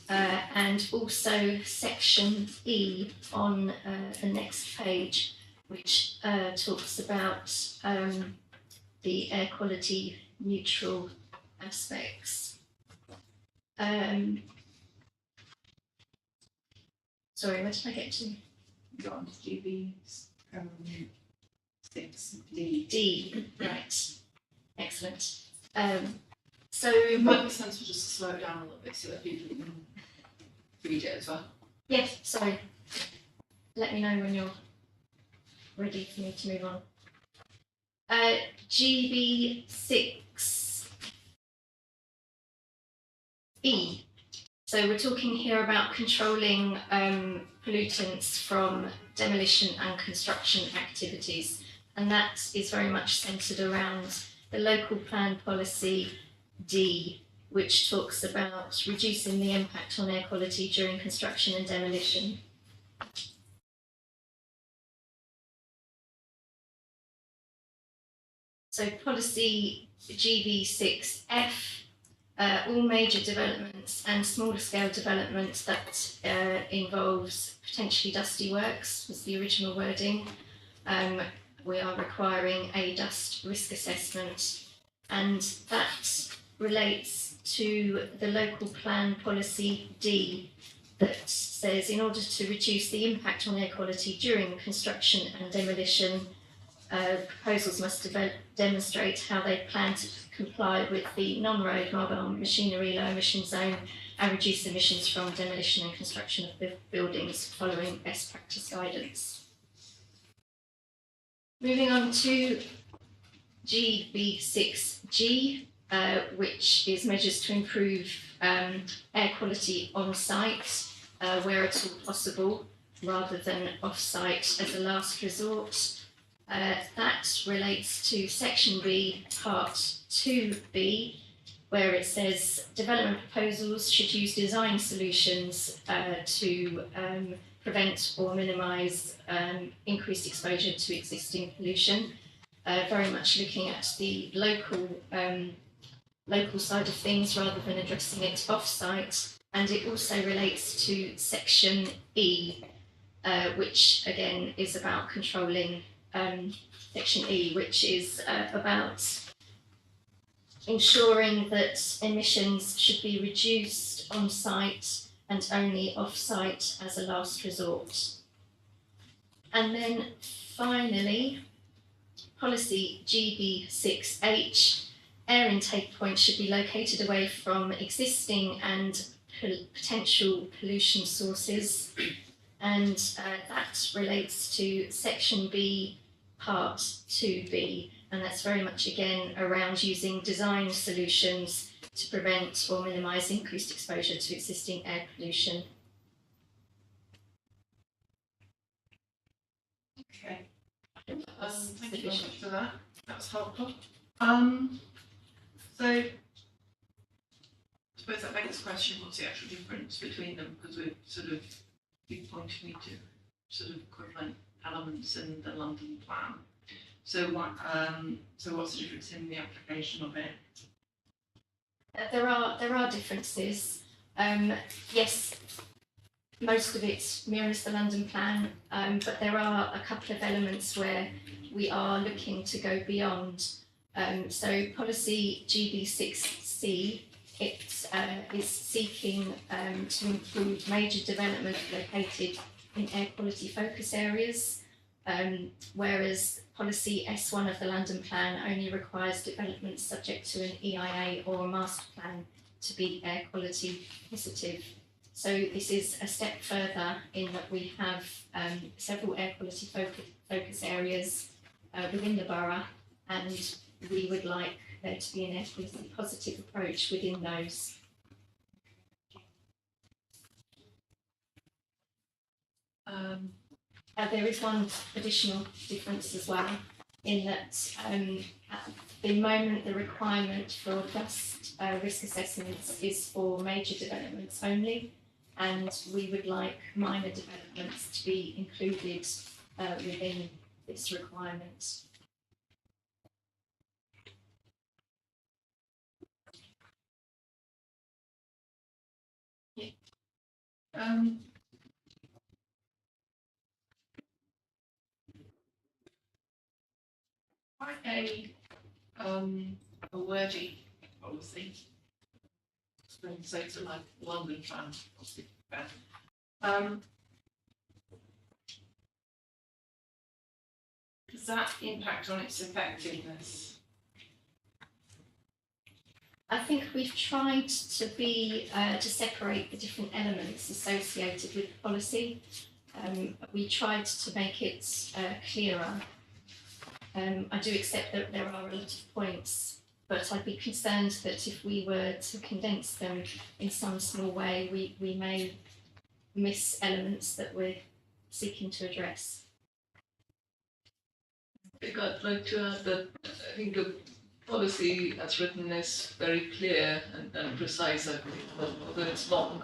and also Section E on the next page, which talks about the air quality neutral aspects. Sorry, where did I get to? You got on to GB 6D. D, right. Excellent. So, It might be sensible just to slow it down a little bit so that people can read it as well. yes, sorry. Let me know when you're ready for me to move on. GB6E. So we're talking here about controlling pollutants from demolition and construction activities, and that is very much centred around the local plan policy D, which talks about reducing the impact on air quality during construction and demolition. So policy GB6F, all major developments and smaller scale developments that involves potentially dusty works was the original wording. We are requiring a dust risk assessment, and that relates to the local plan policy D that says in order to reduce the impact on air quality during construction and demolition, proposals must demonstrate how they plan to comply with the non-road mobile machinery low emission zone and reduce emissions from demolition and construction of buildings following best practice guidance. Moving on to GB6G, which is measures to improve air quality on site where at all possible, rather than off-site as a last resort. That relates to section B, part 2B, where it says development proposals should use design solutions to prevent or minimise increased exposure to existing pollution. Very much looking at the local side of things rather than addressing it off-site. And it also relates to section E, which again is about controlling section E, which is about ensuring that emissions should be reduced on site and only off site as a last resort. And then finally, policy GB6H, air intake points should be located away from existing and potential pollution sources. And that relates to section B, part 2B, and that's very much again around using design solutions to prevent or minimise increased exposure to existing air pollution. Okay. Thank you very much for that. That's helpful. So I suppose that begs the question, what's the actual difference between them? Because we're sort of pointing me to sort of equivalent elements in the London plan. So what's the difference in the application of it? There are differences. Yes, most of it mirrors the London plan, but there are a couple of elements where we are looking to go beyond. So policy GB6C, it is seeking to include major development located in air quality focus areas, whereas policy S1 of the London plan only requires development subject to an EIA or a master plan to be air quality positive. So this is a step further in that we have several air quality focus areas within the borough, and we would like there to be an air quality positive approach within those. There is one additional difference as well, in that at the moment the requirement for dust risk assessments is for major developments only, and we would like minor developments to be included within this requirement. Quite a wordy policy. So it's like London plan, obviously. Does that impact on its effectiveness? I think we've tried to be to separate the different elements associated with the policy. We tried to make it clearer. I do accept that there are a lot of points, but I'd be concerned that if we were to condense them in some small way, we may miss elements that we're seeking to address. I'd like to add that I think the policy as written is very clear and precise, I believe, but although it's long,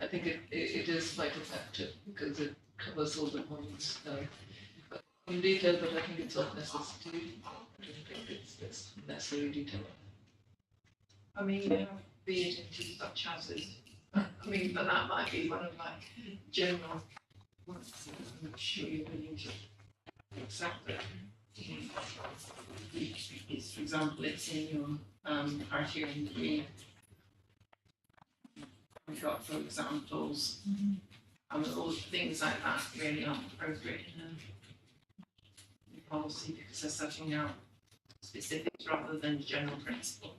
I think it is quite effective because it covers all the points in detail, but I think it's of necessity. I don't think it's necessary detail. I mean, you have veered into such as is. I mean, but that might be one of my general ones. I'm sure you're willing to accept it. It's, for example, it's in your criterion 3. We've got, for examples, all things like that really aren't appropriate in a policy because they're setting out specifics rather than general principle.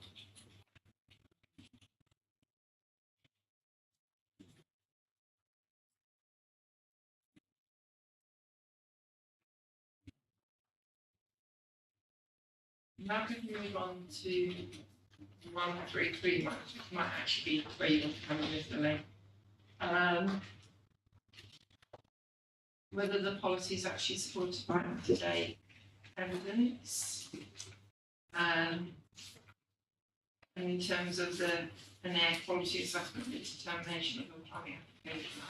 Now can we move on to 133 might actually be where you want to come in, Mr. Lee. Whether the policy is actually supported by up-to-date evidence. And in terms of an air quality assessment and determination of the planning application.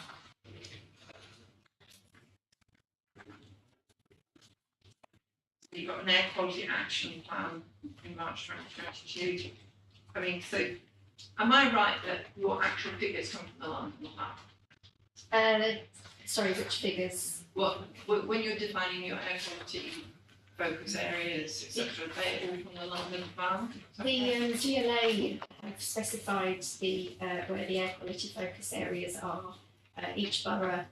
So you've got an air quality action plan in March 2022. I mean, so am I right that your actual figures come from the London plan? Sorry, which figures? Well, when you're defining your air quality focus areas, etc., they all from the London plan? The GLA have specified where the air quality focus areas are. Each borough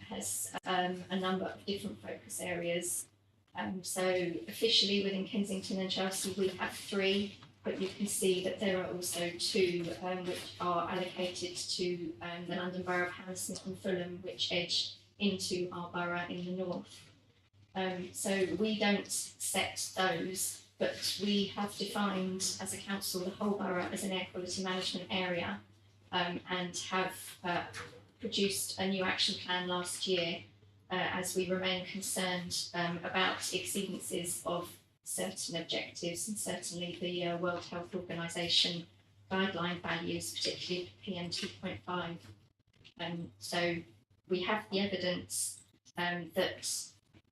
has a number of different focus areas. So officially within Kensington and Chelsea we have 3, but you can see that there are also 2 which are allocated to the London Borough of Hammersmith and Fulham, which edge into our borough in the north. So we don't set those, but we have defined as a council the whole borough as an air quality management area, and have produced a new action plan last year as we remain concerned about exceedances of certain objectives, and certainly the World Health Organization guideline values, particularly PM 2.5. So we have the evidence that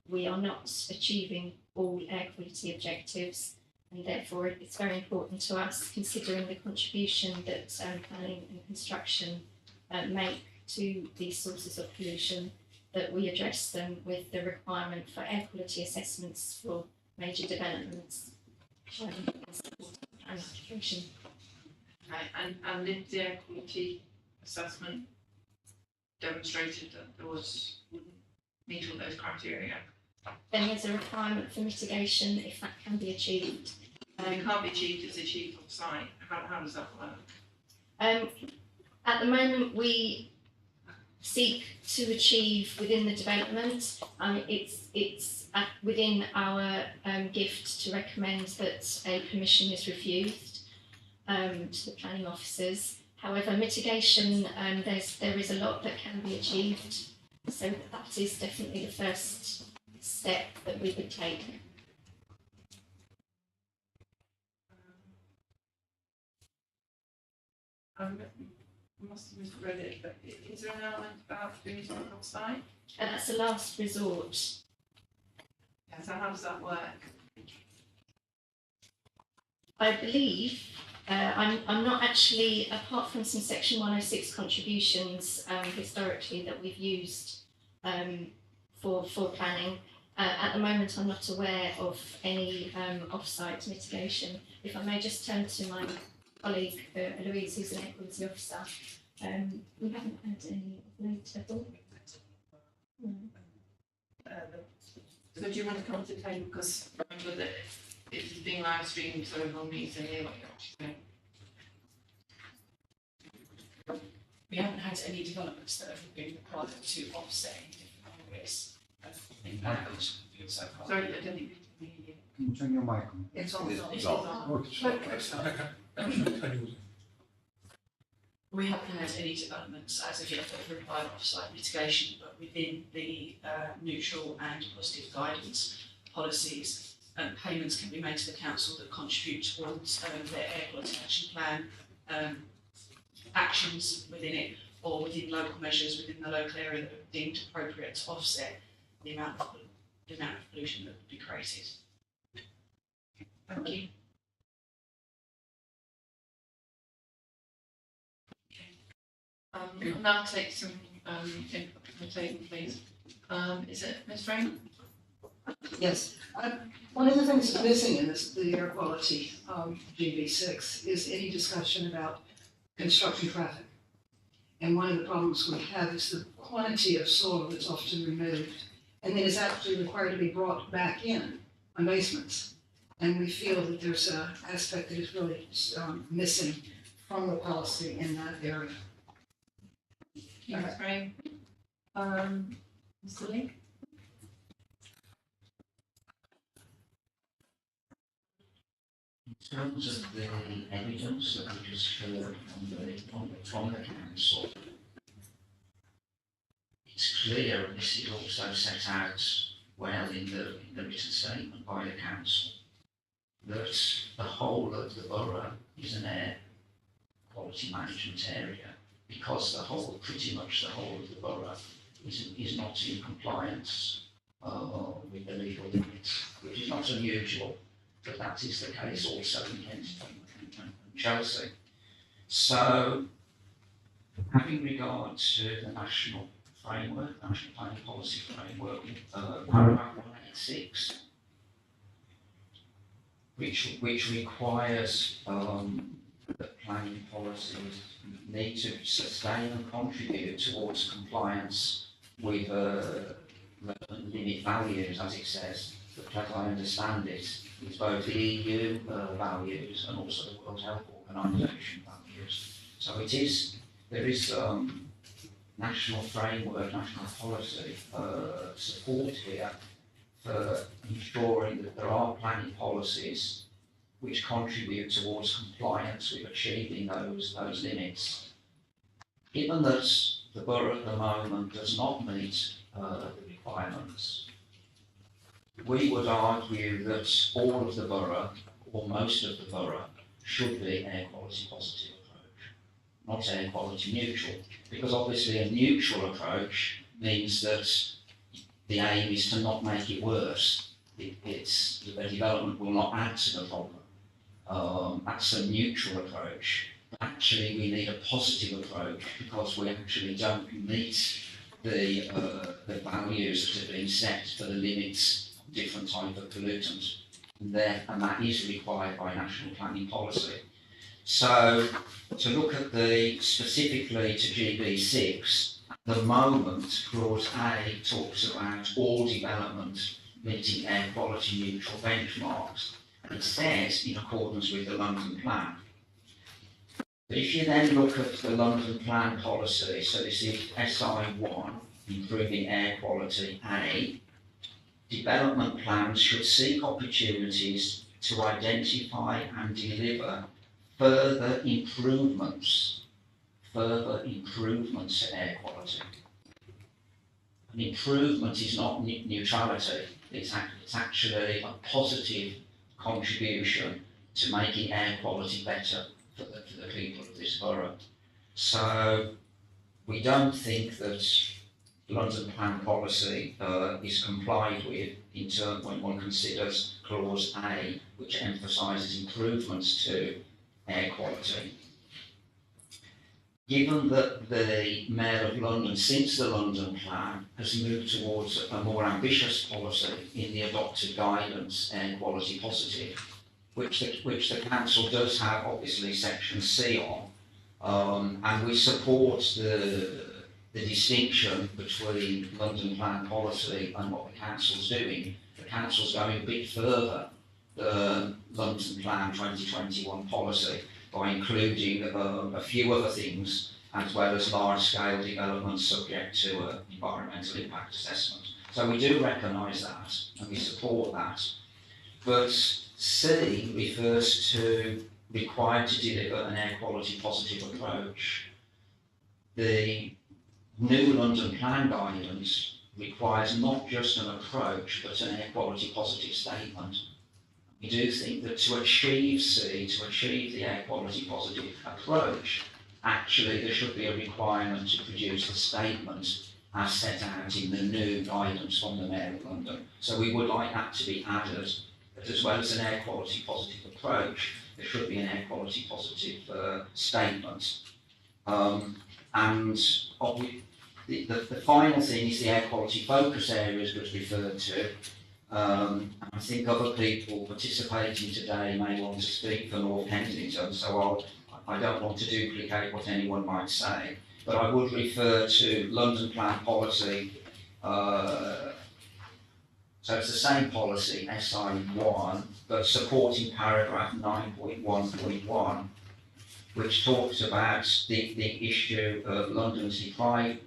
we are not achieving all air quality objectives, and therefore it's very important to us, considering the contribution that planning and construction make to these sources of pollution, that we address them with the requirement for air quality assessments for major developments and application. Right, and if the air quality assessment demonstrated that there wouldn't meet all those criteria, then there's a requirement for mitigation if that can be achieved. If it can't be achieved, it's achieved on site. How does that work? At the moment, we seek to achieve within the development. It's within our gift to recommend that a permission is refused to the planning officers. However, mitigation, there is a lot that can be achieved, so that is definitely the first step that we would take. I must have misread it, but is there an element about doing it on site? And that's a last resort. Yeah, so how does that work? I believe, I'm not actually, apart from some Section 106 contributions historically that we've used for planning, at the moment I'm not aware of any off-site mitigation. If I may just turn to my colleague Louise, who's an air quality officer. We haven't had any late at all. So do you want to come to the table, because remember that it's being live streamed, so everyone needs to hear what you're actually saying. We haven't had any developments that have been required to offset any different areas of impact so far. Sorry, I don't think we can hear you. Can you turn your mic on? It's on. It's on. We haven't had any developments as of yet that require off-site mitigation, but within the neutral and positive guidance policies, payments can be made to the council that contribute towards their air quality action plan actions within it, or within local measures within the local area that are deemed appropriate to offset the amount of pollution that would be created. Thank you. I'll now take some input from the table, please. Is it Ms. Rain? Yes. One of the things that's missing in the air quality GB6 is any discussion about construction traffic. And one of the problems we have is the quantity of soil that's often removed and then is actually required to be brought back in on basements. And we feel that there's an aspect that is really missing from the policy in that area. Ms. Rain? Mr. Lee? In terms of the evidence that we just heard from the council, it's clear, and this is also set out well in the written statement by the council, that the whole of the borough is an air quality management area, because pretty much the whole of the borough is not in compliance with the legal limits, which is not unusual, but that is the case also in Kensington and Chelsea. So, having regard to the national framework, national planning policy framework, paragraph 186, which requires that planning policies need to sustain and contribute towards compliance with relevant limit values, as it says, but as I understand it, it's both the EU values and also the World Health Organization values. So there is national framework, national policy support here for ensuring that there are planning policies which contribute towards compliance with achieving those limits. Given that the borough at the moment does not meet the requirements, we would argue that all of the borough, or most of the borough, should be air quality positive approach, not air quality neutral, because obviously a neutral approach means that the aim is to not make it worse. The development will not add to the problem. That's a neutral approach. But actually, we need a positive approach because we actually don't meet the values that have been set for the limits of different types of pollutants, and that is required by national planning policy. So, to look at specifically to GB6, at the moment, clause A talks about all development meeting air quality neutral benchmarks. It says in accordance with the London Plan. But if you then look at the London Plan policy, so this is SI1, improving air quality A, development plans should seek opportunities to identify and deliver further improvements to air quality. An improvement is not neutrality, it's actually a positive contribution to making air quality better for the people of this borough. So we don't think that London Plan policy is complied with in terms when one considers clause A, which emphasises improvements to air quality. Given that the Mayor of London, since the London Plan, has moved towards a more ambitious policy in the adopted guidance, air quality positive, which the council does have obviously section C on, and we support the distinction between London Plan policy and what the council's doing. The council's going a bit further than London Plan 2021 policy by including a few other things, as well as large-scale development subject to an environmental impact assessment. So we do recognise that, and we support that. But C refers to required to deliver an air quality positive approach. The new London Plan guidance requires not just an approach, but an air quality positive statement. We do think that to achieve C, to achieve the air quality positive approach, actually there should be a requirement to produce a statement as set out in the new guidance from the Mayor of London. So we would like that to be added, that as well as an air quality positive approach, there should be an air quality positive statement. And the final thing is the air quality focus areas was referred to. And I think other people participating today may want to speak for North Kensington, so I don't want to duplicate what anyone might say, but I would refer to London Plan policy. So it's the same policy, SI1, but supporting paragraph 9.1.1, which talks about the issue of London's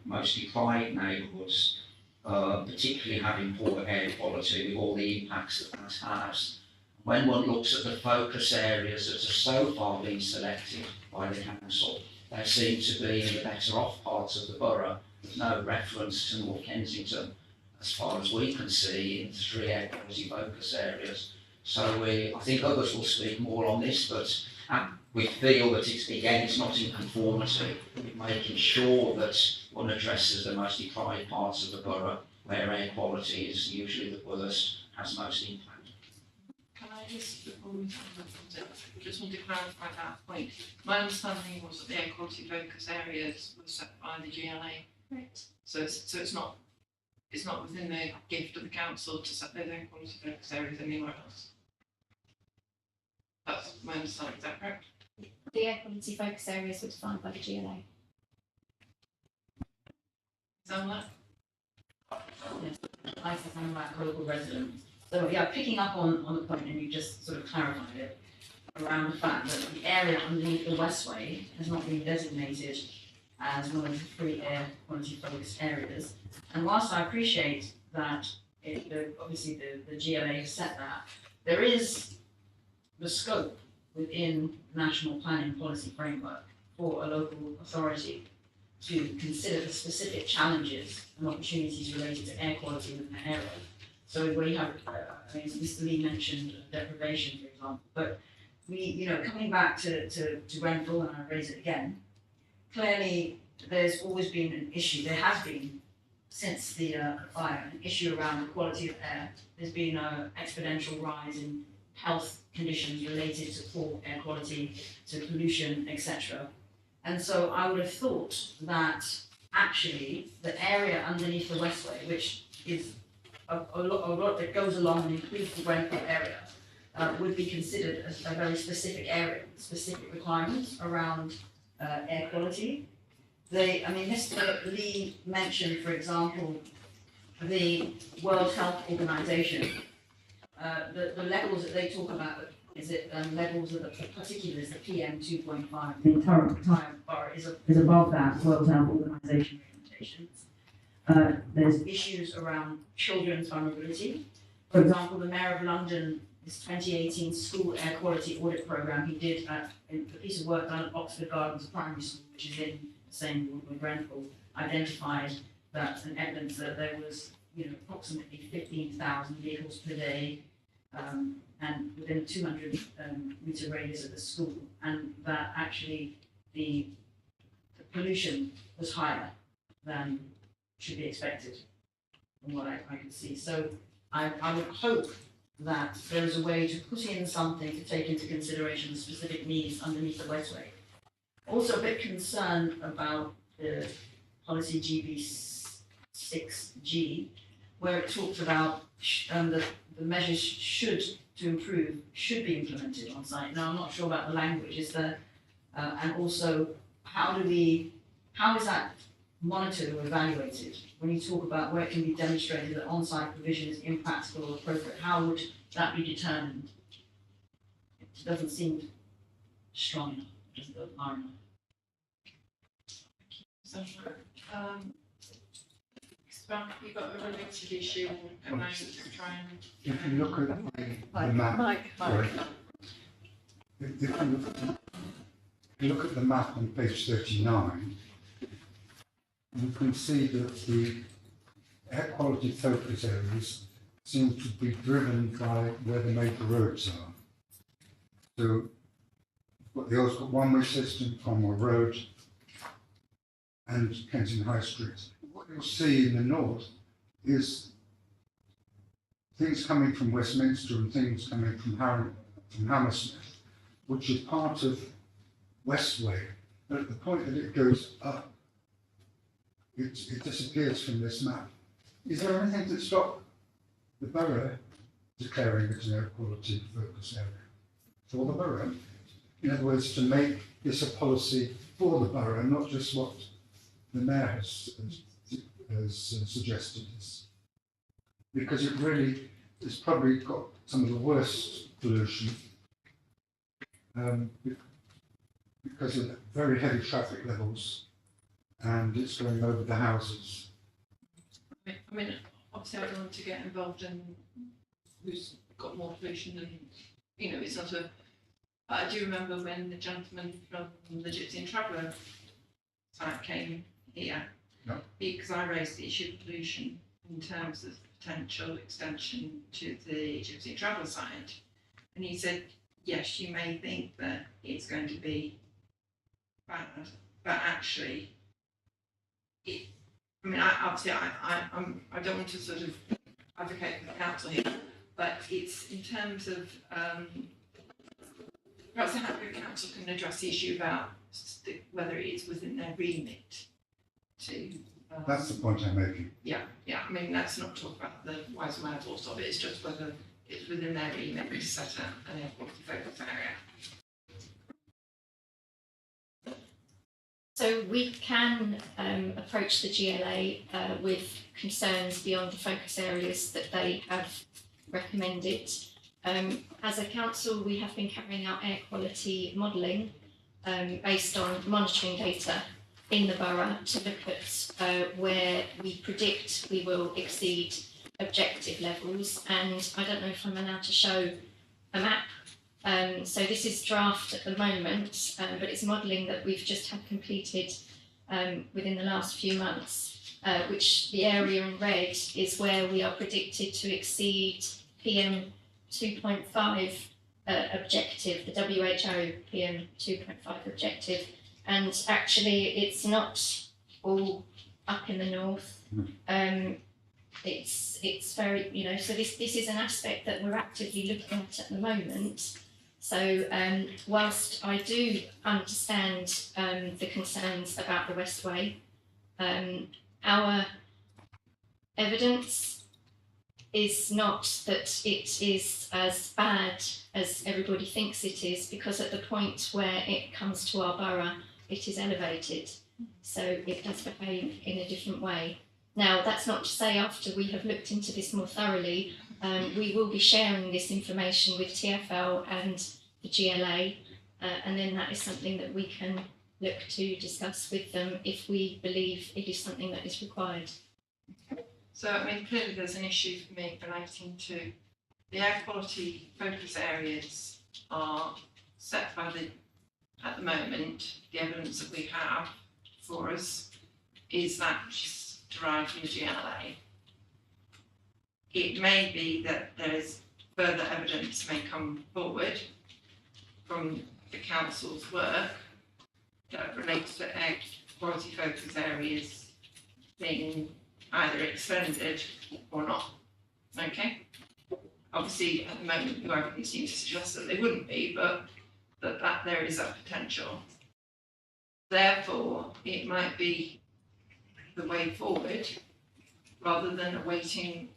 most deprived neighbourhoods, particularly having poor air quality with all the impacts that has. When one looks at the focus areas that have so far been selected by the council, they seem to be in the better off parts of the borough, with no reference to North Kensington, as far as we can see, in the 3 air quality focus areas. So I think others will speak more on this, but we feel that it's not in conformity with making sure that one addresses the most deprived parts of the borough, where air quality is usually the worst, has most impact. Can I just, before we just want to clarify that point. My understanding was that the air quality focus areas were set by the GLA. Right. So it's not within the gift of the council to set those air quality focus areas anywhere else. That's my understanding, is that correct? The air quality focus areas were defined by the GLA. Sound like? I am a local resident. So yeah, picking up on the point, and you just sort of clarified it, around the fact that the area underneath the Westway has not been designated as one of the 3 air quality focused areas. And whilst I appreciate that obviously the GLA has set that, there is the scope within the National Planning Policy Framework for a local authority to consider the specific challenges and opportunities related to air quality in that area. So we have, Mr. Lee mentioned deprivation, for example, but we, coming back to Grenfell, and I raise it again, clearly there's always been an issue, there has been, since the fire, an issue around the quality of air. There's been an exponential rise in health conditions related to poor air quality, to pollution, etc. And so I would have thought that actually the area underneath the Westway, which is a lot that goes along and includes the Grenfell area, would be considered as a very specific area, specific requirements around air quality. Mr. Lee mentioned, for example, the World Health Organization. The levels that they talk about, is it levels of the particulars, the PM 2.5. The entire borough is above that World Health Organization recommendations. There's issues around children's vulnerability. For example, the Mayor of London, his 2018 school air quality audit program, he did a piece of work done at Oxford Gardens Primary School, which is in the same ward with Grenfell, identified that and evidence that there was approximately 15,000 vehicles per day and within a 200 metre radius of the school, and that actually the pollution was higher than should be expected from what I can see. So I would hope that there is a way to put in something to take into consideration the specific needs underneath the Westway. Also a bit concerned about the policy GB6G, where it talks about the measures to improve should be implemented on site. Now I'm not sure about the language. Is there, and also how is that monitored or evaluated? When you talk about where it can be demonstrated that on-site provision is impractical or appropriate, how would that be determined? It doesn't seem strong enough, it doesn't go far enough. So, you've got a related issue and I try and... If you look at the map, sorry. If you look at the map on page 39, you can see that the air quality focus areas seem to be driven by where the major roads are. So the Osgood one-way system, Cromwell Road, and Kensington High Street. What you'll see in the north is things coming from Westminster and things coming from Hammersmith, which is part of Westway. But at the point that it goes up, it disappears from this map. Is there anything to stop the borough declaring it an air quality focus area for the borough? In other words, to make this a policy for the borough, not just what the mayor has suggested. Because it really has probably got some of the worst pollution because of very heavy traffic levels, and it's going over the houses. I mean, obviously I don't want to get involved in who's got more pollution than you know, it's not a, I do remember when the gentleman from the Gypsy and Traveller site came here, Yeah. because I raised the issue of pollution in terms of potential extension to the Gypsy and Traveller site. And he said, yes, you may think that it's going to be bad, but actually, I don't want to sort of advocate for the council here, but it's in terms of, perhaps the council can address the issue about whether it is within their remit to. That's the point I'm making. Yeah, I mean, let's not talk about the whys and wherefores of it, it's just whether it's within their remit to set out an air quality focus area. So we can approach the GLA with concerns beyond the focus areas that they have recommended. As a council, we have been carrying out air quality modelling based on monitoring data in the borough to look at where we predict we will exceed objective levels. And I don't know if I'm allowed to show a map. So this is draft at the moment, but it's modelling that we've just had completed within the last few months, which the area in red is where we are predicted to exceed PM 2.5 objective, the WHO PM 2.5 objective. And actually it's not all up in the north. It's very, you know, so this is an aspect that we're actively looking at the moment. So whilst I do understand the concerns about the Westway, our evidence is not that it is as bad as everybody thinks it is, because at the point where it comes to our borough, it is elevated. So it does behave in a different way. Now, that's not to say after we have looked into this more thoroughly, we will be sharing this information with TfL and the GLA, and then that is something that we can look to discuss with them if we believe it is something that is required. So, I mean, clearly there's an issue for me relating to the air quality focus areas are set by at the moment, the evidence that we have for us is that which is derived from the GLA. It may be that there is further evidence may come forward from the council's work that relates to air quality focus areas being either extended or not. Okay? Obviously, at the moment, your evidence seems to suggest that they wouldn't be, but that there is a potential. Therefore, it might be the way forward, rather than awaiting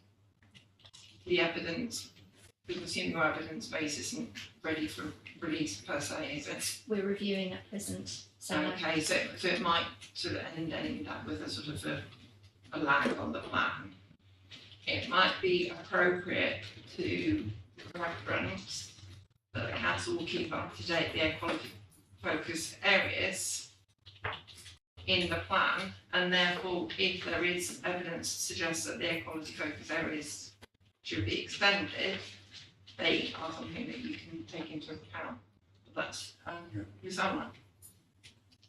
the evidence, because your evidence base isn't ready for release per se, is it? We're reviewing at present. So okay, so it might sort of end up with a sort of a lag on the plan. It might be appropriate to reference that the council will keep up to date the air quality focus areas in the plan, and therefore if there is evidence to suggest that the air quality focus areas should be extended, they are something that you can take into account. But that's Ms. Allen.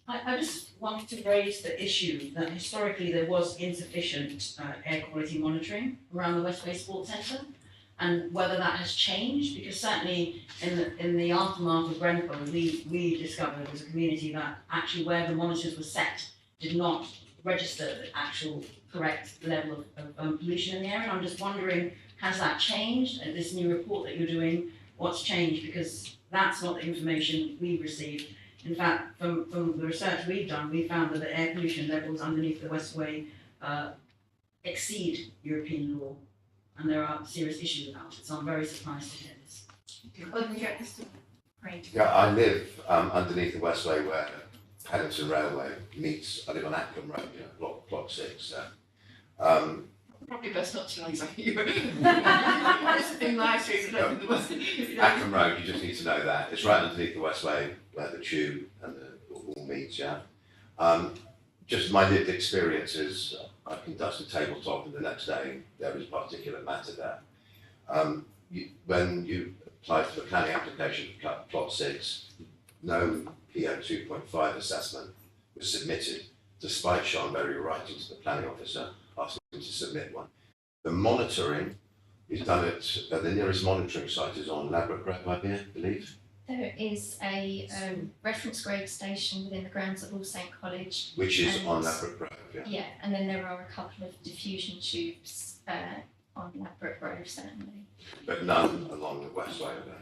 I just wanted to raise the issue that historically there was insufficient air quality monitoring around the Westway Sports Centre, and whether that has changed, because certainly in the aftermath of Grenfell, we discovered as a community that actually where the monitors were set did not register the actual correct level of pollution in the area. And I'm just wondering, has that changed? And this new report that you're doing, what's changed? Because that's not the information we've received. In fact, from the research we've done, we found that the air pollution levels underneath the Westway exceed European law, and there are serious issues about it. So I'm very surprised to hear this. Yeah, I live underneath the Westway where Paddington Railway meets. I live on Ackham Road, block 6. Probably best not to know exactly. It's been nice. Ackham Road, you just need to know that. It's right underneath the Westway where the tube and the all meets, yeah. Just my lived experiences, I can dust a tabletop and the next day there is particulate matter there. When you applied for the planning application for plot 6, no PO 2.5 assessment was submitted, despite Sean Berry writing to the planning officer asking him to submit one. The monitoring is done at the nearest monitoring site is on Ladbroke Grove, I believe. There is a reference grade station within the grounds of All Saint College. Which is and- on Ladbroke Grove, yeah. Yeah, and then there are a couple of diffusion tubes on Ladbroke Grove, certainly. But none along the west side of it.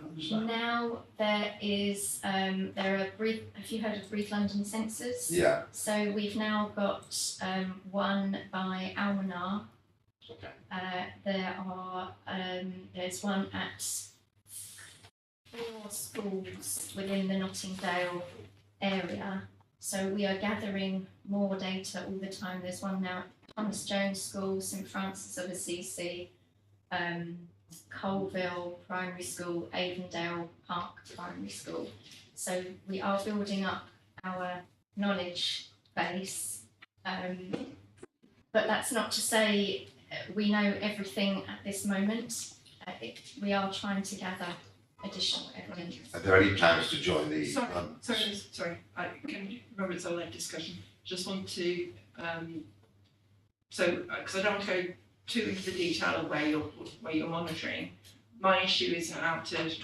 Now there is, there are Breathe, have you heard of Breathe London sensors? Yeah. So we've now got one by Almanar. Okay. There are, there's one at 4 schools within the Nottingdale area. So we are gathering more data all the time. There's one now at Thomas Jones School, St Francis of Assisi, Colville Primary School, Avondale Park Primary School. So we are building up our knowledge base. But that's not to say we know everything at this moment. We are trying to gather additional evidence. Are there any plans to join the? Sorry. I can remember it's a late discussion. Just want to, because I don't want to go too into the detail of where you're monitoring. My issue is how to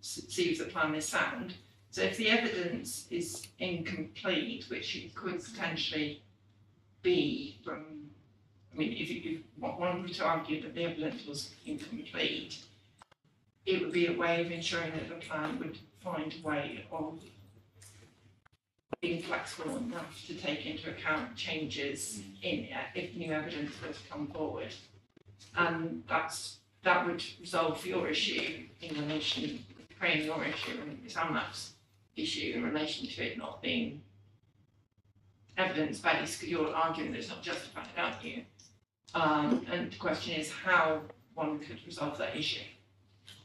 see if the plan is sound. So if the evidence is incomplete, which it could potentially be from, I mean, if one were to argue that the evidence was incomplete, it would be a way of ensuring that the plan would find a way of being flexible enough to take into account changes in if new evidence were to come forward. And that would resolve your issue in relation, frame your issue and Samnap's issue in relation to it not being evidence-based, because you're arguing that it's not justified, aren't you? And the question is how one could resolve that issue.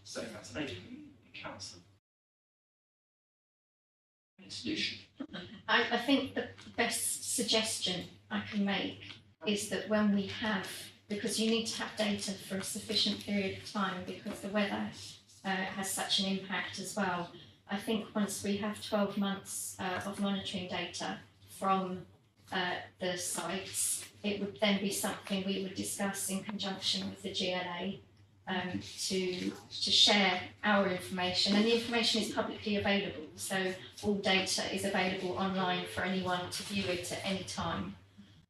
So that's a lady from the council. Solution. I think the best suggestion I can make is that when we have, because you need to have data for a sufficient period of time because the weather has such an impact as well. I think once we have 12 months of monitoring data from the sites, it would then be something we would discuss in conjunction with the GLA to share our information, and the information is publicly available, so all data is available online for anyone to view it at any time.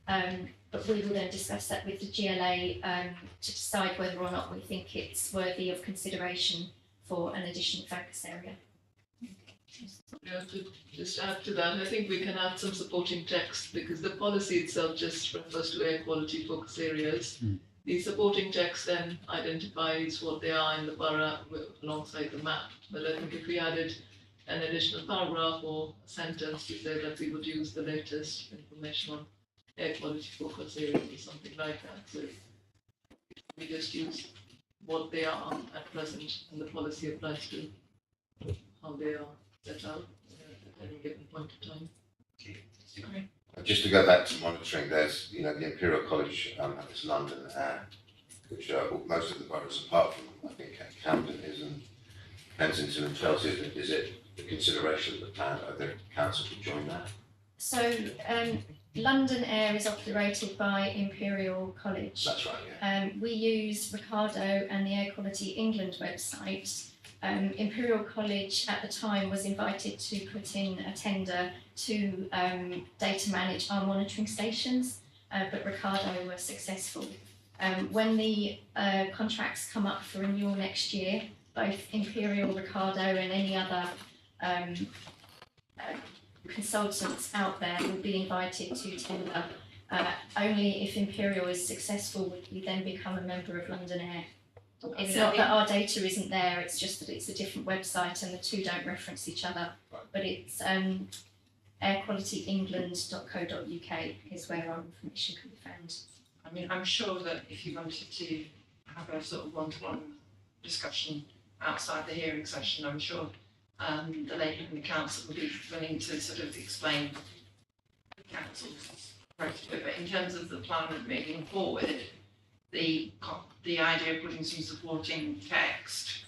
But we will then discuss that with the GLA to decide whether or not we think it's worthy of consideration for an additional focus area. Yeah, to just add to that, I think we can add some supporting text because the policy itself just refers to air quality focus areas. The supporting text then identifies what they are in the borough alongside the map. But I think if we added an additional paragraph or a sentence to say that we would use the latest information on air quality focus areas or something like that. So we just use what they are at present and the policy applies to how they are set out at any given point of time. Okay. Just to go back to monitoring, there's, the Imperial College has London Air, which most of the boroughs, apart from, I think, Camden is, and Kensington and Chelsea, is it the consideration of the plan of the council to join that? So London Air is operated by Imperial College. That's right, yeah. We use Ricardo and the Air Quality England website. Imperial College at the time was invited to put in a tender to data manage our monitoring stations, but Ricardo were successful. When the contracts come up for renewal next year, both Imperial, Ricardo and any other consultants out there will be invited to tender. Only if Imperial is successful would we then become a member of London Air. It's not that our data isn't there, it's just that it's a different website and the two don't reference each other. But it's airqualityengland.co.uk is where our information can be found. I mean, I'm sure that if you wanted to have a sort of one-to-one discussion outside the hearing session, I'm sure the lady from the council would be willing to sort of explain the council's approach to it. But in terms of the plan moving forward, the idea of putting some supporting text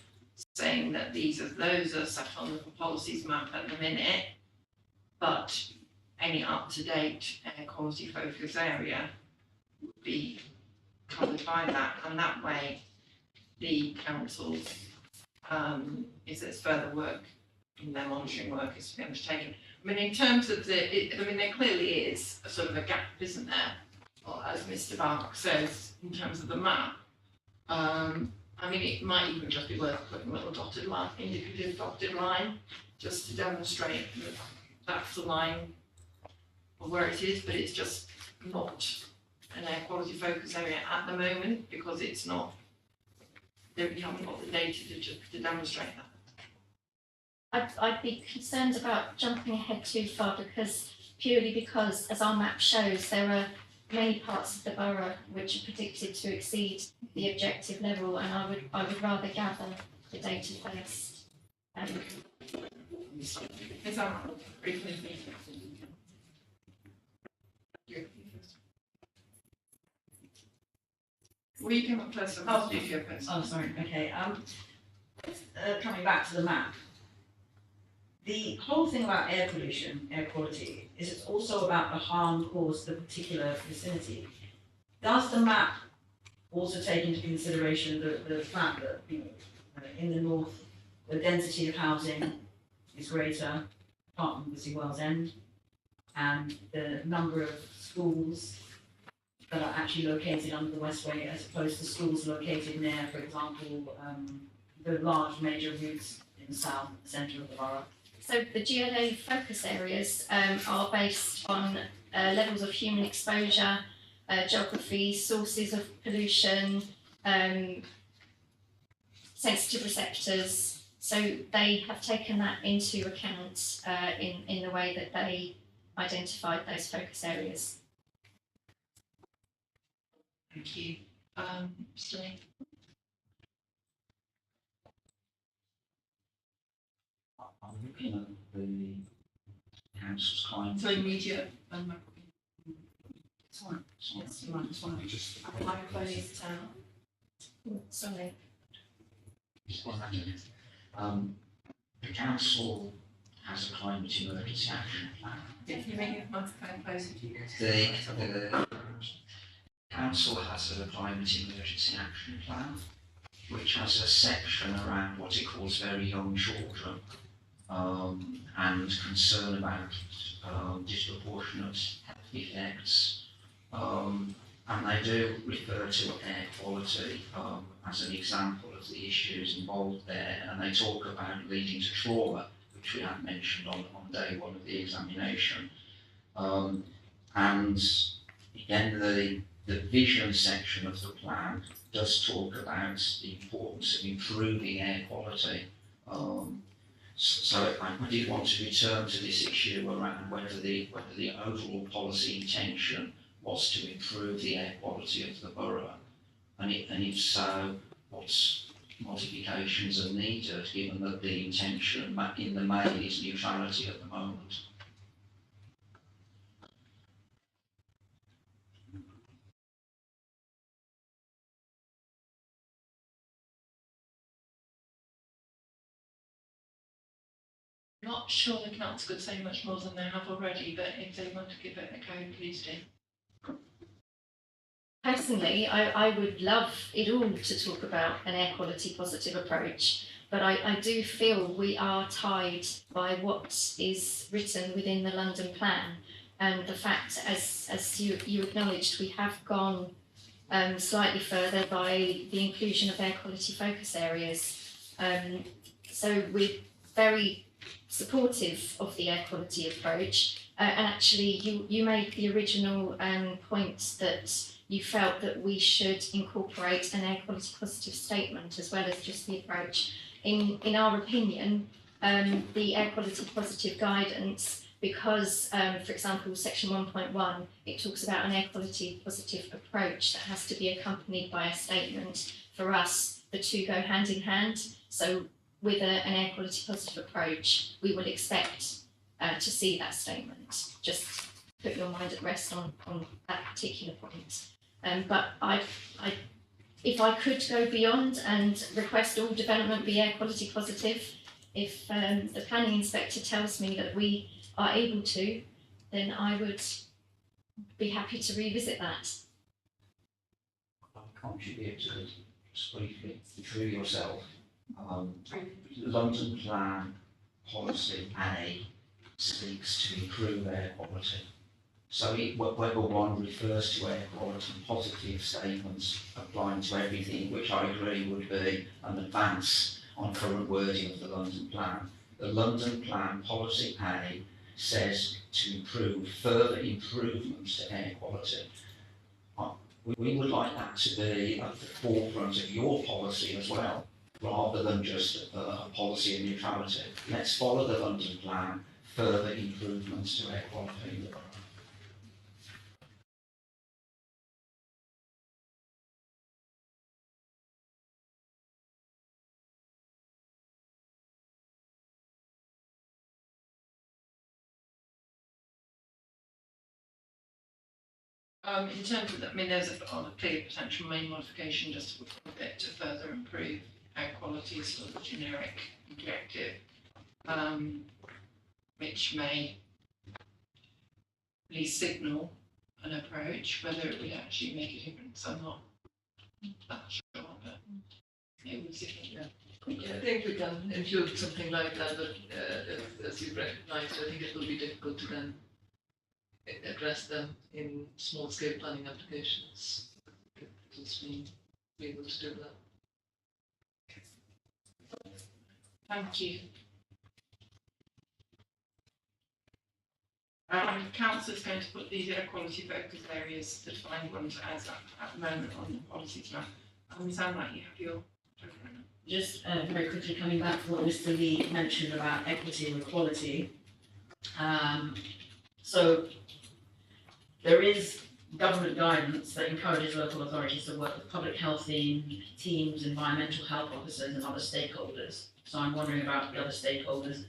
saying that those are set on the policies map at the minute, but any up-to-date air quality focus area would be covered by that, and that way the council, if there's further work in their monitoring work is to be undertaken. I mean, in terms of there clearly is a sort of a gap, isn't there? Or as Mr. Bark says, in terms of the map. I mean, it might even just be worth putting a little dotted line, indicative dotted line, just to demonstrate that that's the line of where it is, but it's just not an air quality focus area at the moment because it's not, we haven't got the data to demonstrate that. I'd be concerned about jumping ahead too far purely because, as our map shows, there are many parts of the borough which are predicted to exceed the objective level, and I would rather gather the data first. Will you come up first? I'll do you first. Oh, sorry, okay, coming back to the map. The whole thing about air pollution, air quality, is it's also about the harm caused to the particular vicinity. Does the map also take into consideration the fact that, in the north, the density of housing is greater, apart from obviously Wells End, and the number of schools that are actually located under the Westway as opposed to schools located near, for example, the large major routes in the south, the centre of the borough? So the GLA focus areas are based on levels of human exposure, geography, sources of pollution, sensitive receptors. So they have taken that into account in the way that they identified those focus areas. Thank you. Celine? I'm looking at the council's climate. So immediate and It's fine. It's fine. Just microphone is down. Sorry. The council has a climate emergency action plan. If you make your microphone closer to you. The council has a climate emergency action plan, which has a section around what it calls very young children, and concern about disproportionate health effects. And they do refer to air quality as an example of the issues involved there, and they talk about leading to trauma, which we had mentioned on day one of the examination. And again, the vision section of the plan does talk about the importance of improving air quality. So I did want to return to this issue around whether the overall policy intention was to improve the air quality of the borough, and if so, what modifications are needed, given that the intention in the main is neutrality at the moment. Not sure the council could say much more than they have already, but if they want to give it a go, please do. Personally, I would love it all to talk about an air quality positive approach, but I do feel we are tied by what is written within the London plan, and the fact, as you acknowledged, we have gone slightly further by the inclusion of air quality focus areas. So we're very supportive of the air quality approach, and actually you made the original point that you felt that we should incorporate an air quality positive statement as well as just the approach. In our opinion, the air quality positive guidance, because, for example, section 1.1, it talks about an air quality positive approach that has to be accompanied by a statement. For us, the two go hand in hand. So with an air quality positive approach, we would expect to see that statement. Just put your mind at rest on that particular point. But I if I could go beyond and request all development be air quality positive, if the planning inspector tells me that we are able to, then I would be happy to revisit that. I'll contribute to this just briefly through yourself. London Plan Policy A seeks to improve air quality. So whether one refers to air quality positive statements applying to everything, which I agree would be an advance on current wording of the London Plan. The London Plan Policy A says to improve further improvements to air quality. We would like that to be at the forefront of your policy as well, rather than just a policy of neutrality. Let's follow the London Plan, further improvements to air quality in the borough. In terms of that, I mean, there's a clear potential main modification just a bit to further improve air quality, sort of generic objective, which may at least signal an approach. Whether it would actually make a difference, I'm not that sure, but it would signal. Yeah, I think we can include something like that, but as you recognise, I think it will be difficult to then address them in small-scale planning applications. It will be able to do that. Thank you. Council is going to put these air quality focus areas, the defined ones, as at the moment on the policy plan. We sound like you have your. Just very quickly coming back to what Mr. Lee mentioned about equity and equality. So there is government guidance that encourages local authorities to work with public health teams, environmental health officers and other stakeholders. So I'm wondering about the other stakeholders,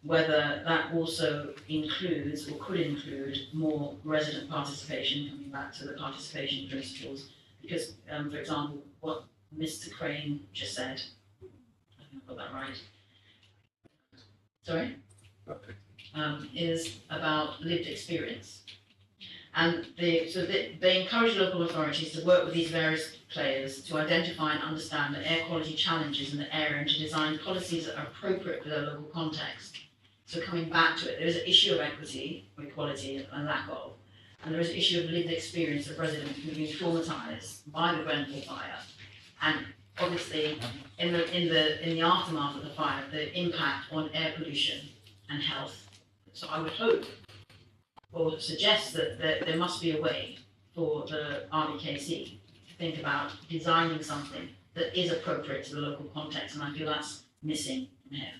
whether that also includes or could include more resident participation, coming back to the participation principles. Because, for example, what Mr. Crane just said, I think I got that right. Sorry? Is about lived experience. And they encourage local authorities to work with these various players to identify and understand the air quality challenges in the area and to design policies that are appropriate for their local context. So coming back to it, there is an issue of equity, or equality, and lack of, and there is an issue of lived experience of residents who have been traumatised by the Grenfell fire, and obviously in the aftermath of the fire, the impact on air pollution and health. So I would hope or suggest that there must be a way for the RBKC to think about designing something that is appropriate to the local context, and I feel that's missing from here.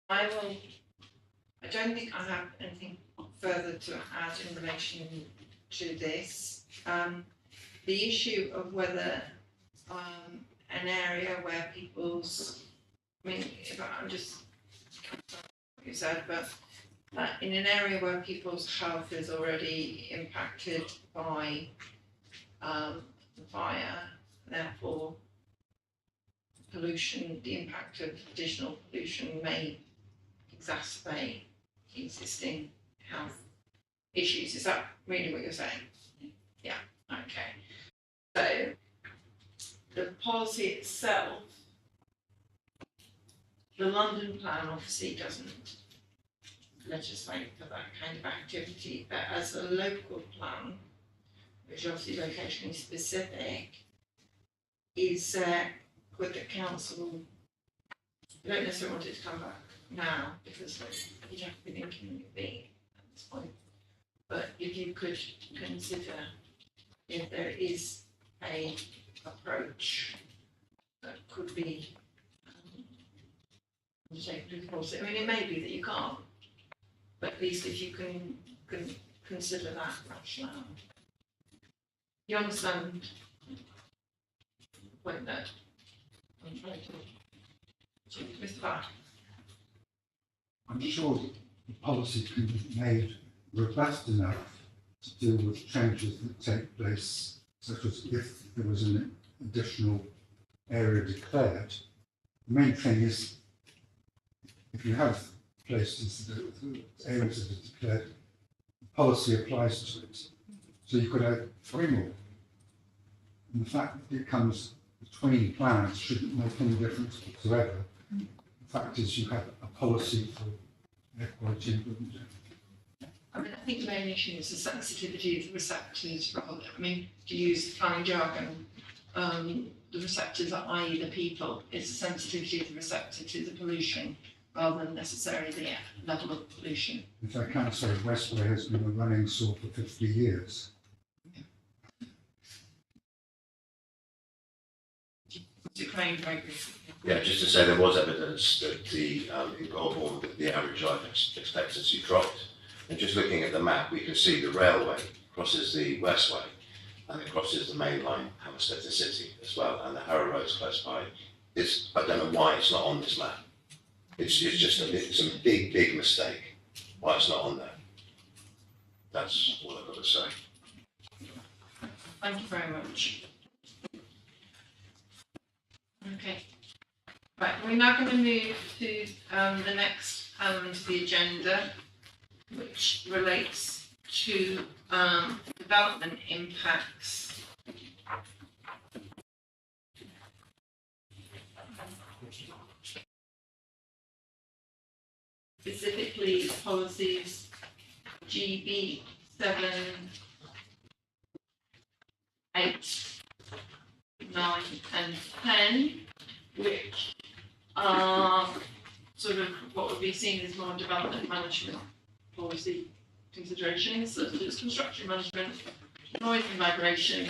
I don't think I have anything further to add in relation to this. The issue of whether an area where people's, I mean, if I'm just what you said, but in an area where people's health is already impacted by the fire, therefore pollution, the impact of additional pollution may exacerbate existing health issues. Is that really what you're saying? Yeah, okay. So the policy itself, the London plan obviously doesn't legislate for that kind of activity, but as a local plan, which is obviously location specific, is would the council, I don't necessarily want it to come back now because you'd have to be thinking of it at this point. But if you could consider if there is a approach that could be taken to policy. I mean, it may be that you can't, but at least if you can consider that rationale. You understand the point that I'm trying to Mr. Clark? I'm sure that the policy can be made robust enough to deal with changes that take place, such as if there was an additional area declared. The main thing is, if you have places that areas that are declared, the policy applies to it. So you could add 3 more. And the fact that it comes between plans shouldn't make any difference whatsoever. The fact is you have a policy for air quality improvement. I mean, I think the main issue is the sensitivity of the receptors rather, I mean, to use planning jargon, the receptors are i.e. the people, it's the sensitivity of the receptor to the pollution rather than necessarily the level of pollution. If I can say, Westway has been a running saw for 50 years. To claim very briefly. Yeah, just to say there was evidence that the in Goulburn that the average life expectancy dropped. And just looking at the map, we can see the railway crosses the Westway and it crosses the main line, Hammersmith City as well, and the Harrow Road's close by. I don't know why it's not on this map. It's just it's a big mistake why it's not on there. That's all I've got to say. Thank you very much. Okay. Right, we're now going to move to the next element of the agenda, which relates to development impacts. Specifically, policies GB 7, 8, 9 and 10, which are sort of what would be seen as more development management policy considerations, such as construction management, noise and vibration,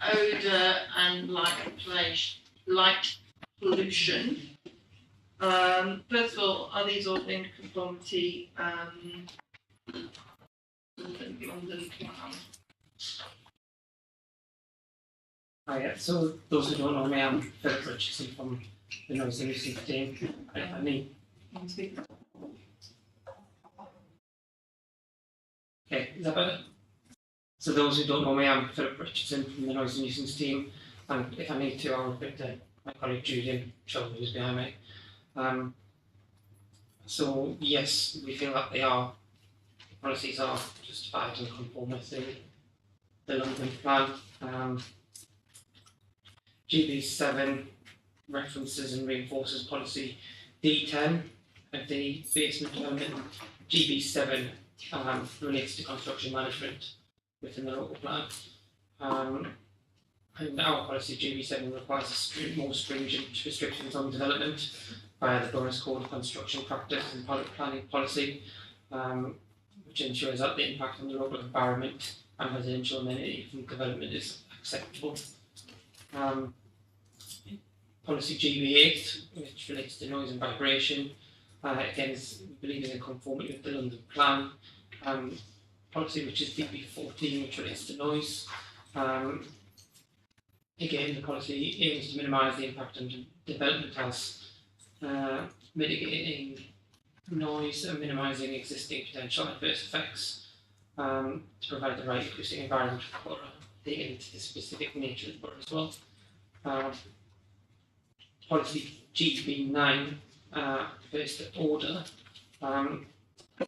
odour and light pollution. First of all, are these all in conformity with the London plan? Hi, so those who don't know me, I'm Philip Richardson from the Noise and Nuisance team. I mean, okay, is that better? So those who don't know me, I'm Philip Richardson from the Noise and Nuisance team, and if I need to, I'll refer to my colleague Julian Shaw, who's behind me. So yes, we feel that the policies are justified and conform with the London plan. GB7 references and reinforces policy D10 of the basement development. GB7 relates to construction management within the local plan. And our policy GB7 requires more stringent restrictions on development via the Borough's Code of Construction Practice and Public Planning Policy, which ensures that the impact on the local environment and residential amenity from development is acceptable. Policy GB8, which relates to noise and vibration, again, we believe is in conformity with the London plan. Policy which is DB14, which relates to noise. Again, the policy aims to minimise the impact on development as mitigating noise and minimising existing potential adverse effects to provide the right acoustic environment for the borough, taking into the specific nature of the borough as well. Policy GB9 refers to order, and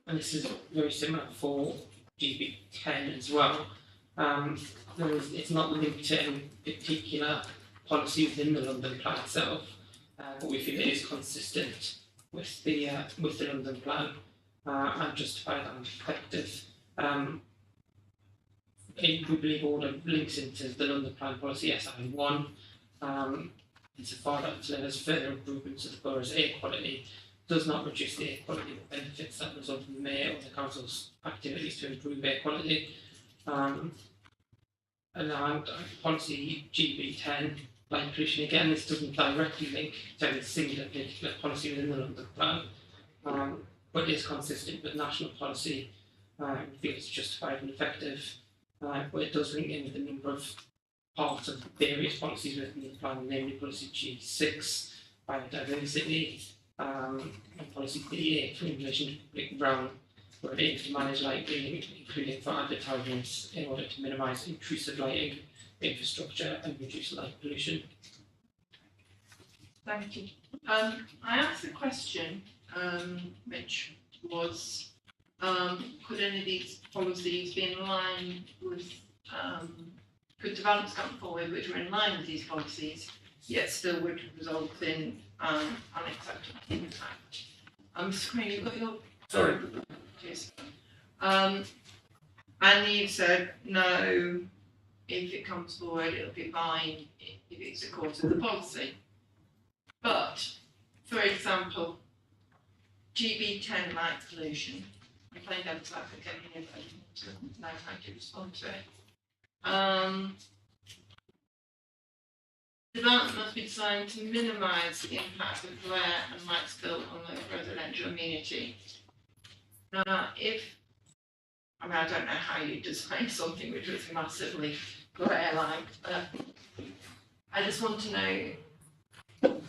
this is very similar for GB10 as well. It's not linked to any particular policy within the London plan itself, but we feel it is consistent with the London plan and justified and effective. We believe order links into the London plan policy SI1, insofar that it delivers further improvements to the borough's air quality, does not reduce the air quality of benefits that result from the Mayor or the Council's activities to improve air quality. And policy GB10, light pollution, again, this doesn't directly link to any singular particular policy within the London plan, but is consistent with national policy. We feel it's justified and effective, but it does link in with a number of parts of various policies within the plan, namely policy G6, biodiversity, and policy 38 in relation to public realm, where it aims to manage lighting, including for advertisements, in order to minimise intrusive lighting infrastructure and reduce light pollution. Thank you. I asked a question, which was, could any of these policies be in line with, could developments come forward which were in line with these policies, yet still would result in unacceptable impact? Mr. Green, you've got your. Sorry. Cheers. And you said no, if it comes forward, it'll be fine if it's according to the policy. But, for example, GB10 light pollution, I'm playing devil's advocate here, but I don't want to know how to respond to it. Development must be designed to minimise the impact of glare and light spill on the residential amenity. Now, I don't know how you design something which was massively glare-like, but I just want to know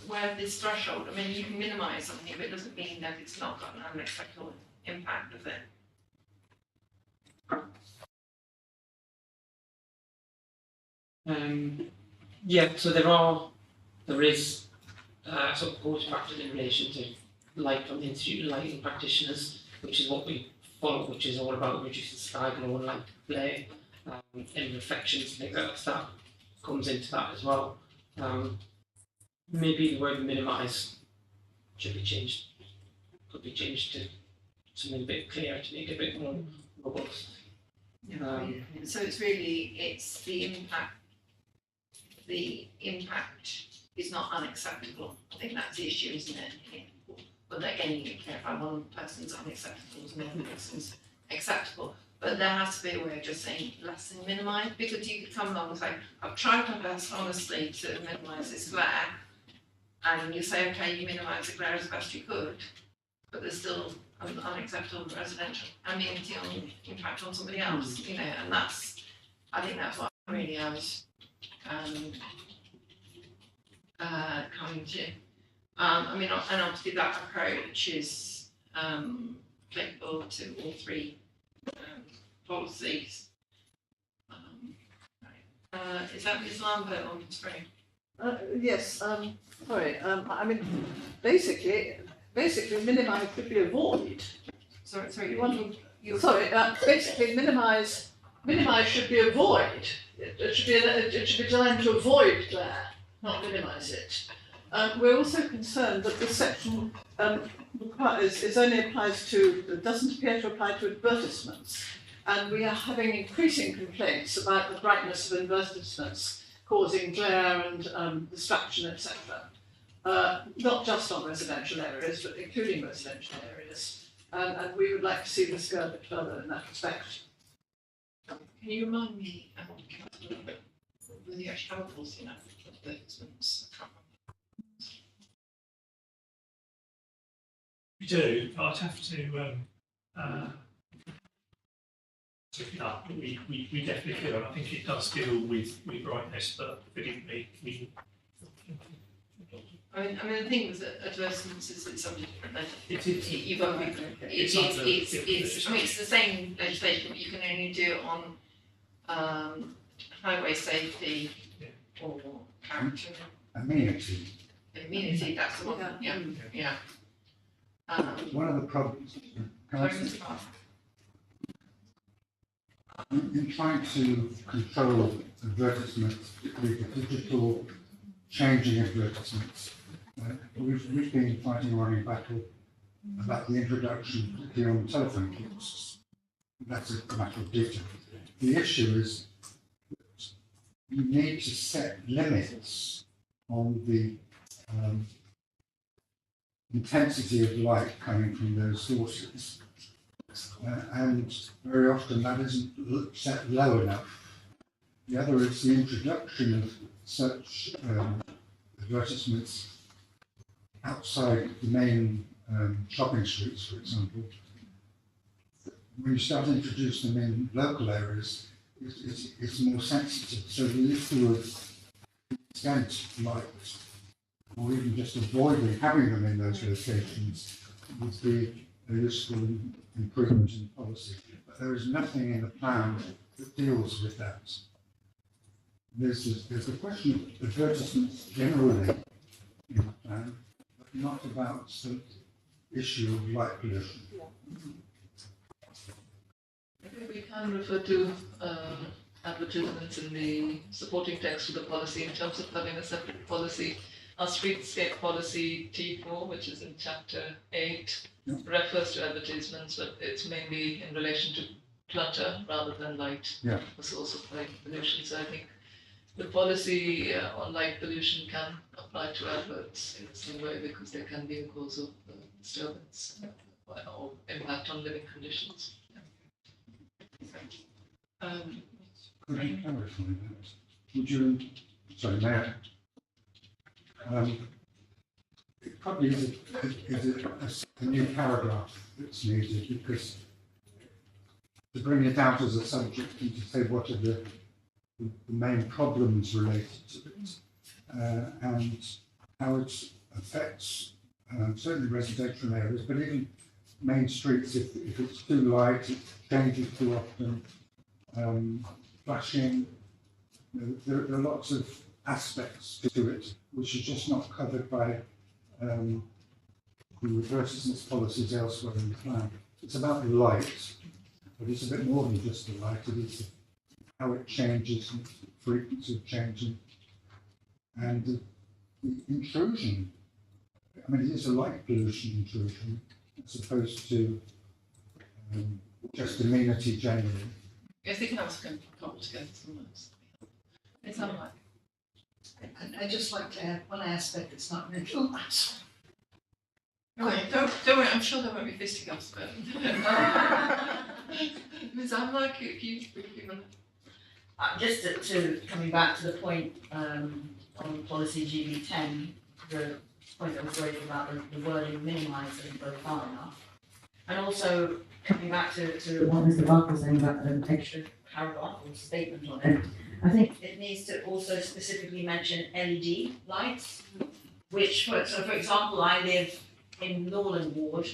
where this threshold, I mean, you can minimise something, but it doesn't mean that it's not got an unacceptable impact, does it? Yeah, so there is sort of cause factors in relation to light from the Institute of Lighting Practitioners, which is what we follow, which is all about reducing sky glow and light glare, and reflections, things like that comes into that as well. Maybe the word minimise should be changed, could be changed to something a bit clearer to make it a bit more robust. So it's the impact. The impact is not unacceptable. I think that's the issue, isn't it? But again, you can clarify one person's unacceptable is another person's acceptable. But there has to be a way of just saying less than minimise, because you could come along and say, I've tried my best honestly to minimise this glare, and you say, okay, you minimise the glare as best you could, but there's still an unacceptable residential amenity on impact on somebody else, you know, and I think that's what really I was coming to. I mean, and obviously that approach is applicable to all three policies. Is that Ms. Lambert or Ms. Frey? Yes, sorry, I mean, basically minimise could be avoid. Sorry, you want to, sorry, basically minimise should be avoid. It should be designed to avoid glare, not minimise it. We're also concerned that this section doesn't appear to apply to advertisements, and we are having increasing complaints about the brightness of advertisements causing glare and distraction, etc. Not just on residential areas, but including residential areas, and we would like to see this go a bit further in that respect. Can you remind me, whether you actually have a policy now for advertisements? We do, but I'd have to look it up. We definitely do, and I think it does deal with brightness, but forgive me, I mean, the thing with advertisements is it's something different. You've got to it's the same legislation, but you can only do it on highway safety or character. Amenity. Amenity, that's the one. Yeah. One of the problems, in trying to control advertisements, particularly the digital changing advertisements, we've been fighting a running battle about the introduction, particularly on telephone kiosks. That's a matter of detail. The issue is that you need to set limits on the intensity of light coming from those sources, and very often that isn't set low enough. The other is the introduction of such advertisements outside the main shopping streets, for example. When you start introducing them in local areas, it's more sensitive. So the issue of extent light or even just avoiding having them in those locations would be a useful improvement in policy. But there is nothing in the plan that deals with that. There's the question of advertisements generally in the plan, but not about the issue of light pollution. I think we can refer to advertisements in the supporting text of the policy in terms of having a separate policy. Our streetscape policy T4, which is in chapter 8, refers to advertisements, but it's mainly in relation to clutter rather than light, a source of light pollution. So I think the policy on light pollution can apply to adverts in the same way because they can be a cause of disturbance or impact on living conditions. Could you clarify that? Would you, sorry, Mayor? It probably is a new paragraph that's needed because to bring it out as a subject and to say what are the main problems related to it and how it affects certainly residential areas, but even main streets if it's too light, it changes too often, flashing. There are lots of aspects to it which are just not covered by the advertisements policies elsewhere in the plan. It's about the light, but it's a bit more than just the light. It is how it changes and the frequency of changing and the intrusion. I mean, it is a light pollution intrusion as opposed to just amenity generally. I think council can cobble together some words. It's unlike. I'd just like to add one aspect that's not mentioned. Okay, don't worry, I'm sure there won't be fisticuffs, but Ms. Amlak, you just to coming back to the point on policy GB10, the point that was raised about the wording minimise and go far enough, and also coming back to what Mr. Barker was saying about an extra paragraph or statement on it. I think it needs to also specifically mention LED lights, which, for example, I live in Norland Ward,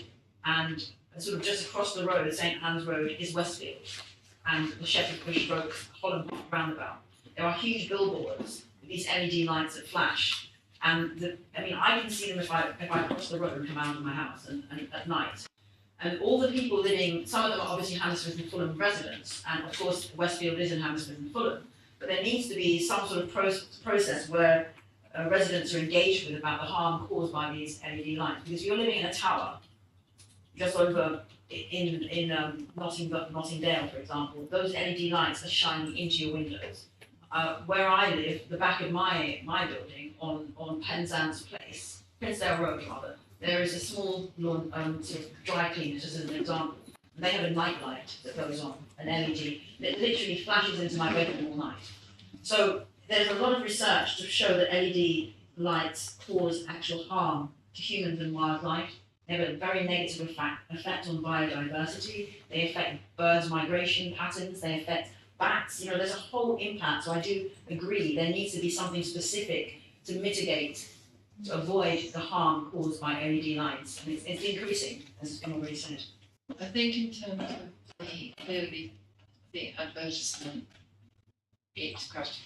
and sort of just across the road, St Anne's Road, is Westfield, and the Shepherd Bush Stroke Holland Park roundabout. There are huge billboards with these LED lights that flash, and I can see them if I cross the road and come out of my house and at night. And all the people living, some of them are obviously Hammersmith and Fulham residents, and of course Westfield is in Hammersmith and Fulham, but there needs to be some sort of process where residents are engaged with about the harm caused by these LED lights. Because if you're living in a tower, just over in Nottingdale, for example, those LED lights are shining into your windows. Where I live, the back of my building on Penzance Place, Pinsdale Road rather, there is a small sort of dry cleaner, just as an example. They have a night light that goes on, an LED, that literally flashes into my bedroom all night. So there's a lot of research to show that LED lights cause actual harm to humans and wildlife. They have a very negative effect on biodiversity. They affect birds' migration patterns. They affect bats. There's a whole impact. So I do agree there needs to be something specific to mitigate, to avoid the harm caused by LED lights. And it's increasing, as I've already said. I think in terms of the advertisement, it's question.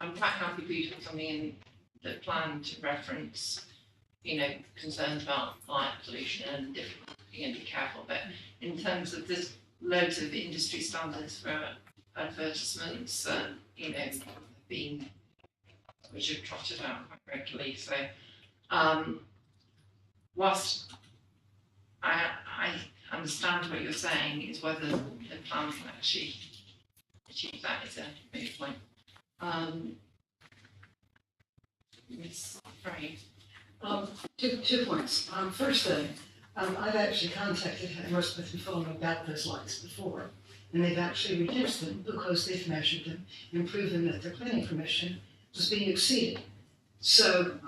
I'm quite happy for you to put something in the plan to reference, concerns about light pollution and different, be careful. But in terms of there's loads of industry standards for advertisements, which are trotted out quite regularly. So, whilst I understand what you're saying, is whether the plan can actually achieve that is a big point. Ms. Frey. Two points. First thing, I've actually contacted Hammersmith and Fulham about those lights before, and they've actually reduced them because they've measured them and proven that their planning permission was being exceeded. So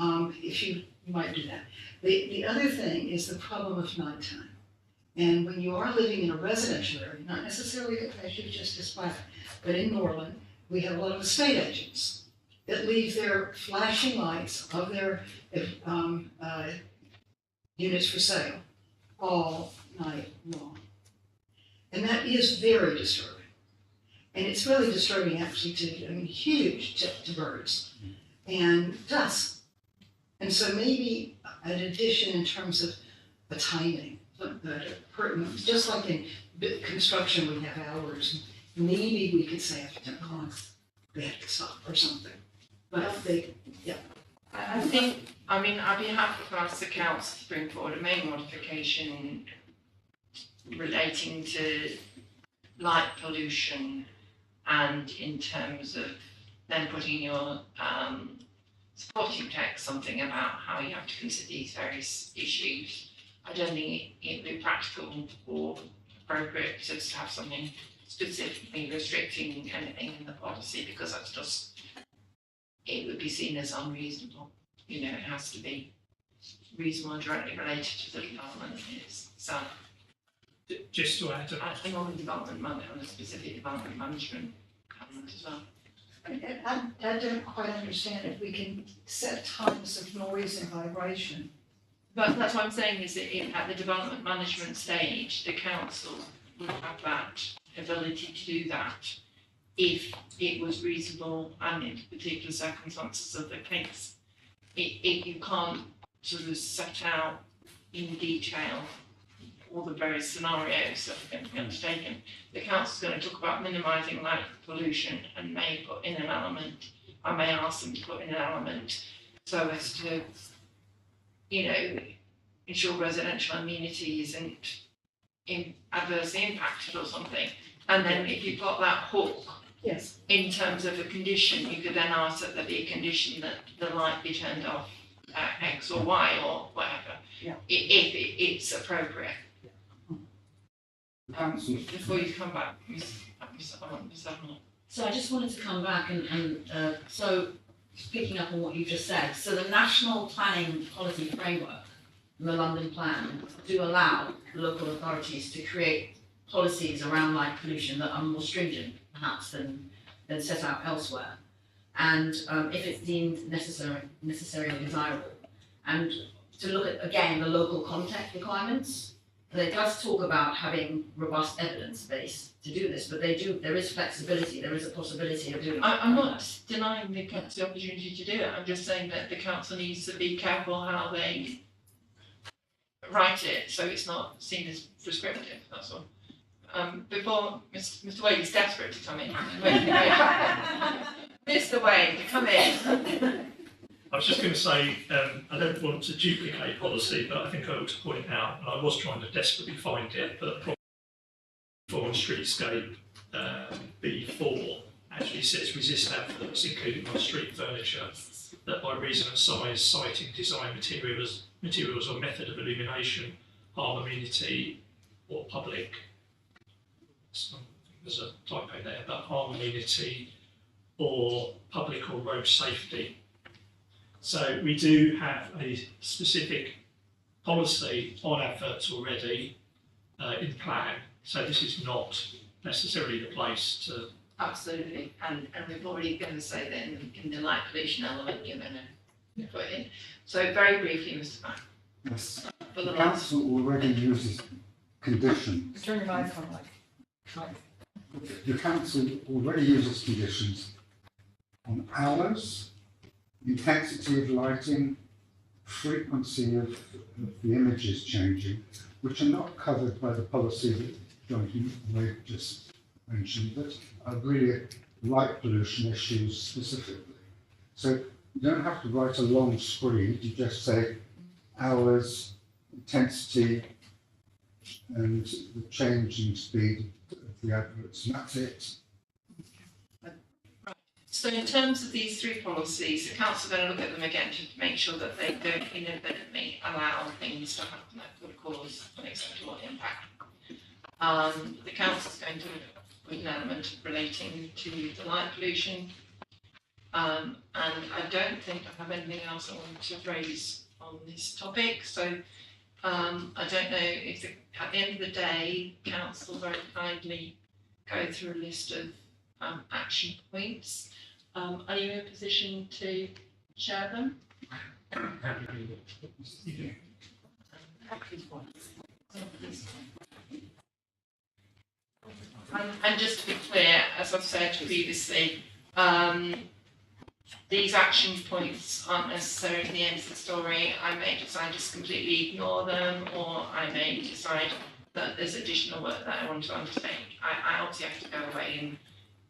if you might do that. The other thing is the problem of nighttime. And when you are living in a residential area, not necessarily as you just described, but in Norland, we have a lot of estate agents. that leave their flashing lights of their units for sale all night long. And that is very disturbing. And it's really disturbing actually huge to birds and to us. And so maybe an addition in terms of a timing, pertinent, just like in construction we have hours, maybe we could say after 10 o'clock, they have to stop or something. But they, yeah. I think, I mean, I'd be happy to ask the council to bring forward a main modification relating to light pollution and in terms of then putting your supporting text something about how you have to consider these various issues. I don't think it would be practical or appropriate to have something specifically restricting anything in the policy, because that's just, it would be seen as unreasonable. You know, it has to be reasonable and directly related to the development itself. Just to add, I think on the development, on the specific development management element as well. I don't quite understand if we can set times of noise and vibration. But that's what I'm saying, is that at the development management stage, the council would have that ability to do that if it was reasonable and in particular circumstances of the case. You can't sort of set out in detail all the various scenarios that are going to be undertaken. The council's going to talk about minimising light pollution and may put in an element, I may ask them to put in an element so as to, you know, ensure residential amenity isn't adversely impacted or something. And then if you've got that hook, yes, in terms of a condition, you could then ask that there be a condition that the light be turned off at X or Y or whatever, if it's appropriate. Before you come back, Ms. Arnold. So I just wanted to come back and so picking up on what you just said, so the national planning policy framework, the London Plan, do allow local authorities to create policies around light pollution that are more stringent perhaps than set out elsewhere, and if it's deemed necessary or desirable, and to look at again the local context requirements. And it does talk about having robust evidence base to do this, but there is flexibility, there is a possibility of doing I'm not denying the council the opportunity to do it, I'm just saying that the council needs to be careful how they write it, so it's not seen as prescriptive, that's all. Before Mr. Wade is desperate to come in. Mr. Wade, come in. I was just going to say, I don't want to duplicate policy, but I think I ought to point out, and I was trying to desperately find it, but on streetscape B4 actually says resist adverts, including on street furniture, that by reason of size, sighting, design, materials or method of illumination, harm amenity or public. I think there's a typo there, but harm amenity or public or road safety. So we do have a specific policy on adverts already in plan. So this is not necessarily the place to. Absolutely, and we've already going to say that in the light pollution element you're going to put in. So very briefly, Mr. Mack. Yes. For The the council already uses conditions. Turn your mic on, The council already uses conditions on hours, intensity of lighting, frequency of the images changing, which are not covered by the policy that Jonathan Wade just mentioned, but are really light pollution issues specifically. So you don't have to write a long screed, you just say hours, intensity, and the change in speed of the adverts, and that's it. So in terms of these three policies, the council are going to look at them again to make sure that they don't inadvertently allow things to happen that could cause unacceptable impact. The council is going to look at an element relating to the light pollution, and I don't think I have anything else I want to raise on this topic. So I don't know if at the end of the day, council very kindly go through a list of action points. Are you in a position to share them? And just to be clear, as I've said previously, these action points aren't necessarily the end of the story. I may decide just completely ignore them, or I may decide that there's additional work that I want to undertake. I obviously have to go away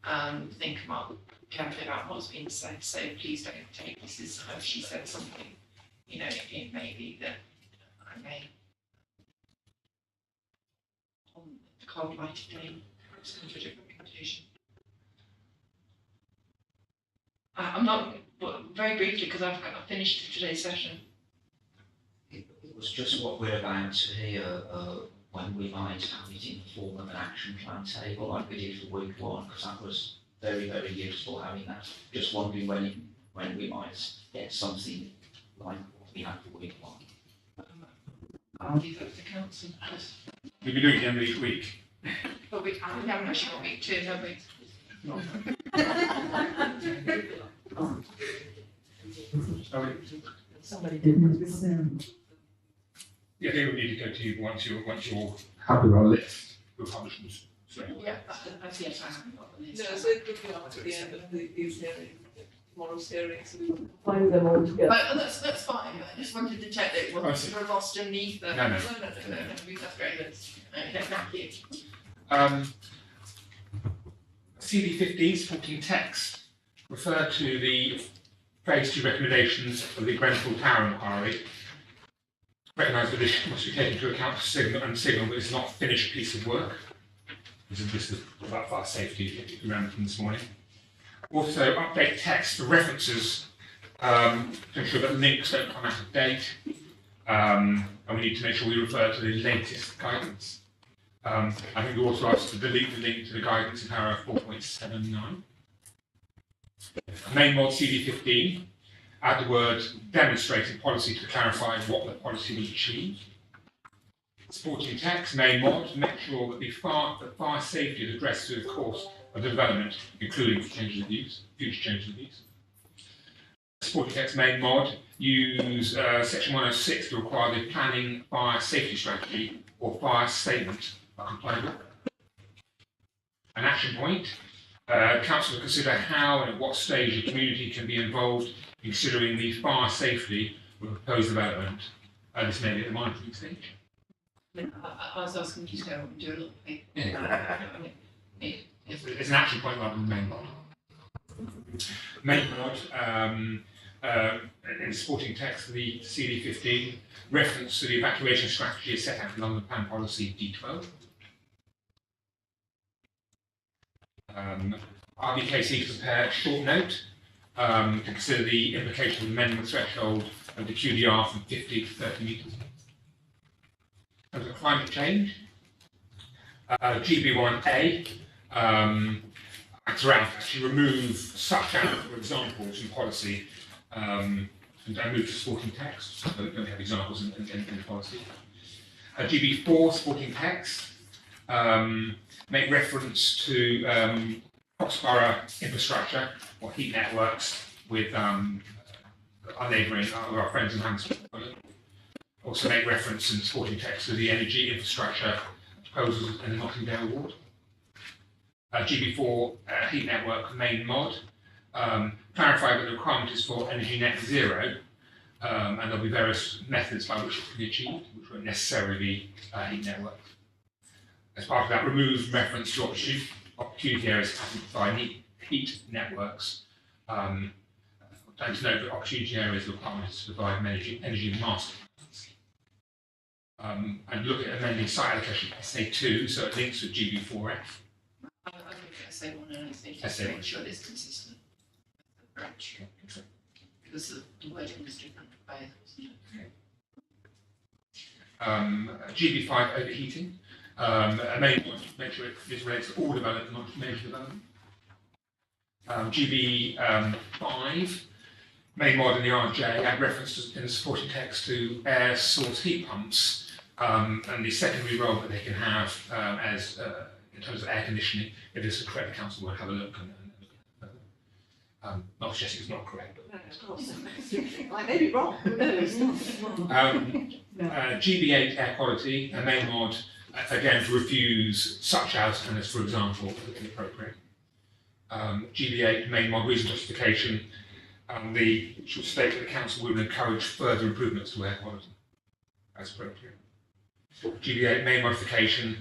and think carefully about what's been said, so please don't take this as oh, she said something. You know, it may be that I may, on the cold light of day, come to a different conclusion. I'm not, but very briefly, because I've finished today's session. It was just what we're about to hear when we might have it in the form of an action plan table like we did for week 1, because that was very, very useful having that. Just wondering when we might get something like what we had for week 1. I'll leave that to the council. We'll be doing it every each week. But we haven't actually got week 2, have we? No. Somebody did. Yeah, they would need to go to you once you're happy with our list. We'll publish them. So. Yeah, that's yes, I haven't got the list. No, so it would be after the end of these hearings, tomorrow's hearings, so we will find them all together. That's fine. I just wanted to check that it wasn't sort of lost underneath the. No. That's great. Okay, thank you. CD15 supporting text refer to the phase 2 recommendations of the Grenfell Tower inquiry. Recognise that this must be taken into account for signal that it's not a finished piece of work. This is about fire safety, if you remember from this morning. Also, update text for references to ensure that links don't come out of date. And we need to make sure we refer to the latest guidance. I think we also asked to delete the link to the guidance in paragraph 4.79. Main mod CD15, add the word demonstrating policy to clarify what the policy will achieve. Supporting text, main mod, make sure that the fire safety is addressed through the course of the development, including changes of use, future changes of use. Supporting text, main mod, use section 106 to require the planning fire safety strategy or fire statement are complied with. An action point, council will consider how and at what stage the community can be involved in considering the fire safety with proposed development. This may be at the monitoring stage. I was asking you to go and do a little thing. It's an action point rather than main mod. Main mod, in supporting text, the CD15, reference to the evacuation strategy is set out in London Plan Policy D12. RBKC to prepare a short note to consider the implication of amending the threshold of the QDR from 50 to 30 metres. In terms of climate change, GB1A acts around to actually remove such for examples in policy and move to supporting text, so we don't have examples in policy. GB4 supporting text, make reference to cross-borough infrastructure or heat networks with our neighbouring, our friends in Hammersmith. Also make reference in supporting text to the energy infrastructure proposals in the Nottingdale Ward. GB4 heat network main mod, clarify that the requirement is for energy net zero, and there'll be various methods by which it can be achieved, which won't necessarily be heat network. As part of that, remove reference to opportunity areas by heat networks. Don't note that opportunity areas requirement is to provide energy master plans. And look at amending site allocation SA2 so it links with GB4F. I think SA1 and SA2 SA1. to make sure it's consistent with the branch. Because the wording was different for both, wasn't it? GB5 overheating. A main point, make sure this relates to all development, not just major development. GB5, main mod in the RJ, add references in the supporting text to air source heat pumps and the secondary role that they can have as in terms of air conditioning. If this is correct, the council will have a look. Not suggesting it's not correct, but No, of course. I may be wrong. Who knows? GB8 air quality, a main mod, again to refuse such as, and as for example, is appropriate. GB8 main mod reason justification, should state that the council will encourage further improvements to air quality as appropriate. GB8 main modification,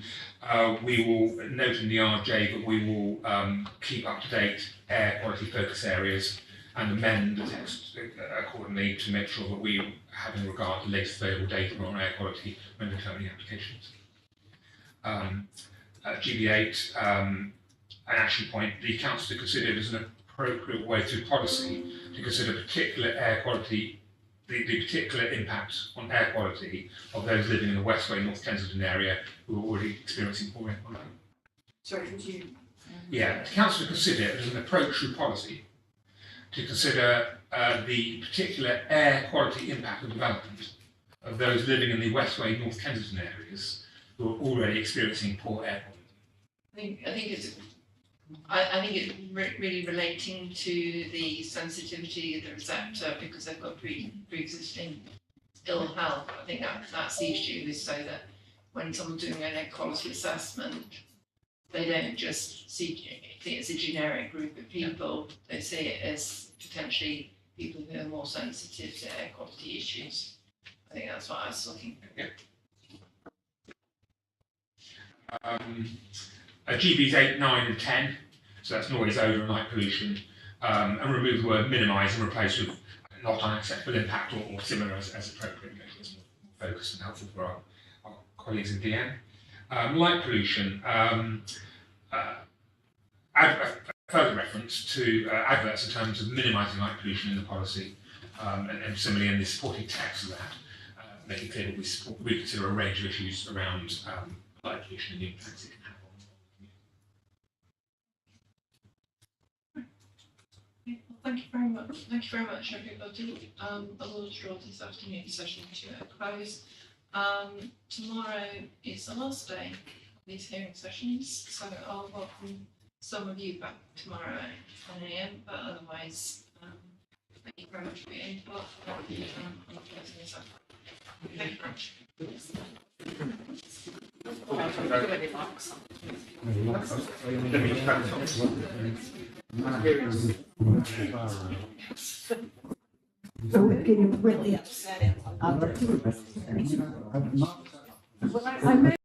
we will note in the RJ that we will keep up to date air quality focus areas and amend the text accordingly to make sure that we have in regard to latest available data on air quality when determining applications. GB8, an action point, the council to consider it as an appropriate way through policy to consider particular air quality, the particular impact on air quality of those living in the Westway, North Kensington area who are already experiencing poor air quality. Sorry, would you? Yeah, the council to consider it as an approach through policy to consider the particular air quality impact of development of those living in the Westway, North Kensington areas who are already experiencing poor air quality. I think it's really relating to the sensitivity of the receptor because they've got pre-existing ill health. I think that's the issue, is so that when someone's doing an air quality assessment, they don't just think it's a generic group of people, they see it as potentially people who are more sensitive to air quality issues. I think that's what I was looking at. GBs 8, 9 and 10, so that's noise, odour and light pollution, and remove the word minimise and replace with not unacceptable impact or similar as appropriate, make it more focused and helpful for our colleagues in DN. Light pollution, further reference to adverts in terms of minimising light pollution in the policy, and similarly in the supporting text of that, make it clear that we consider a range of issues around light pollution and the impacts it can have on the community. Thank you very much. Thank you very much, everybody. I will draw this afternoon session to a close. Tomorrow is the last day of these hearing sessions, so I'll welcome some of you back tomorrow at 10 AM, but otherwise, thank you very much for your input. On closing this up. Thank you very much. So we're getting really upset. Well, I may